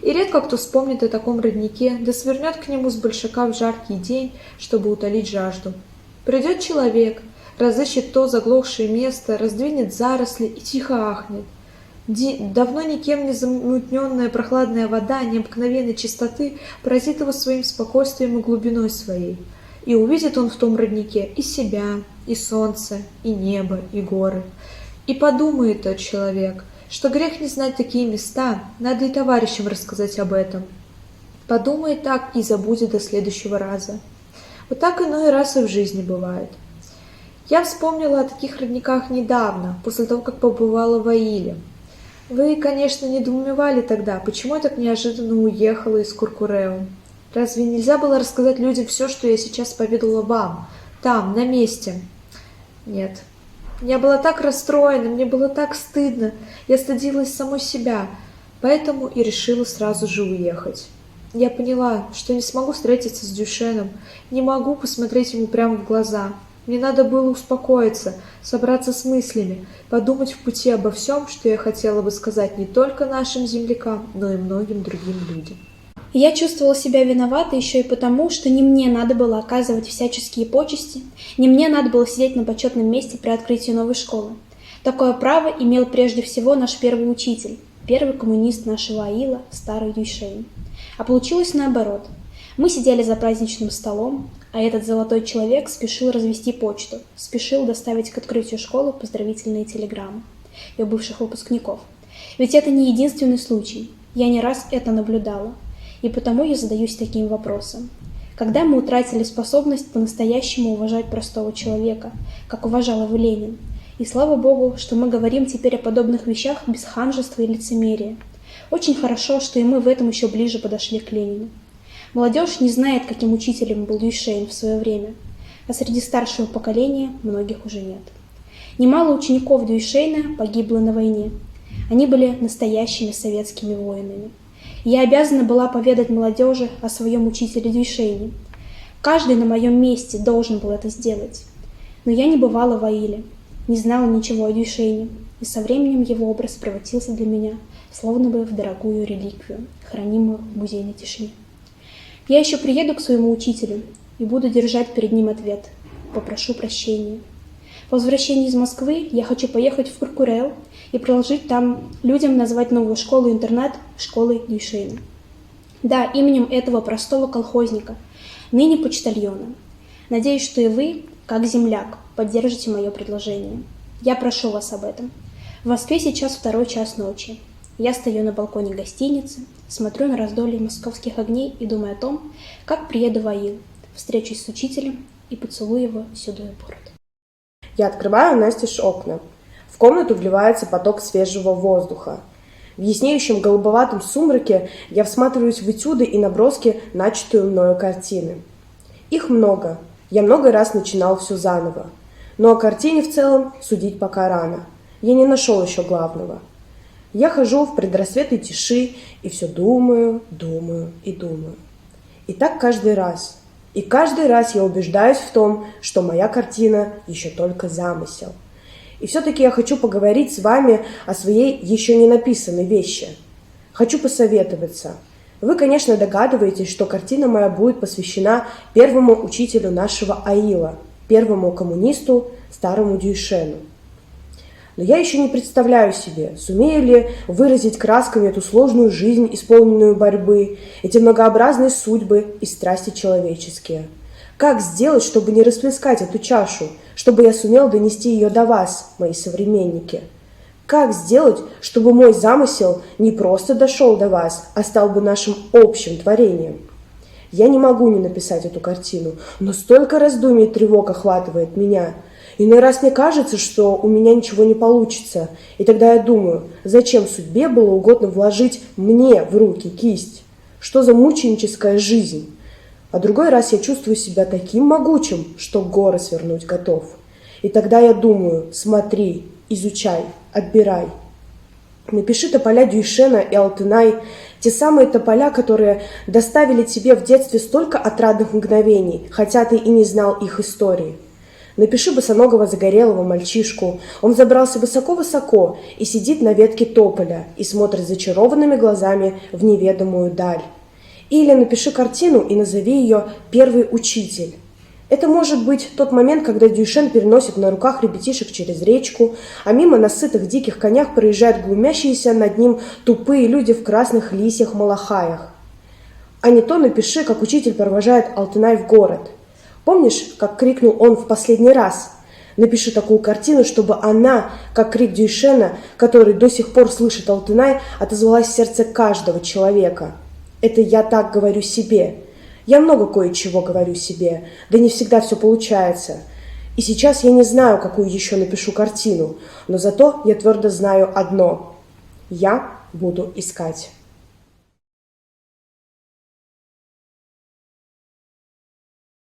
И редко кто вспомнит о таком роднике, да свернет к нему с большака в жаркий день, чтобы утолить жажду. Придет человек, разыщет то заглохшее место, раздвинет заросли и тихо ахнет. Давно никем не замутненная прохладная вода необыкновенной чистоты поразит его своим спокойствием и глубиной своей. И увидит он в том роднике и себя, и солнце, и небо, и горы. И подумает тот человек, что грех не знать такие места, надо и товарищам рассказать об этом. Подумает так и забудет до следующего раза. Вот так иной раз и в жизни бывает. Я вспомнила о таких родниках недавно, после того, как побывала в Аиле. Вы, конечно, недоумевали тогда, почему я так неожиданно уехала из Куркурео. Разве нельзя было рассказать людям все, что я сейчас поведала вам, там, на месте? Нет. Я была так расстроена, мне было так стыдно, я стыдилась самой себя, поэтому и решила сразу же уехать. Я поняла, что не смогу встретиться с Дюшеном, не могу посмотреть ему прямо в глаза. Мне надо было успокоиться, собраться с мыслями, подумать в пути обо всем, что я хотела бы сказать не только нашим землякам, но и многим другим людям. Я чувствовала себя виноватой еще и потому, что не мне надо было оказывать всяческие почести, не мне надо было сидеть на почетном месте при открытии новой школы. Такое право имел прежде всего наш первый учитель, первый коммунист нашего Аила, старый Дюйшень. А получилось наоборот. Мы сидели за праздничным столом, а этот золотой человек спешил развести почту, спешил доставить к открытию школы поздравительные телеграммы ее бывших выпускников. Ведь это не единственный случай, я не раз это наблюдала, и потому я задаюсь таким вопросом. Когда мы утратили способность по-настоящему уважать простого человека, как уважал его Ленин? И слава Богу, что мы говорим теперь о подобных вещах без ханжества и лицемерия. Очень хорошо, что и мы в этом еще ближе подошли к Ленину. Молодежь не знает, каким учителем был Дюйшень в свое время, а среди старшего поколения многих уже нет. Немало учеников Дюйшеня погибло на войне. Они были настоящими советскими воинами. Я обязана была поведать молодежи о своем учителе Дюйшене. Каждый на моем месте должен был это сделать. Но я не бывала в Аиле, не знала ничего о Дюйшене, и со временем его образ превратился для меня словно бы в дорогую реликвию, хранимую в музейной тишине. Я еще приеду к своему учителю и буду держать перед ним ответ. Попрошу прощения. По возвращении из Москвы я хочу поехать в Куркурео и предложить там людям назвать новую школу-интернат школой Дюйшеня. Да, именем этого простого колхозника, ныне почтальона. Надеюсь, что и вы, как земляк, поддержите мое предложение. Я прошу вас об этом. В Москве сейчас 2 час ночи. Я стою на балконе гостиницы, смотрю на раздолье московских огней и думаю о том, как приеду в Аил, встречусь с учителем и поцелую его в седую бороду. Я открываю настежь окна. В комнату вливается поток свежего воздуха. В яснеющем голубоватом сумраке я всматриваюсь в этюды и наброски, начатую мною картины. Их много. Я много раз начинал все заново. Но о картине в целом судить пока рано. Я не нашел еще главного. Я хожу в предрассветной тиши и все думаю, думаю и думаю. И так каждый раз. И каждый раз я убеждаюсь в том, что моя картина еще только замысел. И все-таки я хочу поговорить с вами о своей еще не написанной вещи. Хочу посоветоваться. Вы, конечно, догадываетесь, что картина моя будет посвящена первому учителю нашего Аила, первому коммунисту, старому Дюйшену. Но я еще не представляю себе, сумею ли выразить красками эту сложную жизнь, исполненную борьбы, эти многообразные судьбы и страсти человеческие. Как сделать, чтобы не расплескать эту чашу, чтобы я сумел донести ее до вас, мои современники? Как сделать, чтобы мой замысел не просто дошел до вас, а стал бы нашим общим творением? Я не могу не написать эту картину, но столько раздумий и тревог охватывает меня. Иной раз мне кажется, что у меня ничего не получится, и тогда я думаю, зачем судьбе было угодно вложить мне в руки кисть? Что за мученическая жизнь? А другой раз я чувствую себя таким могучим, что горы свернуть готов. И тогда я думаю, смотри, изучай, отбирай. Напиши тополя Дюйшена и Алтынай, те самые тополя, которые доставили тебе в детстве столько отрадных мгновений, хотя ты и не знал их истории. Напиши босоногого загорелого мальчишку. Он забрался высоко-высоко и сидит на ветке тополя и смотрит зачарованными глазами в неведомую даль. Или напиши картину и назови ее «Первый учитель». Это может быть тот момент, когда Дюйшен переносит на руках ребятишек через речку, а мимо на сытых диких конях проезжают глумящиеся над ним тупые люди в красных лисьях-малахаях. А не то напиши, как учитель провожает Алтынай в город. Помнишь, как крикнул он в последний раз? Напиши такую картину, чтобы она, как крик Дюйшена, который до сих пор слышит Алтынай, отозвалась в сердце каждого человека. Это я так говорю себе. Я много кое-чего говорю себе, да не всегда все получается. И сейчас я не знаю, какую еще напишу картину, но зато я твердо знаю одно. Я буду искать.